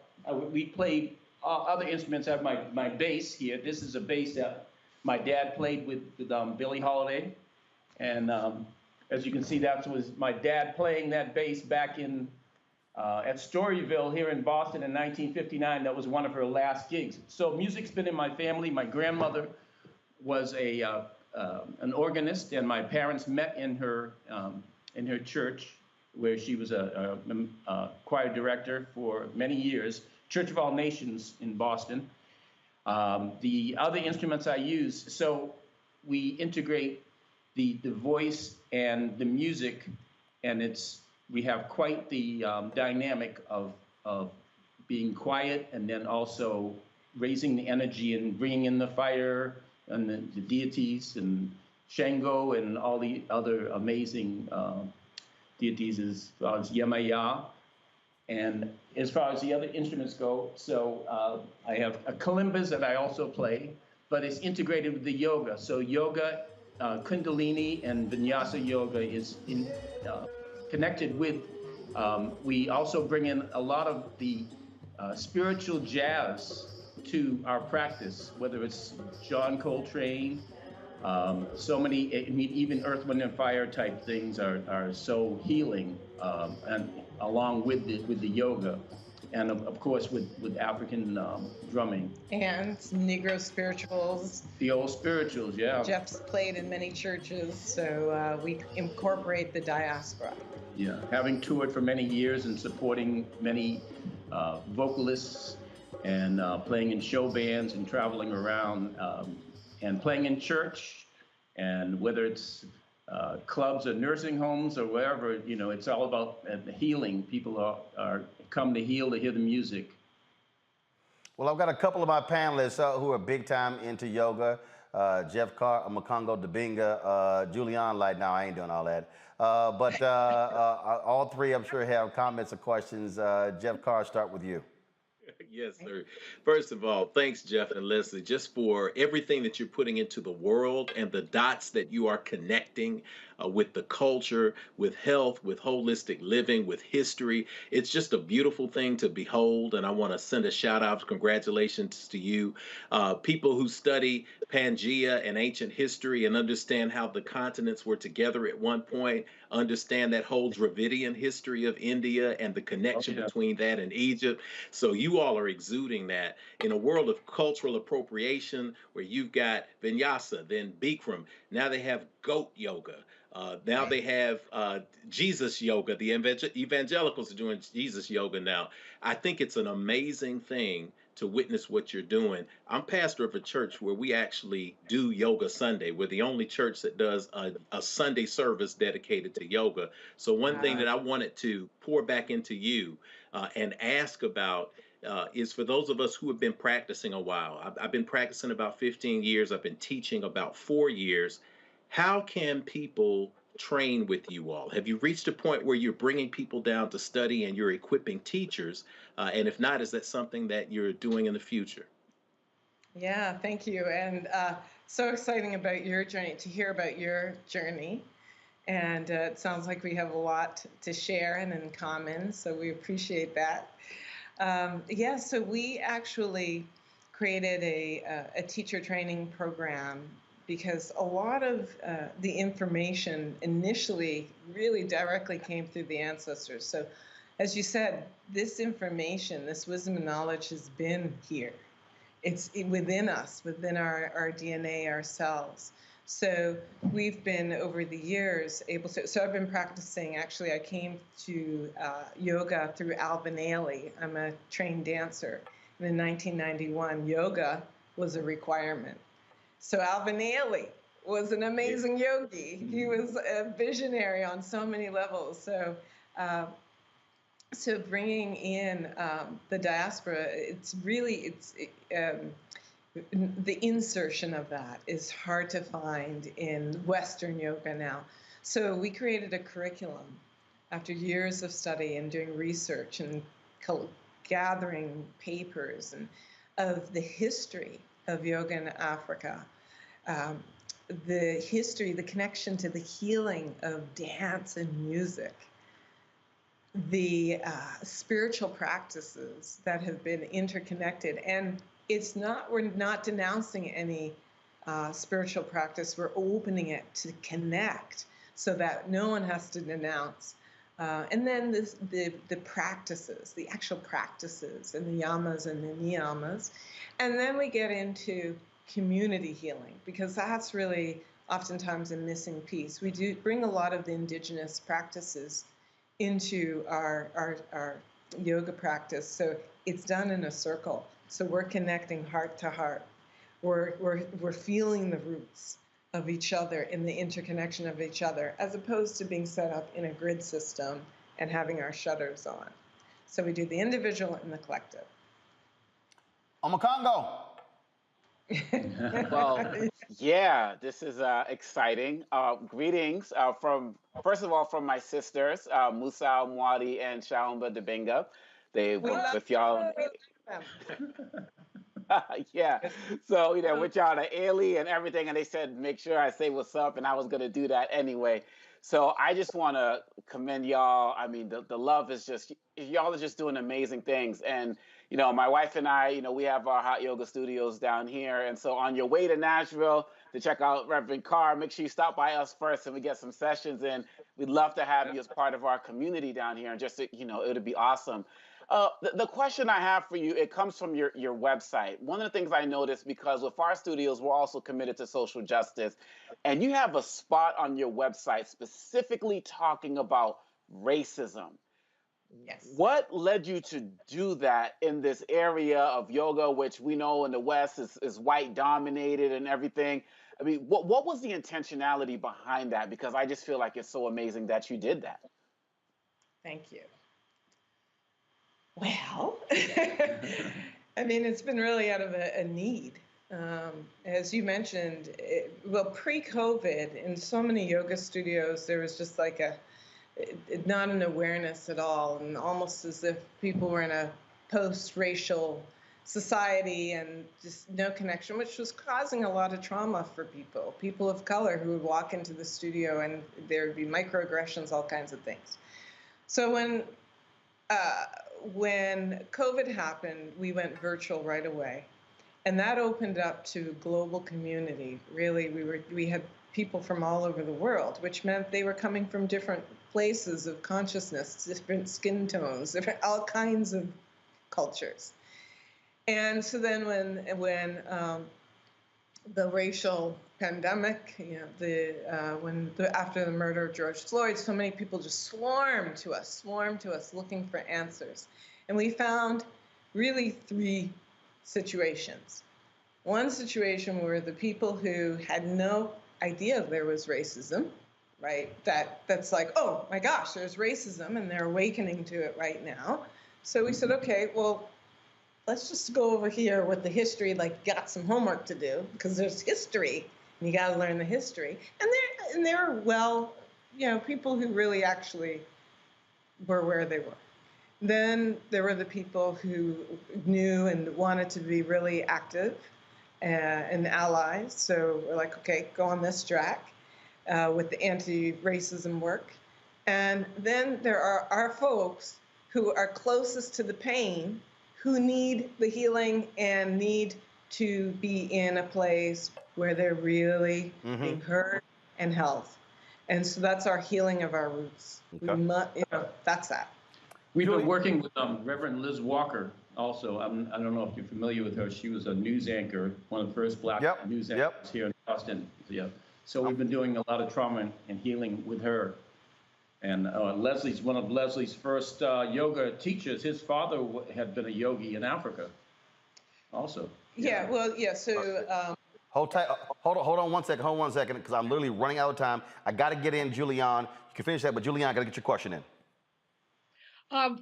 we play other instruments. I have my bass here. This is a bass that my dad played with Billie Holiday. And as you can see, that was my dad playing that bass back in at Storyville here in Boston in 1959. That was one of her last gigs. So music's been in my family. My grandmother was an organist, and my parents met in her church, where she was a choir director for many years, Church of All Nations in Boston. The other instruments I use, so we integrate the voice and the music, and we have quite the dynamic of being quiet and then also raising the energy and bringing in the fire and the deities and Shango and all the other amazing deities as far as Yemaya. And as far as the other instruments go, so I have kalimbas that I also play, but it's integrated with the yoga. So yoga, Kundalini and Vinyasa yoga is connected with, we also bring in a lot of the spiritual jazz to our practice, whether it's John Coltrane, so many, I mean, even Earth, Wind, and Fire type things are so healing, and along with the yoga, and of course with African drumming. And Negro spirituals. The old spirituals, yeah. Jeff's played in many churches, so we incorporate the diaspora. Yeah, having toured for many years and supporting many vocalists and playing in show bands and traveling around and playing in church, and whether it's clubs or nursing homes or wherever, you know, it's all about healing. People are come to heal, to hear the music. Well, I've got a couple of my panelists who are big time into yoga. Jeff Carr, Makongo Dabinga, Julian Light. Now, I ain't doing all that. But all three, I'm sure, have comments or questions. Jeff Carr, start with you. Yes, sir. First of all, thanks, Jeff and Leslie, just for everything that you're putting into the world and the dots that you are connecting with the culture, with health, with holistic living, with history. It's just a beautiful thing to behold, and I want to send a shout out, congratulations to you. People who study Pangea and ancient history and understand how the continents were together at one point, understand that whole Dravidian history of India and the connection between that and Egypt. So you all are exuding that in a world of cultural appropriation where you've got Vinyasa, then Bikram. Now they have goat yoga. Now they have Jesus yoga. The evangelicals are doing Jesus yoga now. I think it's an amazing thing to witness what you're doing. I'm pastor of a church where we actually do Yoga Sunday. We're the only church that does a Sunday service dedicated to yoga. So one thing that I wanted to pour back into you and ask about is for those of us who have been practicing a while. I've been practicing about 15 years. I've been teaching about 4 years. How can people train with you all? Have you reached a point where you're bringing people down to study and you're equipping teachers? And if not, is that something that you're doing in the future? Yeah, thank you. And so exciting about your journey, to hear about your journey. And it sounds like we have a lot to share and in common, so we appreciate that. Yeah, so we actually created a teacher training program because a lot of the information initially really directly came through the ancestors. So as you said, this information, this wisdom and knowledge has been here. It's within us, within our DNA, our cells. So we've been, over the years, able to, so I've been practicing, actually I came to yoga through Alvin Ailey. I'm a trained dancer. And in 1991, yoga was a requirement. So Alvin Ailey was an amazing yogi. He was a visionary on so many levels. So, so bringing in the diaspora, it's really, the insertion of that is hard to find in Western yoga now. So we created a curriculum after years of study and doing research and gathering papers and of the history of yoga in Africa, the history, the connection to the healing of dance and music. the spiritual practices that have been interconnected. And we're not denouncing any spiritual practice. We're opening it to connect so that no one has to denounce. And then the practices, the actual practices, and the yamas and the niyamas. And then we get into community healing, because that's really oftentimes a missing piece. We do bring a lot of the indigenous practices into our yoga practice. So it's done in a circle. So we're connecting heart to heart. We're feeling the roots of each other in the interconnection of each other, as opposed to being set up in a grid system and having our shutters on. So we do the individual and the collective. Omakongo. Well, yeah, this is exciting. Greetings first of all, from my sisters, Musa Mwadi and Shaumba Debenga. They work with y'all. Yeah, so with y'all the Ailey and everything, and they said make sure I say what's up, and I was gonna do that anyway. So I just want to commend y'all. I mean, the love is just, y'all are just doing amazing things. And my wife and I, we have our hot yoga studios down here, and so on your way to Nashville to check out Reverend Carr, make sure you stop by us first and we get some sessions in. We'd love to have you as part of our community down here, and just it'll be awesome. The question I have for you, it comes from your website. One of the things I noticed, because with our studios, we're also committed to social justice, and you have a spot on your website specifically talking about racism. Yes. What led you to do that in this area of yoga, which we know in the West is white dominated and everything? I mean, what was the intentionality behind that? Because I just feel like it's so amazing that you did that. Thank you. Well, I mean, it's been really out of a need. As you mentioned, pre-COVID, in so many yoga studios, there was just like not an awareness at all, and almost as if people were in a post-racial society and just no connection, which was causing a lot of trauma for people of color who would walk into the studio and there would be microaggressions, all kinds of things. So when COVID happened, we went virtual right away, and that opened up to global community. Really, we had people from all over the world, which meant they were coming from different places of consciousness, different skin tones, all kinds of cultures. And so then when the racial pandemic, after the murder of George Floyd, so many people just swarmed to us looking for answers. And we found really three situations. One situation were the people who had no idea there was racism, right? That's like, oh my gosh, there's racism, and they're awakening to it right now. So we said, okay, well, let's just go over here with the history, like got some homework to do, because there's history, and you got to learn the history. And they're people who really actually were where they were. Then there were the people who knew and wanted to be really active and allies. So we're like, okay, go on this track with the anti-racism work. And then there are our folks who are closest to the pain, who need the healing and need to be in a place where they're really being heard and held. And so that's our healing of our roots. Okay. That's that. We've been working with Reverend Liz Walker also. I don't know if you're familiar with her. She was a news anchor, one of the first black news anchors here in Boston. Yeah. So we've been doing a lot of trauma and healing with her. And Leslie's one of Leslie's first yoga teachers. His father had been a yogi in Africa also. Yeah, well, yeah, so... Hold on one second, because I'm literally running out of time. I got to get in Julianne. You can finish that, but Julianne, I got to get your question in.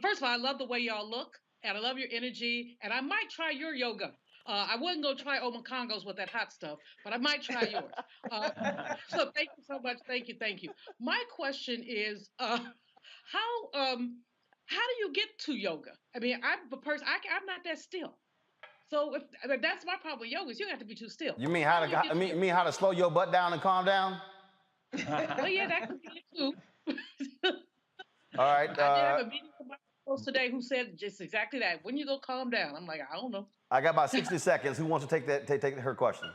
First of all, I love the way y'all look, and I love your energy, and I might try your yoga. I wasn't going to try Omakongo's with that hot stuff, but I might try yours. So thank you so much. Thank you. My question is, how do you get to yoga? I mean, I'm not that still. So if that's my problem with yoga, is you have to be too still. You mean how to slow your butt down and calm down? Well, yeah, that could be it too. All right. I did have a meeting with somebody else today who said just exactly that. When you go calm down? I'm like, I don't know. I got about 60 seconds. Who wants to take her question?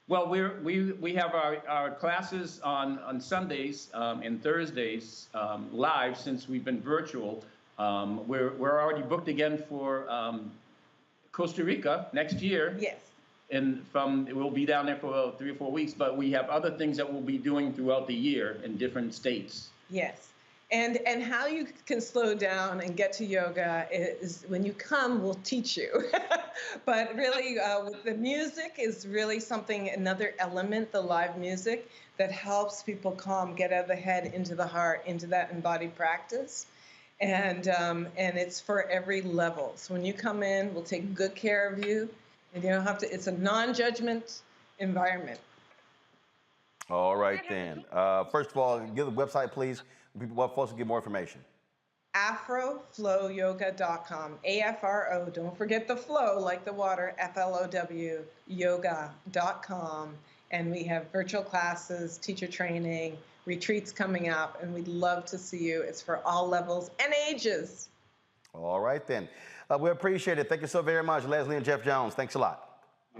Well, we have our classes on Sundays and Thursdays live since we've been virtual. We're already booked again for Costa Rica next year. Yes. And we'll be down there for 3 or 4 weeks, but we have other things that we'll be doing throughout the year in different states. Yes. And how you can slow down and get to yoga is when you come, we'll teach you. But really, with the music is really something, another element, the live music, that helps people calm, get out of the head into the heart, into that embodied practice. And it's for every level. So when you come in, we'll take good care of you. And you don't have to, it's a non-judgment environment. All right, then. First of all, give the website, please. People want folks to get more information. AfroFlowYoga.com. AFRO. Don't forget the flow, like the water. FLOW. Yoga.com. And we have virtual classes, teacher training, retreats coming up, and we'd love to see you. It's for all levels and ages. All right, then. We appreciate it. Thank you so very much, Leslie and Jeff Jones. Thanks a lot.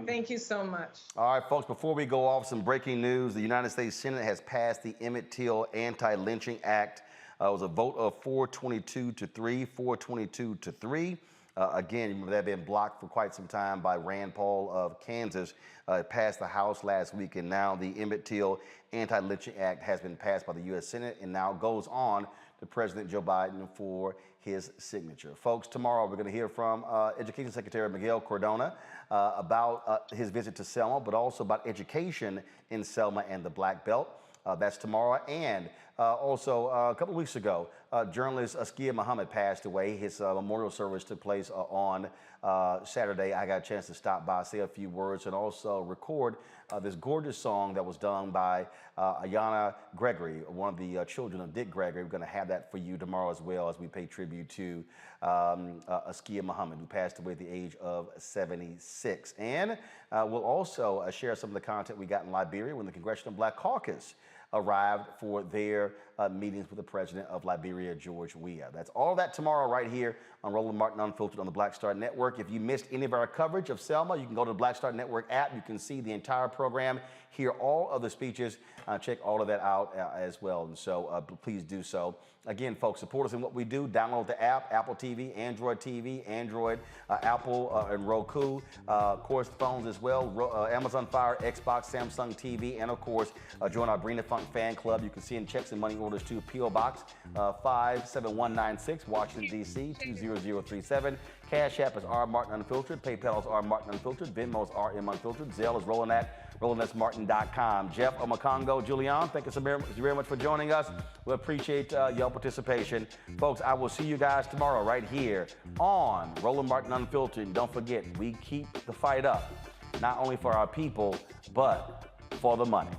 Thank you so much. All right, folks, before we go off, some breaking news. The United States Senate has passed the Emmett Till Anti-Lynching Act. It was a vote of 422 to 3, 422 to 3. Again, remember that had been blocked for quite some time by Rand Paul of Kansas. It passed the House last week, and now the Emmett Till Anti-Lynching Act has been passed by the U.S. Senate and now goes on to President Joe Biden for his signature. Folks, tomorrow we're going to hear from Education Secretary Miguel Cardona about his visit to Selma, but also about education in Selma and the Black Belt. That's tomorrow. And also, a couple of weeks ago, journalist Askia Muhammad passed away. His memorial service took place on Saturday. I got a chance to stop by, say a few words, and also record this gorgeous song that was done by Ayanna Gregory, one of the children of Dick Gregory. We're going to have that for you tomorrow as well, as we pay tribute to Askia Muhammad, who passed away at the age of 76. And we'll also share some of the content we got in Liberia when the Congressional Black Caucus arrived for their meetings with the president of Liberia, George Weah. That's all that tomorrow right here on Roland Martin Unfiltered on the Black Star Network. If you missed any of our coverage of Selma, you can go to the Black Star Network app. You can see the entire program, hear all of the speeches, check all of that out as well. And so please do so. Again, folks, support us in what we do. Download the app, Apple TV, Android, Apple, and Roku. Of course, phones as well, Amazon Fire, Xbox, Samsung TV, and of course, join our Bring the Funk fan club. You can see in checks and money orders to P.O. Box 57196, Washington, D.C. 20037. Cash App is R Martin Unfiltered. PayPal is R Martin Unfiltered. Venmo is RM Unfiltered. Zelle is RolandSMartin.com. Jeff Omakongo, Julian, thank you so very much for joining us. We appreciate your participation. Folks, I will see you guys tomorrow right here on Roland Martin Unfiltered. And don't forget, we keep the fight up, not only for our people, but for the money.